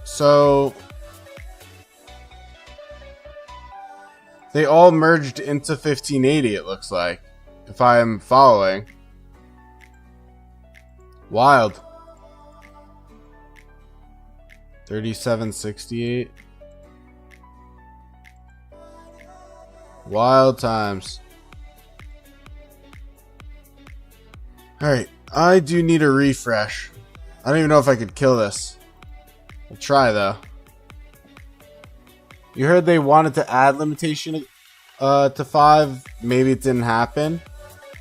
So they all merged into 1580, it looks like, if I'm following. Wild. 3768. Wild times. Alright, I do need a refresh. I don't even know if I could kill this. I'll try though. You heard they wanted to add limitation to 5. Maybe it didn't happen.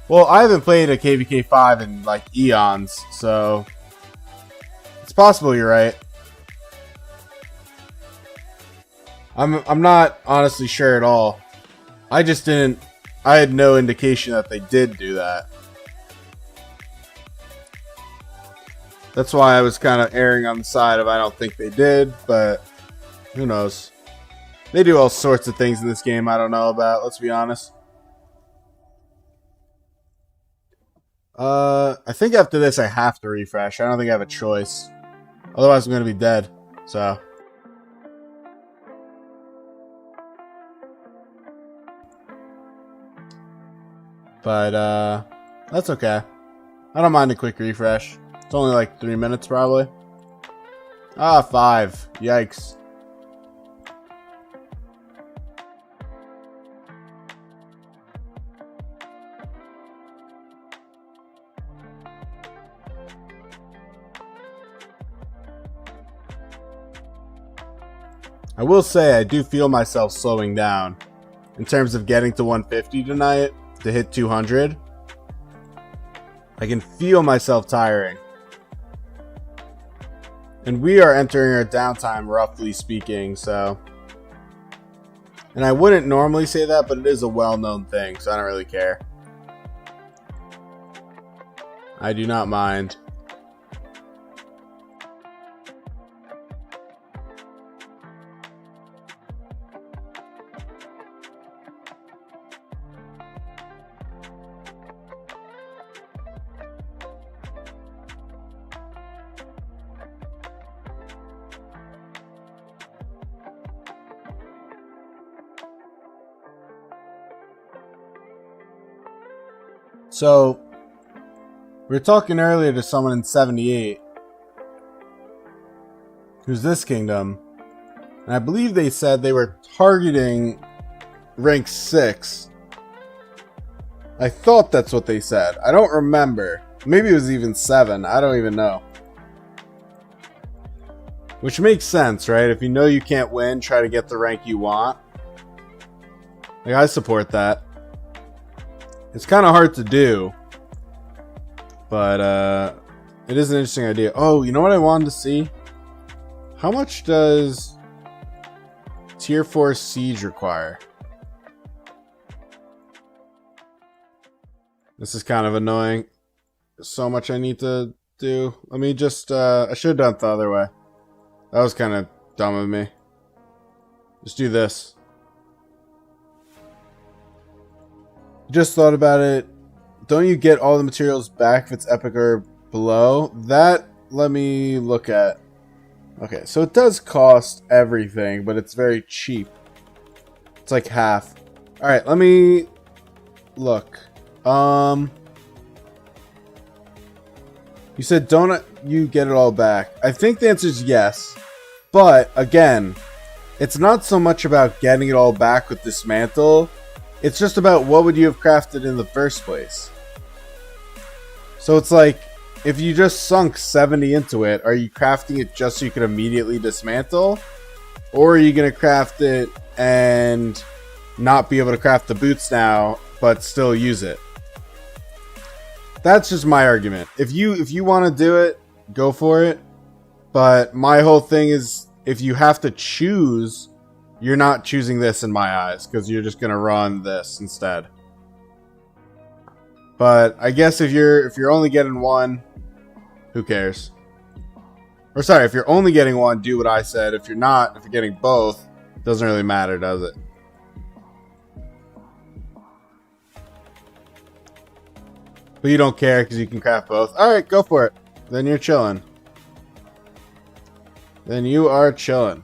Well, I haven't played a KVK 5 in like eons, so it's possible you're right. I'm not honestly sure at all. I had no indication that they did do that. That's why I was kind of erring on the side of I don't think they did, but who knows. They do all sorts of things in this game I don't know about, let's be honest. I think after this I have to refresh. I don't think I have a choice. Otherwise I'm going to be dead. So. But, that's okay. I don't mind a quick refresh. It's only like 3 minutes probably. Ah, 5. Yikes. I will say I do feel myself slowing down in terms of getting to 150 tonight to hit 200. I can feel myself tiring. And we are entering our downtime, roughly speaking, so... And I wouldn't normally say that, but it is a well-known thing, so I don't really care. I do not mind. So, we were talking earlier to someone in 78, who's this kingdom, and I believe they said they were targeting rank 6. I thought that's what they said. I don't remember. Maybe it was even 7. I don't even know. Which makes sense, right? If you know you can't win, try to get the rank you want. Like, I support that. It's kind of hard to do, but it is an interesting idea. Oh, you know what I wanted to see? How much does Tier 4 Siege require? This is kind of annoying. There's so much I need to do. Let me just, I should have done it the other way. That was kind of dumb of me. Just do this. Just thought about it. Don't you get all the materials back if it's epic or below? That, let me look at. Okay, so it does cost everything, but it's very cheap. It's like half. Alright, let me look. You said don't you get it all back? I think the answer is yes. But, again, it's not so much about getting it all back with Dismantle. It's just about what would you have crafted in the first place. So it's like, if you just sunk 70 into it, are you crafting it just so you can immediately dismantle? Or are you going to craft it and not be able to craft the boots now, but still use it? That's just my argument. If you want to do it, go for it. But my whole thing is, if you have to choose... You're not choosing this in my eyes, because you're just gonna run this instead. But I guess if you're only getting one, who cares? Or sorry, if you're only getting one, do what I said. If you're not, if you're getting both, it doesn't really matter, does it? But you don't care because you can craft both. Alright, go for it. Then you're chilling. Then you are chilling.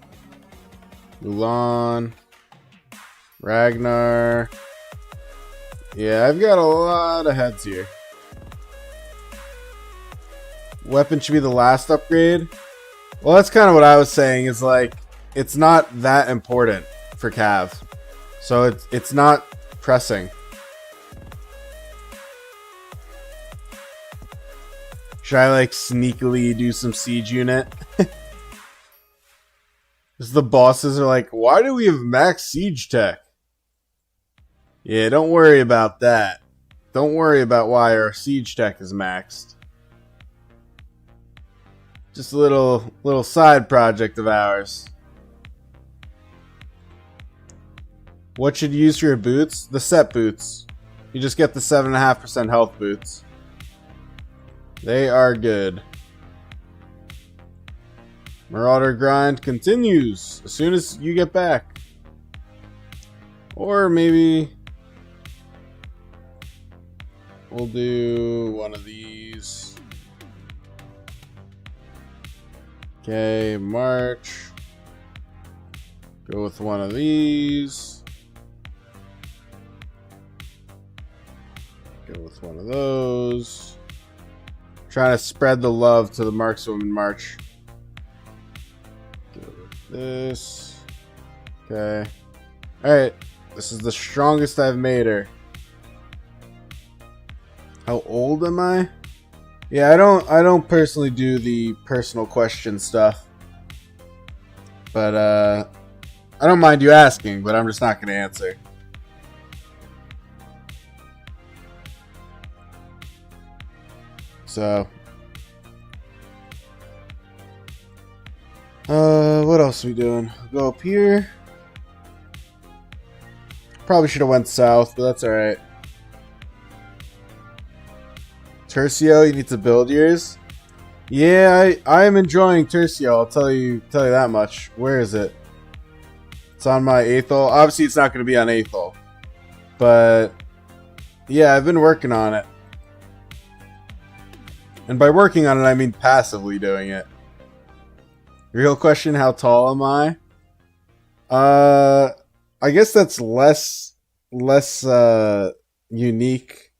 Mulan, Ragnar. Yeah, I've got a lot of heads here. Weapon should be the last upgrade. Well, that's kind of what I was saying. Is like, it's not that important for Cav, so it's not pressing. Should I like sneakily do some siege unit? The bosses are like, why do we have max siege tech? Yeah, don't worry about that. Don't worry about why our siege tech is maxed. Just a little side project of ours. What should you use for your boots? The set boots. You just get the 7.5% health boots. They are good. Marauder grind continues as soon as you get back. Or maybe we'll do one of these. Okay, march. Go with one of these. Go with one of those. Trying to spread the love to the markswoman march. This. Okay. Alright. This is the strongest I've made her. How old am I? Yeah, I don't personally do the personal question stuff. But I don't mind you asking, but I'm just not gonna answer. So, what else are we doing? Go up here. Probably should have went south, but that's alright. Tercio, you need to build yours. Yeah, I am enjoying Tercio. I'll tell you that much. Where is it? It's on my Aethel. Obviously, it's not going to be on Aethel, but yeah, I've been working on it. And by working on it, I mean passively doing it. Real question: how tall am I? I guess that's less unique.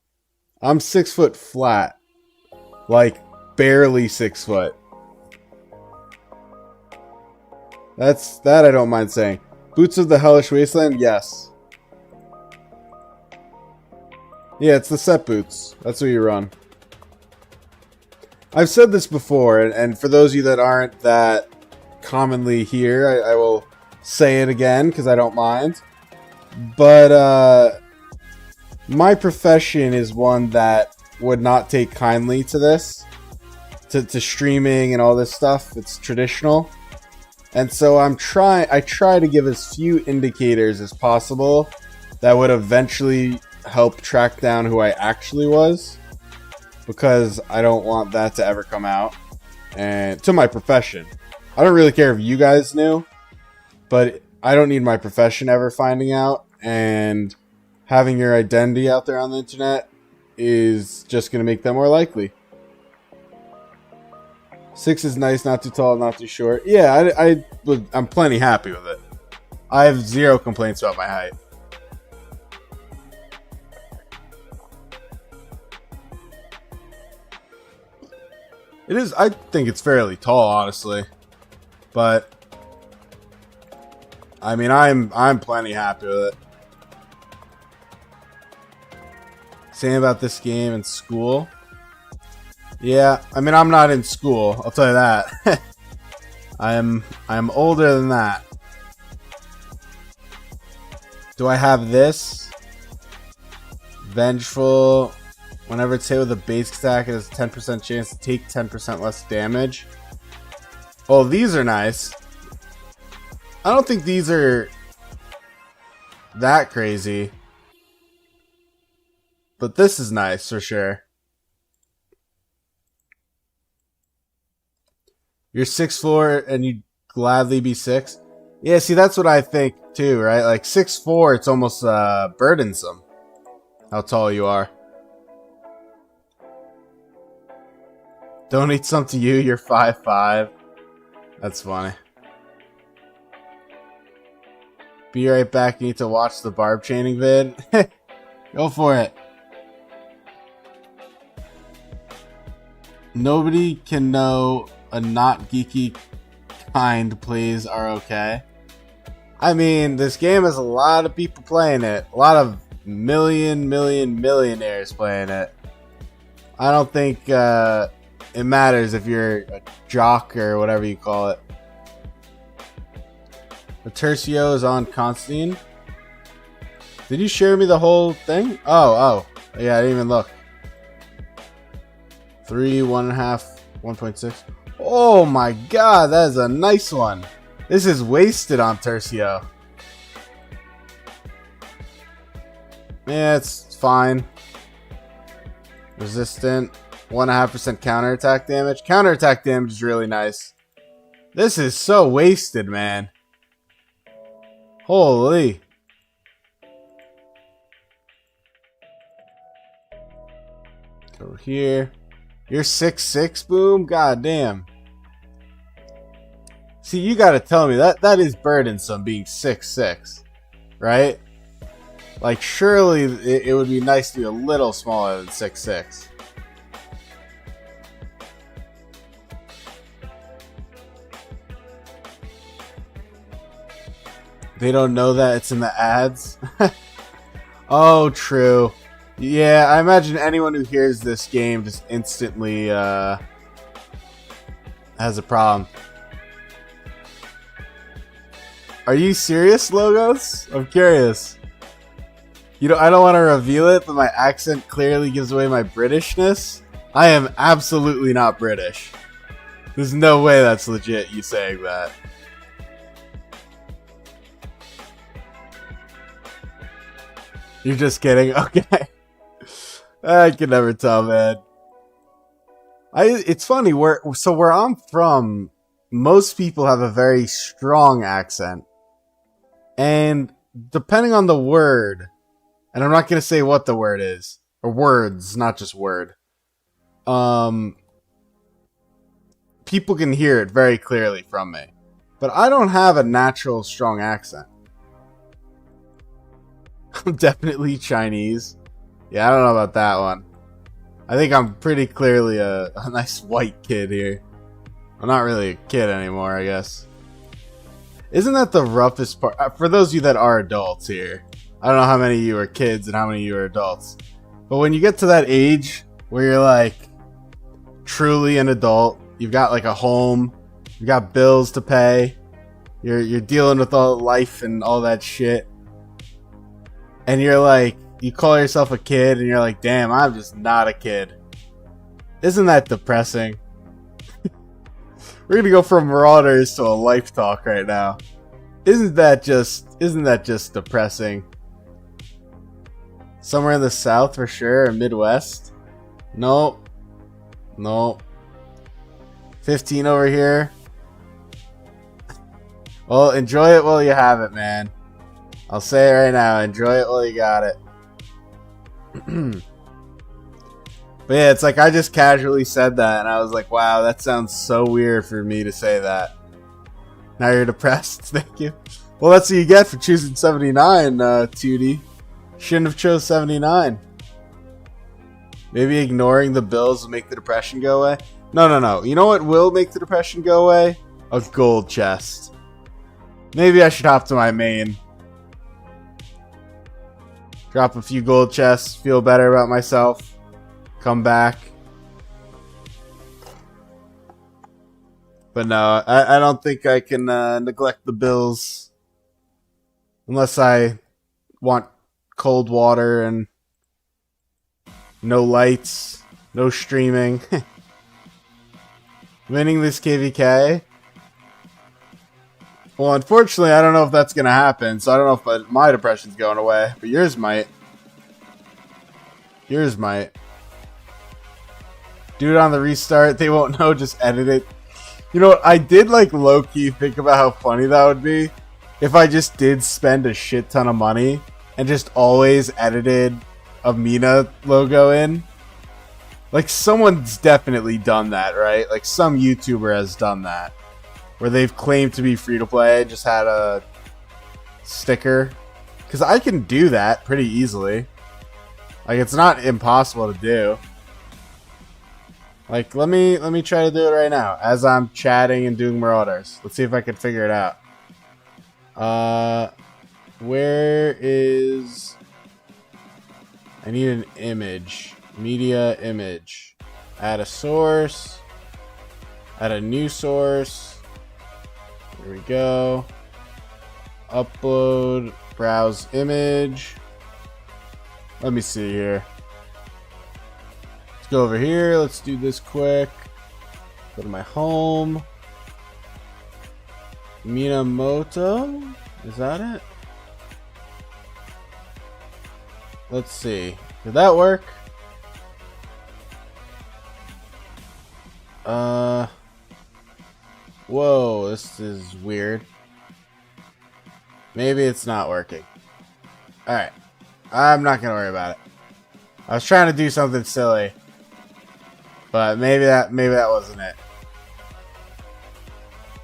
I'm 6 foot flat, like barely 6 foot. That I don't mind saying. Boots of the Hellish Wasteland, yes. Yeah, it's the set boots. That's what you run. I've said this before, and for those of you that aren't that commonly here, I will say it again because I don't mind. But my profession is one that would not take kindly to this, to streaming and all this stuff. It's traditional, and so I try to give as few indicators as possible that would eventually help track down who I actually was, because I don't want that to ever come out. And to my profession, I don't really care if you guys knew, but I don't need my profession ever finding out, and having your identity out there on the internet is just going to make them more likely. 6 is nice, not too tall, not too short. Yeah, I'm plenty happy with it. I have zero complaints about my height. It is, I think it's fairly tall, honestly. But I mean, I'm plenty happy with it. Same about this game in school. Yeah, I mean, I'm not in school, I'll tell you that. I'm older than that. Do I have this? Vengeful. Whenever it's hit with a base attack, it has a 10% chance to take 10% less damage. Oh, these are nice. I don't think these are that crazy. But this is nice for sure. You're 6'4" and you'd gladly be 6. Yeah, see, that's what I think too, right? Like 6'4", it's almost burdensome how tall you are. Donate some to you, you're 5'5". That's funny. Be right back, you need to watch the barb chaining vid. Go for it. Nobody can know a not geeky kind plays are okay. I mean, this game has a lot of people playing it. A lot of millionaires playing it. I don't think it matters if you're a jock or whatever you call it. The Tercio is on Constantine. Did you share me the whole thing? Oh. Yeah, I didn't even look. 3, 1.5, 1.6. Oh my god, that is a nice one. This is wasted on Tercio. Yeah, it's fine. Resistant. 1.5% counterattack damage. Counterattack damage is really nice. This is so wasted, man. Holy. Over here. You're 6'6", Boom? God damn. See, you gotta tell me, that is burdensome being 6'6", right? Like, surely it would be nice to be a little smaller than 6'6". They don't know that it's in the ads? Oh, true. Yeah, I imagine anyone who hears this game just instantly has a problem. Are you serious, Logos? I'm curious. You know, I don't want to reveal it, but my accent clearly gives away my Britishness. I am absolutely not British. There's no way that's legit, you saying that. You're just kidding? Okay. I can never tell, man. It's funny, where I'm from, most people have a very strong accent. And depending on the word, and I'm not going to say what the word is, or words, not just word. People can hear it very clearly from me. But I don't have a natural strong accent. I'm definitely Chinese. Yeah, I don't know about that one. I think I'm pretty clearly a nice white kid here. I'm not really a kid anymore, I guess. Isn't that the roughest part? For those of you that are adults here, I don't know how many of you are kids and how many of you are adults. But when you get to that age where you're like truly an adult, you've got like a home, you've got bills to pay, you're dealing with all life and all that shit, and you're like, you call yourself a kid and you're like, damn, I'm just not a kid. Isn't that depressing? We're gonna go from Marauders to a life talk right now. Isn't that just depressing? Somewhere in the South for sure, or Midwest? Nope. 15 over here. Well, enjoy it while you have it, man. I'll say it right now. Enjoy it while you got it. But yeah, it's like I just casually said that, and I was like, wow, that sounds so weird for me to say that. Now you're depressed. Thank you. Well, that's what you get for choosing 79, Tootie. Shouldn't have chose 79. Maybe ignoring the bills will make the depression go away? No. You know what will make the depression go away? A gold chest. Maybe I should hop to my main. Drop a few gold chests, feel better about myself. Come back. But no, I don't think I can neglect the bills. Unless I want cold water and no lights, no streaming. Winning this KVK? Well, unfortunately, I don't know if that's going to happen, so I don't know if my depression's going away, but yours might. Yours might. Do it on the restart, they won't know, just edit it. You know what, I did like low-key think about how funny that would be if I just did spend a shit ton of money and just always edited a Mina logo in. Like, someone's definitely done that, right? Like, some YouTuber has done that. Where they've claimed to be free-to-play, just had a sticker. Because I can do that pretty easily. Like, it's not impossible to do. Like, let me try to do it right now. As I'm chatting and doing Marauders. Let's see if I can figure it out. Where is... I need an image. Media image. Add a source. Add a new source. Here we go. Upload. Browse image. Let me see here. Let's go over here. Let's do this quick. Go to my home. Minamoto? Is that it? Let's see. Did that work? Whoa, this is weird. Maybe it's not working. Alright. I'm not gonna worry about it. I was trying to do something silly. But maybe that wasn't it.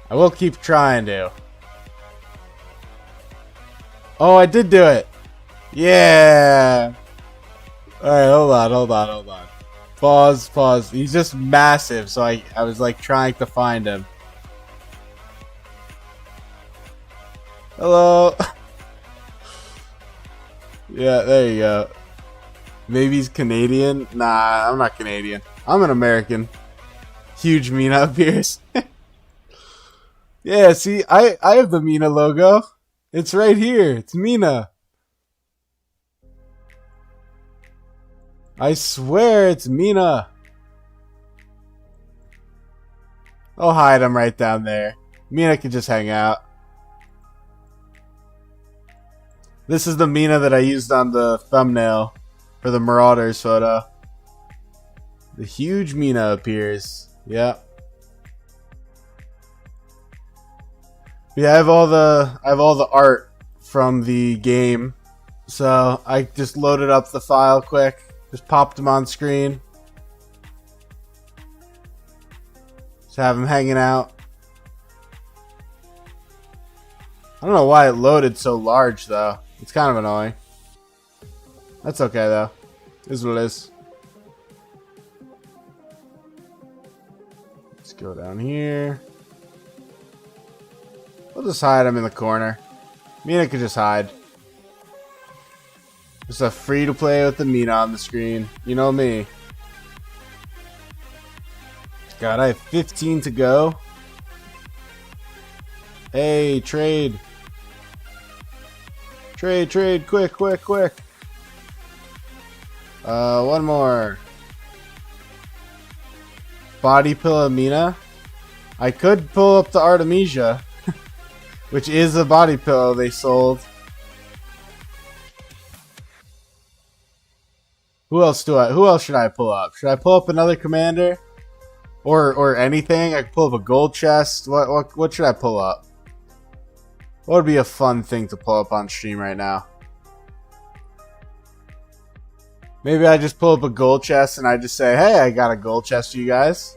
I will keep trying to. Oh, I did do it! Yeah! Alright, hold on. Pause. He's just massive, so I was like trying to find him. Hello! Yeah, there you go. Maybe he's Canadian? Nah, I'm not Canadian. I'm an American. Huge Mina appears. Yeah, see, I have the Mina logo. It's right here. It's Mina. I swear it's Mina. I'll hide him right down there. Mina can just hang out. This is the Mina that I used on the thumbnail for the Marauders photo. The huge Mina appears. Yep. Yeah, I have all the art from the game. So I just loaded up the file quick. Just popped them on screen. Just have them hanging out. I don't know why it loaded so large though. It's kind of annoying. That's okay though. This is what it is. Let's go down here. We'll just hide him in the corner. Mina could just hide. Just a free to play with the Mina on the screen. You know me. God, I have 15 to go. Hey, trade. Trade, quick. One more. Body pillow Mina. I could pull up the Artemisia, which is a body pillow they sold. Who else should I pull up? Should I pull up another commander? Or anything? I could pull up a gold chest. What should I pull up? What would be a fun thing to pull up on stream right now? Maybe I just pull up a gold chest and I just say, hey, I got a gold chest for you guys.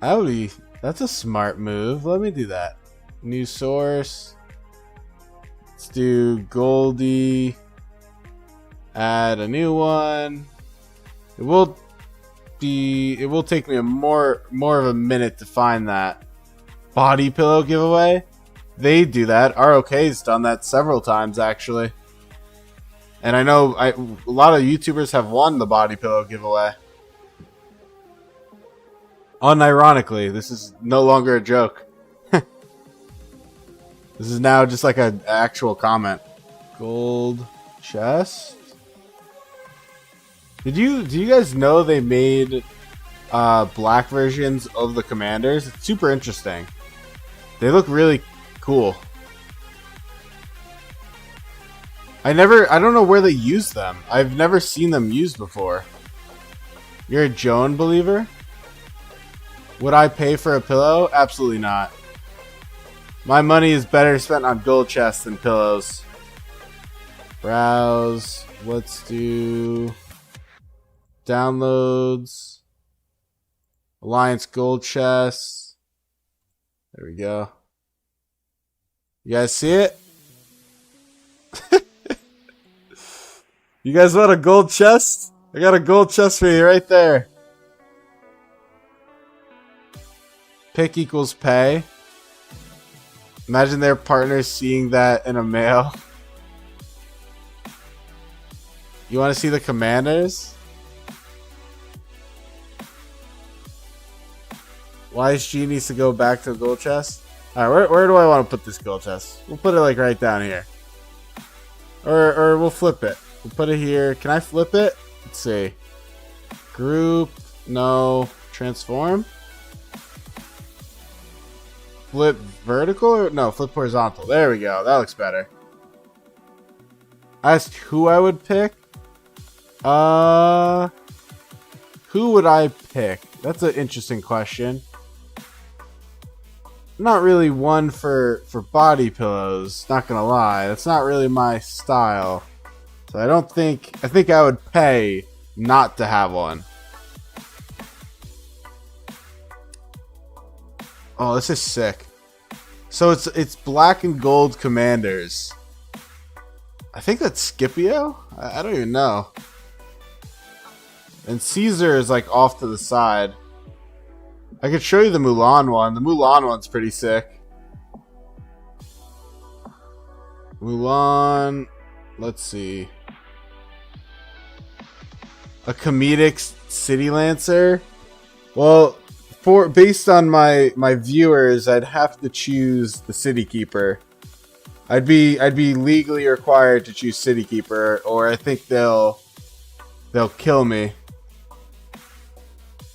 That's a smart move. Let me do that. New source. Let's do Goldie. Add a new one. It will take me more of a minute to find that. Body pillow giveaway. They do that. ROK's done that several times actually. And I know a lot of YouTubers have won the body pillow giveaway. Unironically, this is no longer a joke. This is now just like an actual comment. Gold chest. Do you guys know they made black versions of the commanders? It's super interesting. They look really cool. I don't know where they use them. I've never seen them used before. You're a Joan believer? Would I pay for a pillow? Absolutely not. My money is better spent on gold chests than pillows. Browse. Let's do downloads. Alliance gold chests. There we go. You guys see it? You guys want a gold chest? I got a gold chest for you right there. Pick equals pay. Imagine their partners seeing that in a mail. You want to see the commanders? YSG needs to go back to the gold chest. Alright, where do I want to put this gold chest? We'll put it like right down here. Or we'll flip it. We'll put it here. Can I flip it? Let's see. Group. No. Transform. Flip vertical? Or, no, flip horizontal. There we go. That looks better. I asked who I would pick. Who would I pick? That's an interesting question. I'm not really one for body pillows, not gonna lie. That's not really my style. So I think I would pay not to have one. Oh, this is sick. So it's black and gold commanders. I think that's Scipio? I don't even know. And Caesar is like off to the side. I could show you the Mulan one. The Mulan one's pretty sick. Mulan. Let's see. A comedic city lancer. Well, based on my viewers, I'd have to choose the City Keeper. I'd be legally required to choose City Keeper, or I think they'll kill me.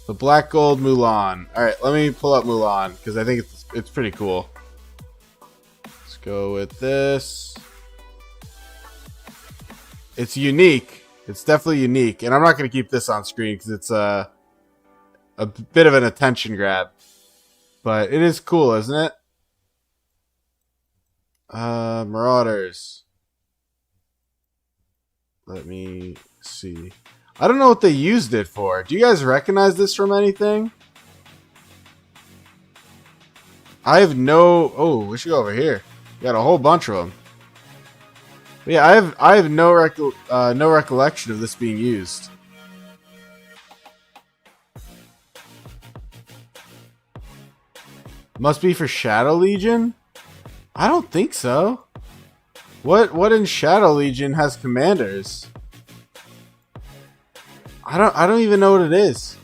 The black gold Mulan. Alright, let me pull up Mulan, because I think it's pretty cool. Let's go with this. It's unique. It's definitely unique. And I'm not going to keep this on screen, because it's a bit of an attention grab. But it is cool, isn't it? Marauders. Let me see. I don't know what they used it for. Do you guys recognize this from anything? I have no... Oh, we should go over here. We got a whole bunch of them. But yeah, I have no recollection of this being used. Must be for Shadow Legion? I don't think so. What in Shadow Legion has commanders? I don't even know what it is.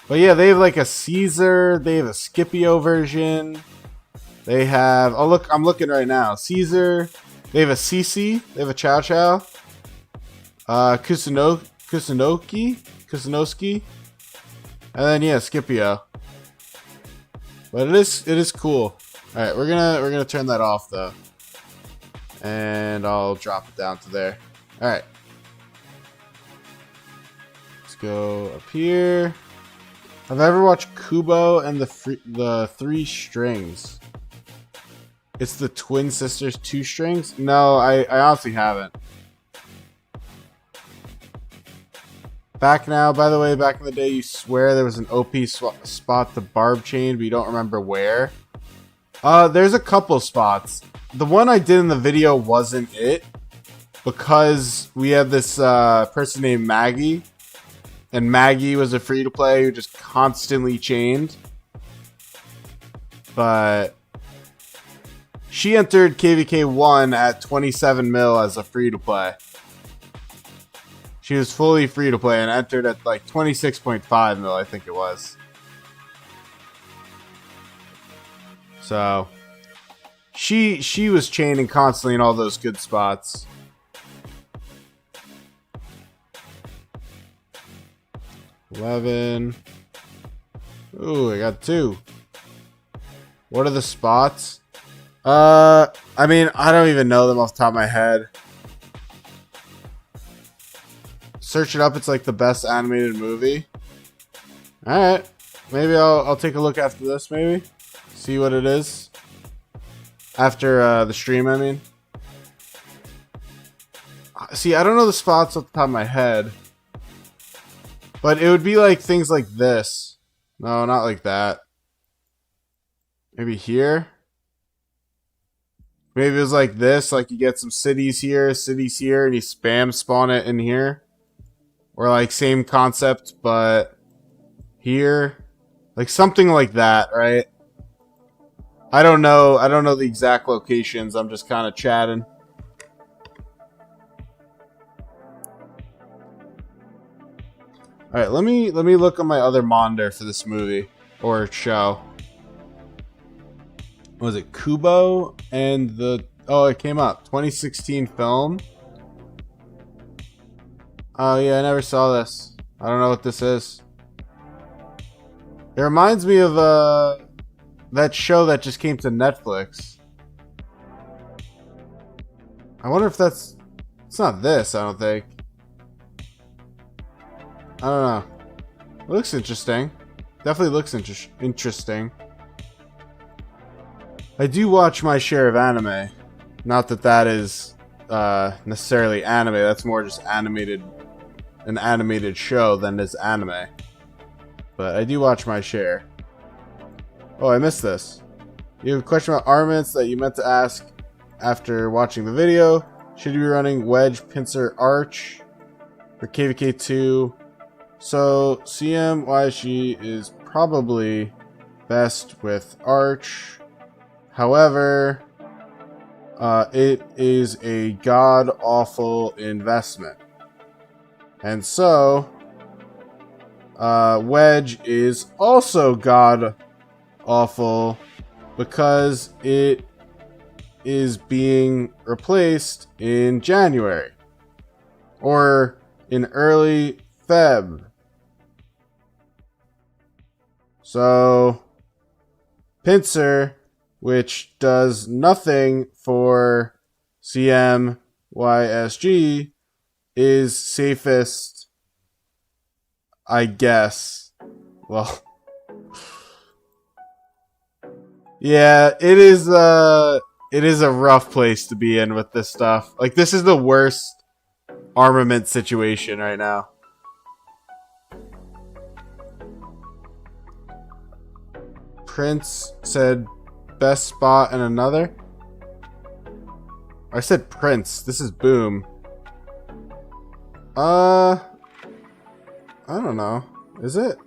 But yeah, they have like a Caesar, they have a Scipio version. They have I'm looking right now. Caesar, they have a Cici, they have a Chow Chow. Kusunoski. And then yeah, Scipio. But it is cool. Alright, we're gonna turn that off though. And I'll drop it down to there. Alright. Go up here. Have I ever watched Kubo and the Three Strings? It's the twin sisters 2 strings? No, I honestly haven't. Back now, by the way, back in the day, you swear there was an OP spot to barb chain, but you don't remember where. There's a couple spots. The one I did in the video wasn't it, because we had this person named Maggie. And Maggie was a free-to-play who just constantly chained. But she entered KVK 1 at 27 mil as a free-to-play. She was fully free-to-play and entered at like 26.5 mil, I think it was. So she was chaining constantly in all those good spots. $11. Ooh, I got 2. What are the spots? I mean, I don't even know them off the top of my head. Search it up. It's like the best animated movie. Alright. Maybe I'll take a look after this, maybe. See what it is. After the stream, I mean. See, I don't know the spots off the top of my head. But it would be like things like this. No, not like that. Maybe here? Maybe it was like this. Like you get some cities here, and you spam spawn it in here. Or like same concept, but here. Like something like that, right? I don't know. I don't know the exact locations. I'm just kind of chatting. Alright, let me look on my other monitor for this movie or show. What was it? Kubo and the... Oh, it came up. 2016 film. Oh yeah, I never saw this. I don't know what this is. It reminds me of that show that just came to Netflix. I wonder if that's... It's not this, I don't think. I don't know. It looks interesting. Definitely looks interesting. I do watch my share of anime. Not that that is necessarily anime. That's more just an animated show than is anime. But I do watch my share. Oh, I missed this. You have a question about armaments that you meant to ask after watching the video. Should you be running Wedge, Pincer, Arch for KVK 2? So, CMYG is probably best with Arch. However, it is a god-awful investment. And so, Wedge is also god-awful because it is being replaced in January. Or in early Feb. So, pincer, which does nothing for CMYSG, is safest, I guess. Well, yeah, it is a rough place to be in with this stuff. Like, this is the worst armament situation right now. Prince said best spot and another. I said Prince. This is Boom. I don't know. Is it?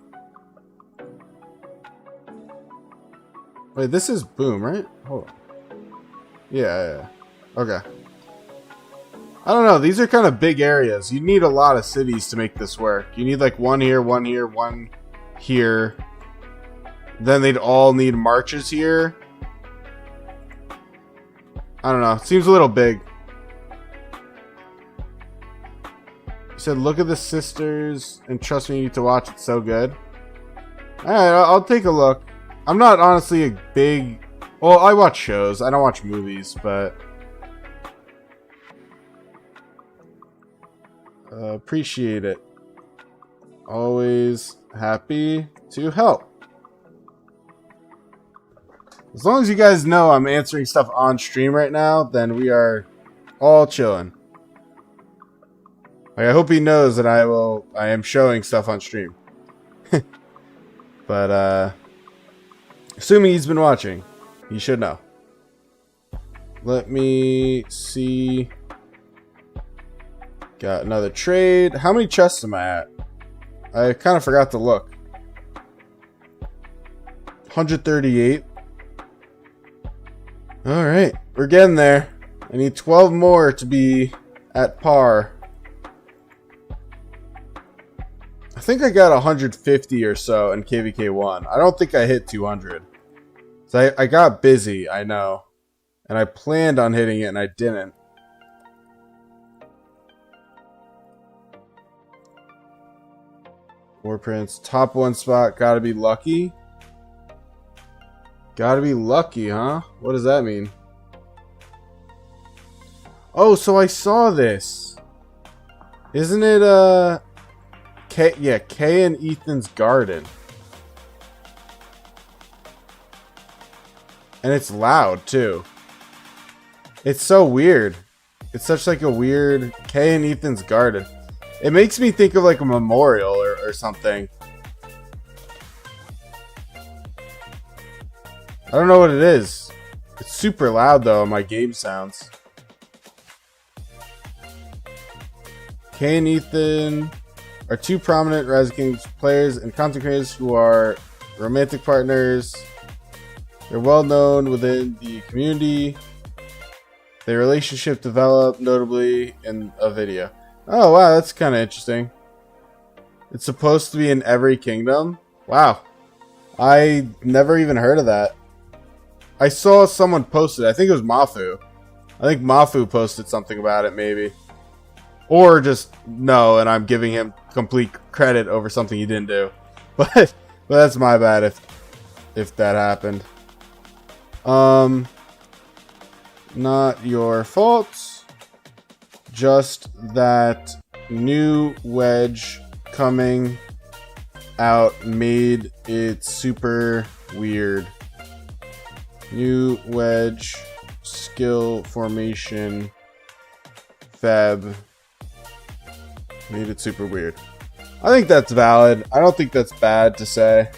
Wait, this is Boom, right? Hold on. Yeah. Okay. I don't know. These are kind of big areas. You need a lot of cities to make this work. You need like one here, one here, one here. Then they'd all need marches here. I don't know. Seems a little big. He said, look at the sisters and trust me, you need to watch it. So good. Alright, I'll take a look. I'm not honestly a big... Well, I watch shows. I don't watch movies, but... appreciate it. Always happy to help. As long as you guys know I'm answering stuff on stream right now, then we are all chilling. Like, I hope he knows that I am showing stuff on stream. But, assuming he's been watching, he should know. Let me see. Got another trade. How many chests am I at? I kind of forgot to look. 138. Alright, we're getting there. I need 12 more to be at par. I think I got 150 or so in KVK1. I don't think I hit 200. So I got busy, I know. And I planned on hitting it and I didn't. War Prince, top 1 spot, gotta be lucky. Gotta be lucky, huh? What does that mean? Oh, so I saw this. Isn't it, Kay, yeah, Kay and Ethan's garden. And it's loud, too. It's so weird. It's such like a weird Kay and Ethan's garden. It makes me think of like a memorial or something. I don't know what it is. It's super loud though, my game sounds. Kay and Ethan are two prominent Rise of Kings players and content creators who are romantic partners. They're well known within the community. Their relationship developed notably in a video. Oh wow, that's kind of interesting. It's supposed to be in every kingdom? Wow. I never even heard of that. I saw someone post it. I think it was Mafu. I think Mafu posted something about it, maybe. Or just no, and I'm giving him complete credit over something he didn't do. But that's my bad if that happened. Not your fault. Just that new wedge coming out made it super weird. New wedge skill formation fab made it super weird. I think that's valid. I don't think that's bad to say.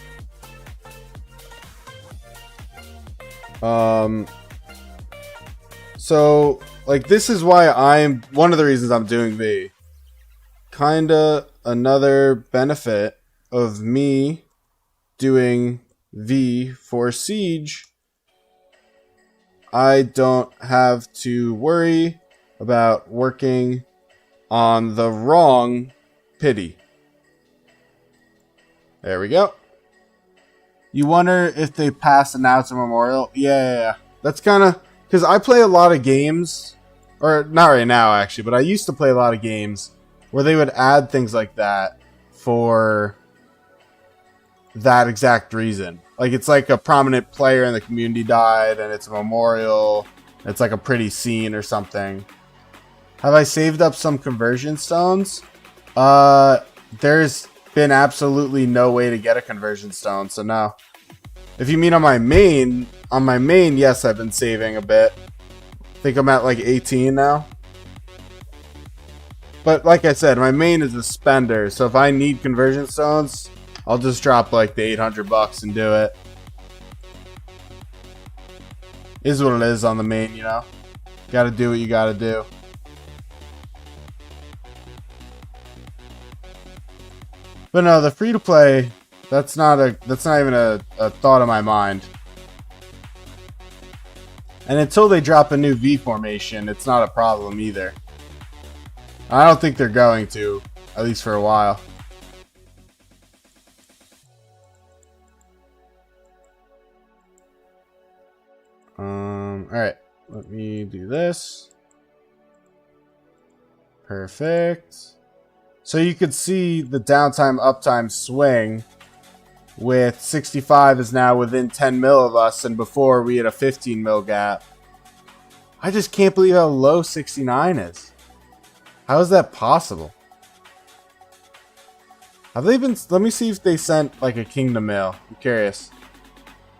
So like this is why I'm one of the reasons I'm doing V. Kinda another benefit of me doing V for Siege. I don't have to worry about working on the wrong pity. There we go. You wonder if they pass Announcer Memorial? Yeah. That's kind of... Because I play a lot of games, or not right now actually, but I used to play a lot of games where they would add things like that for that exact reason. Like, it's like a prominent player in the community died, and it's a memorial. It's like a pretty scene or something. Have I saved up some conversion stones? There's been absolutely no way to get a conversion stone, so no. If you mean on my main, yes, I've been saving a bit. I think I'm at like 18 now. But like I said, my main is a spender, so if I need conversion stones, I'll just drop like the 800 bucks and do it. Is what it is on the main, you know? Gotta do what you gotta do. But no, the free-to-play, that's not even a thought in my mind. And until they drop a new V formation, it's not a problem either. I don't think they're going to, at least for a while. Alright, let me do this. Perfect. So you could see the downtime uptime swing with 65 is now within 10 mil of us, and before we had a 15 mil gap. I just can't believe how low 69 is. How is that possible? Have they been... Let me see if they sent like a Kingdom mail. I'm curious.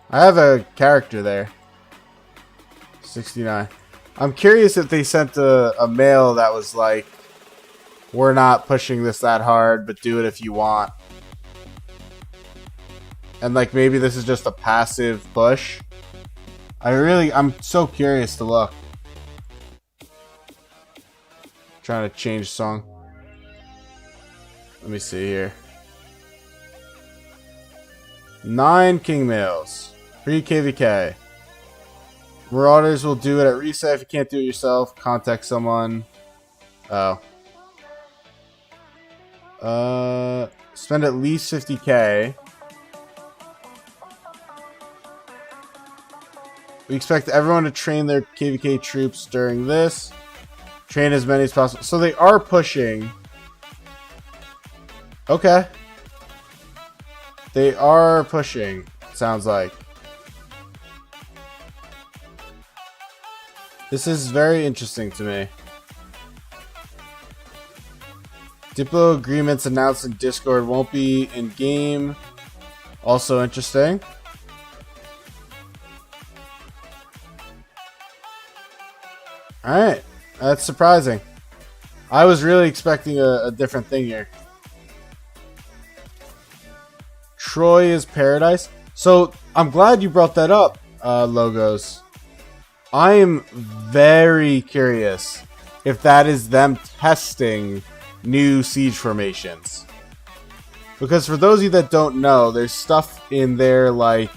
I have a character there. 69. I'm curious if they sent a mail that was like, we're not pushing this that hard, but do it if you want. And like maybe this is just a passive push. I'm so curious to look. Trying to change song. Let me see here. 9 King mails. Free KVK. Marauders will do it at reset. If you can't do it yourself, contact someone. Oh. Spend at least 50k. We expect everyone to train their KVK troops during this. Train as many as possible. So they are pushing. Okay. They are pushing, sounds like. This is very interesting to me. Diplo agreements announced in Discord won't be in game. Also interesting. Alright. That's surprising. I was really expecting a different thing here. Troy is paradise. So, I'm glad you brought that up, Logos. I am very curious if that is them testing new siege formations. Because for those of you that don't know, there's stuff in there like,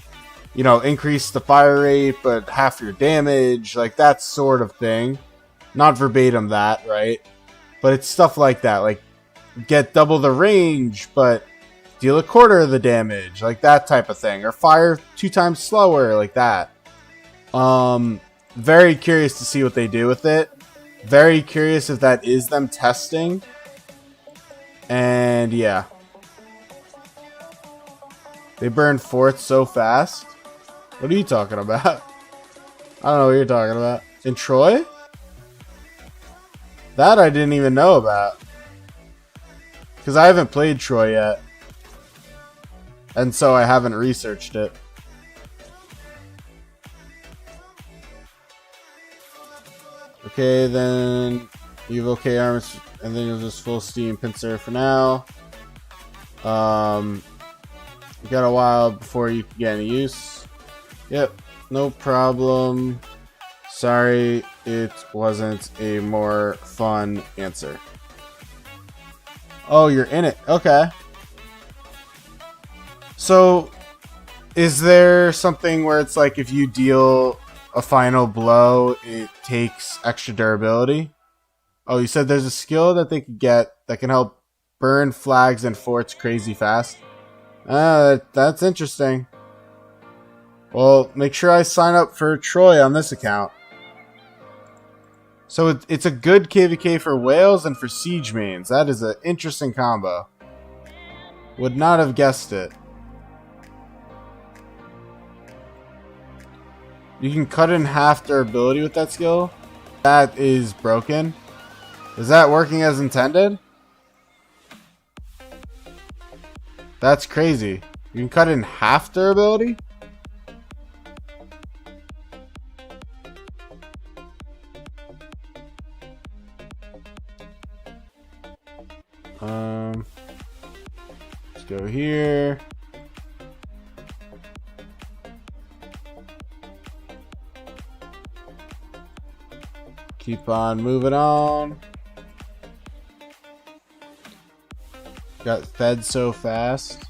you know, increase the fire rate, but half your damage, like that sort of thing. Not verbatim that, right? But it's stuff like that, like get double the range, but deal a quarter of the damage, like that type of thing. Or fire 2 times slower, like that. Very curious to see what they do with it. Very curious if that is them testing. And yeah. They burn forts so fast. What are you talking about? I don't know what you're talking about. In Troy? That I didn't even know about. Because I haven't played Troy yet. And so I haven't researched it. Okay, then you have okay armors, and then you'll just full steam pincer for now. You got a while before you can get any use. Yep, no problem. Sorry, it wasn't a more fun answer. Oh, you're in it. Okay. So, is there something where it's like if you deal a final blow, it takes extra durability? Oh, you said there's a skill that they could get that can help burn flags and forts crazy fast. That's interesting. Well, make sure I sign up for Troy on this account. So it's a good KVK for whales and for siege mains. That is an interesting combo. Would not have guessed it. You can cut in half durability with that skill. That is broken. Is that working as intended? That's crazy. You can cut in half durability? Let's go here. Keep on moving on. Got fed so fast.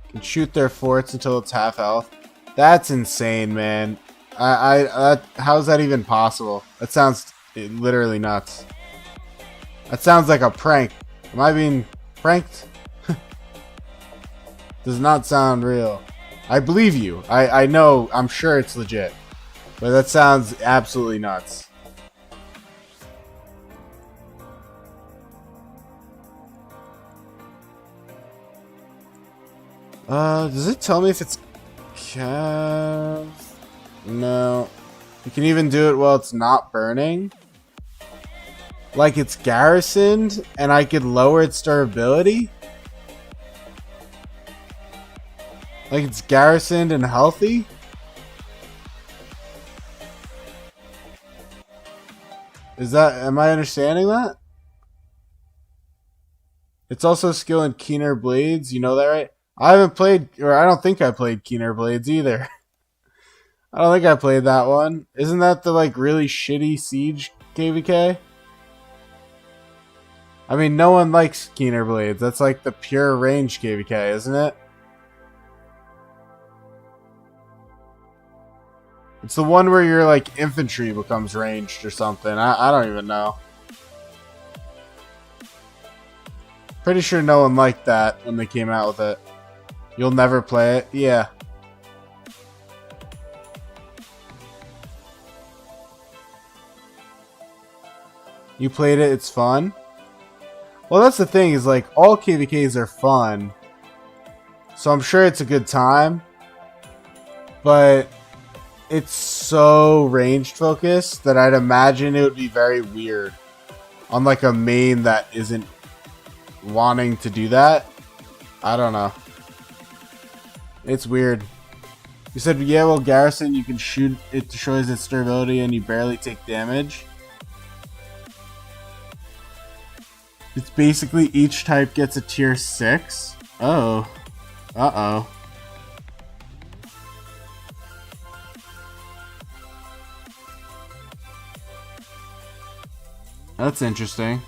Can shoot their forts until it's half health. That's insane, man. How's that even possible? That sounds literally nuts. That sounds like a prank. Am I being pranked? Does not sound real. I believe you. I know. I'm sure it's legit. But that sounds absolutely nuts. Does it tell me if it's Cav? No. You can even do it while it's not burning. Like it's garrisoned, and I could lower its durability. Like it's garrisoned and healthy. Am I understanding that? It's also a skill in Keener Blades, you know that, right? I haven't played, or I don't think I played Keener Blades either. I don't think I played that one. Isn't that the like really shitty siege KVK? I mean, no one likes Keener Blades. That's like the pure range KVK, isn't it? It's the one where your like infantry becomes ranged or something. I don't even know. Pretty sure no one liked that when they came out with it. You'll never play it? Yeah. You played it, it's fun? Well, that's the thing, is like, all KVKs are fun. So I'm sure it's a good time. But it's so ranged focused that I'd imagine it would be very weird on like a main that isn't wanting to do that. I don't know. It's weird. You said, yeah, well, Garrison, you can shoot, it destroys its durability and you barely take damage. It's basically each type gets a tier 6. Oh. Uh-oh. That's interesting.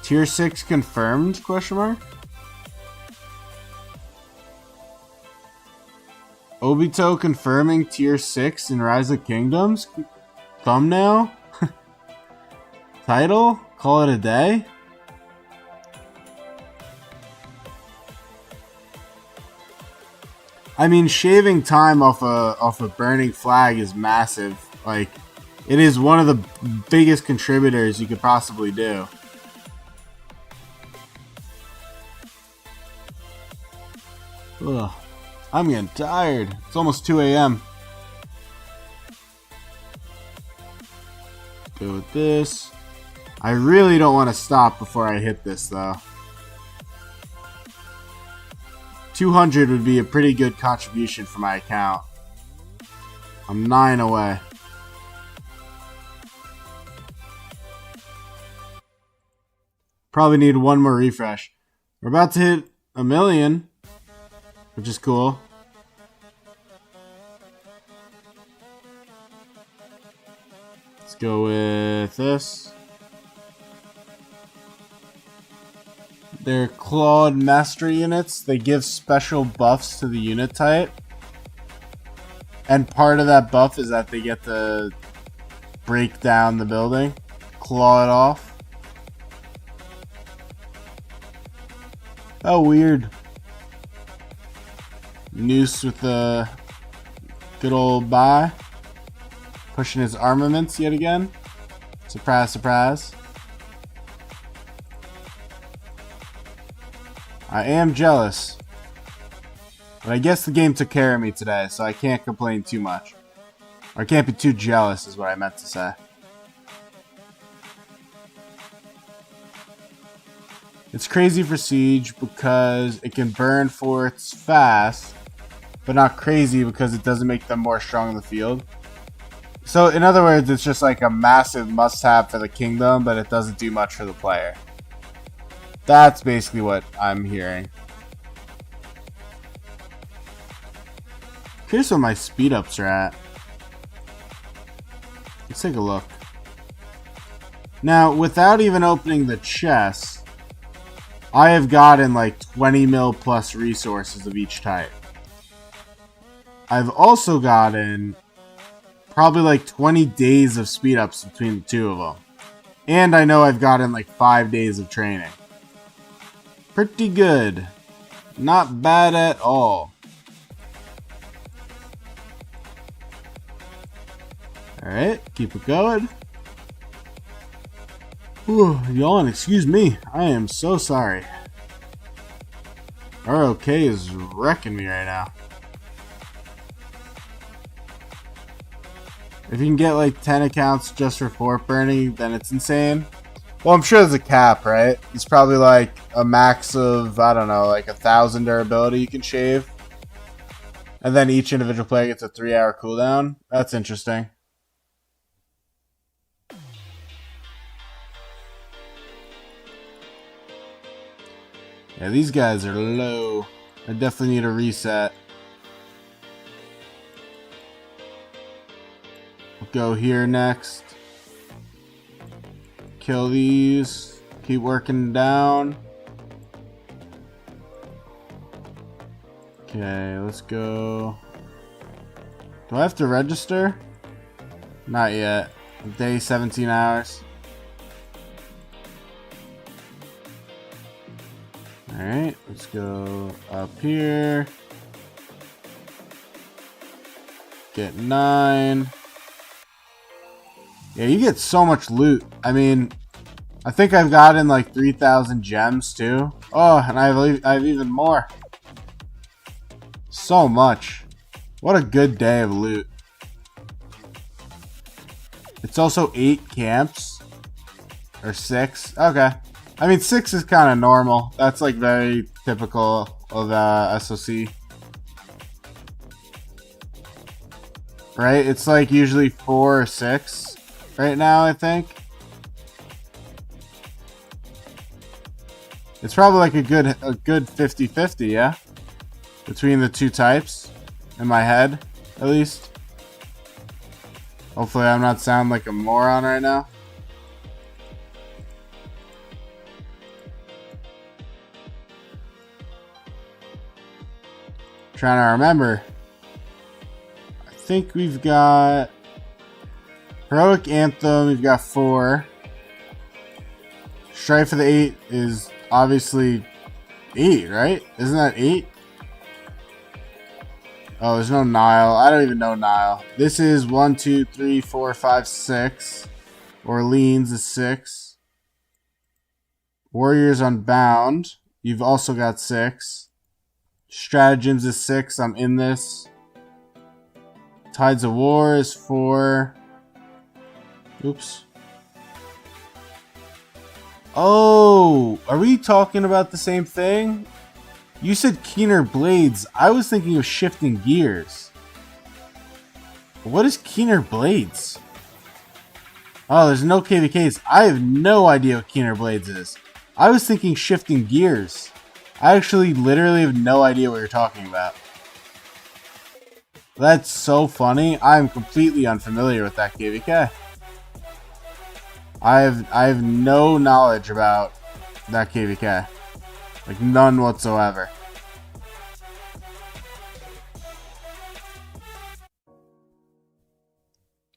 Tier 6 confirmed, question mark? Obito confirming tier 6 in Rise of Kingdoms? Thumbnail? Title? Call it a day? I mean, shaving time off a burning flag is massive. Like, it is one of the biggest contributors you could possibly do. Ugh. I'm getting tired. It's almost 2 a.m. Go with this. I really don't want to stop before I hit this, though. 200 would be a pretty good contribution for my account. I'm 9 away. Probably need one more refresh. We're about to hit 1 million. Which is cool. Let's go with this. They're clawed mastery units. They give special buffs to the unit type. And part of that buff is that they get to break down the building. Claw it off. Oh, weird. Noose with the good old buy. Pushing his armaments yet again. Surprise, surprise. I am jealous But I guess the game took care of me today, so I can't complain too much. Or I can't be too jealous is what I meant to say. It's crazy for Siege because it can burn forts fast, but not crazy because it doesn't make them more strong in the field. So in other words, it's just like a massive must-have for the kingdom, but it doesn't do much for the player. That's basically what I'm hearing. Here's what my speed ups are at. Let's take a look. Now, without even opening the chest, I have gotten like 20 mil plus resources of each type. I've also gotten probably like 20 days of speed ups between the two of them. And I know I've gotten like 5 days of training. Pretty good. Not bad at all. Alright, keep it going. Ooh, yawn, excuse me. I am so sorry. ROK is wrecking me right now. If you can get like 10 accounts just for fort burning, then it's insane. Well, I'm sure there's a cap, right? It's probably like a max of, I don't know, like 1,000 durability you can shave. And then each individual player gets a 3-hour cooldown. That's interesting. Yeah, these guys are low. I definitely need a reset. We'll go here next. Kill these. Keep working down. Okay, let's go. Do I have to register? Not yet. Day 17 hours. Alright, let's go up here. Get 9. Yeah, you get so much loot. I mean, I think I've gotten like 3,000 gems too. Oh, and I have even more. So much. What a good day of loot. It's also 8 camps. Or 6. Okay. I mean, 6 is kind of normal. That's like very typical of SOC. Right? It's like usually 4 or 6 right now, I think. It's probably like a good 50-50, yeah? Between the two types. In my head, at least. Hopefully I'm not sounding like a moron right now. Trying to remember. I think we've got Heroic Anthem, we've got 4. Strive for the 8 is obviously 8, right? Isn't that 8? Oh, there's no Nile. I don't even know Nile. This is 1, 2, 3, 4, 5, 6. Orleans is 6. Warriors Unbound. You've also got 6. Stratagems is 6. I'm in this. Tides of War is 4. Oops. Oh, are we talking about the same thing? You said Keener Blades. I was thinking of Shifting Gears. What is Keener Blades? Oh, there's no KVKs. I have no idea what Keener Blades is. I was thinking Shifting Gears. I actually literally have no idea what you're talking about. That's so funny. I'm completely unfamiliar with that KVK. I have no knowledge about that KVK. Like, none whatsoever.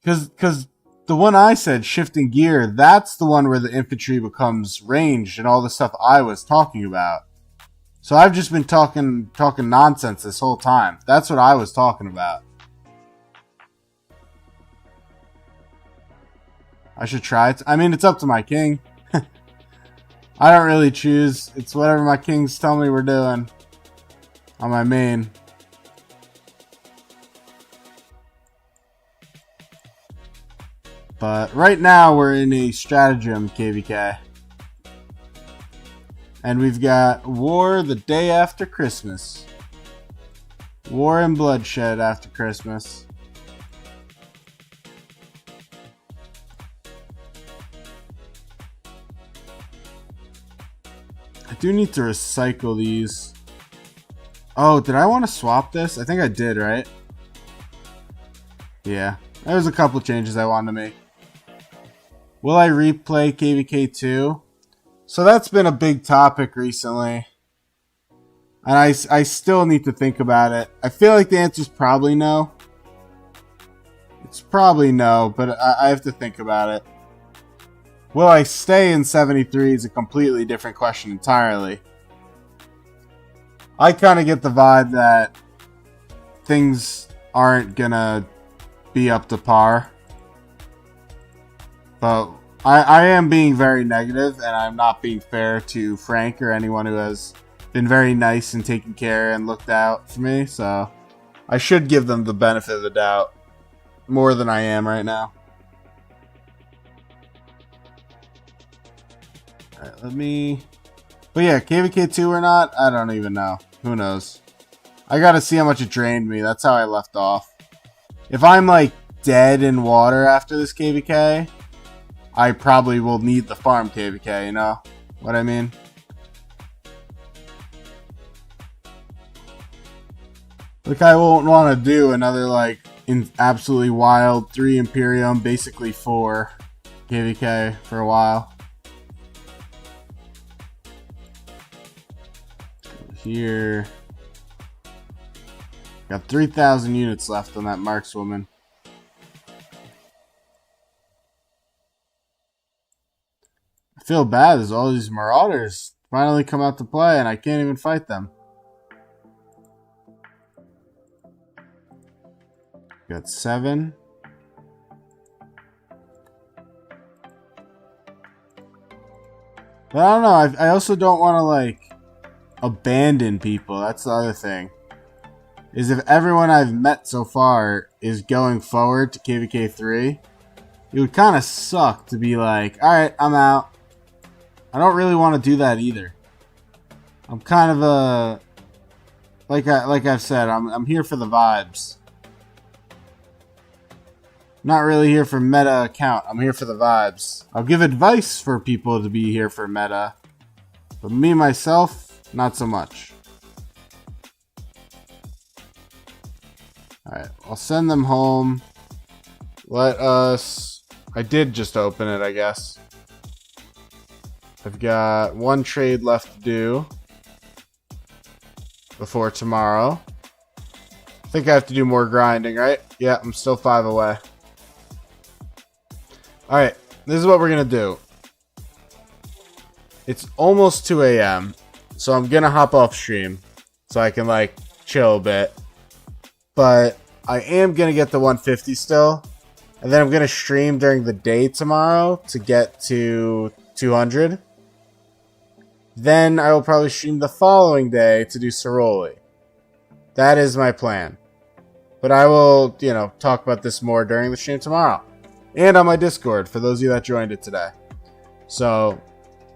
Because the one I said, Shifting Gear, that's the one where the infantry becomes ranged and all the stuff I was talking about. So I've just been talking nonsense this whole time. That's what I was talking about. I should try it. I mean, it's up to my king. I don't really choose. It's whatever my kings tell me we're doing on my main. But right now we're in a stratagem KVK. And we've got war the day after Christmas. War and bloodshed after Christmas. I do need to recycle these. Oh, did I want to swap this? I think I did, right? Yeah. There's a couple changes I wanted to make. Will I replay KVK 2? So that's been a big topic recently. And I still need to think about it. I feel like the answer is probably no. It's probably no, but I have to think about it. Will I stay in 73 is a completely different question entirely. I kind of get the vibe that things aren't gonna be up to par. But I am being very negative, and I'm not being fair to Frank or anyone who has been very nice and taken care and looked out for me. So I should give them the benefit of the doubt more than I am right now. Alright, let me... But yeah, KVK 2 or not, I don't even know. Who knows? I gotta see how much it drained me. That's how I left off. If I'm like dead in water after this KVK, I probably will need the farm KVK, you know what I mean? Like, I won't want to do another like absolutely wild 3 Imperium, basically 4 KVK for a while. Here, got 3,000 units left on that markswoman. I feel bad as all these marauders finally come out to play and I can't even fight them. Got 7. But I don't know, I also don't want to like abandon people. That's the other thing. Is if everyone I've met so far is going forward to KVK 3, it would kind of suck to be like, alright, I'm out. I don't really want to do that either. I'm kind of a... Like I've said, I'm here for the vibes. Not really here for meta account. I'm here for the vibes. I'll give advice for people to be here for meta. But me, myself... not so much. Alright, I'll send them home. Let us... I did just open it, I guess. I've got 1 trade left to do before tomorrow. I think I have to do more grinding, right? Yeah, I'm still 5 away. Alright, this is what we're going to do. It's almost 2 a.m. So I'm gonna hop off stream so I can like chill a bit. But I am gonna get the 150 still. And then I'm gonna stream during the day tomorrow to get to 200. Then I will probably stream the following day to do Ceroli. That is my plan. But I will, you know, talk about this more during the stream tomorrow. And on my Discord for those of you that joined it today. So...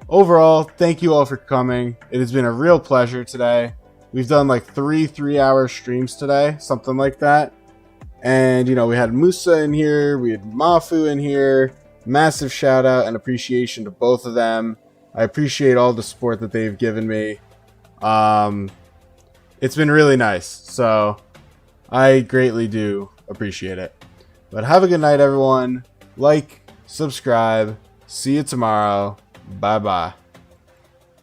overall, thank you all for coming. It has been a real pleasure today. We've done like 3 3-hour streams today, something like that. And, you know, we had Musa in here, we had Mafu in here. Massive shout out and appreciation to both of them. I appreciate all the support that they've given me. It's been really nice, so I greatly do appreciate it. But have a good night, everyone. Like, subscribe. See you tomorrow. Bye-bye.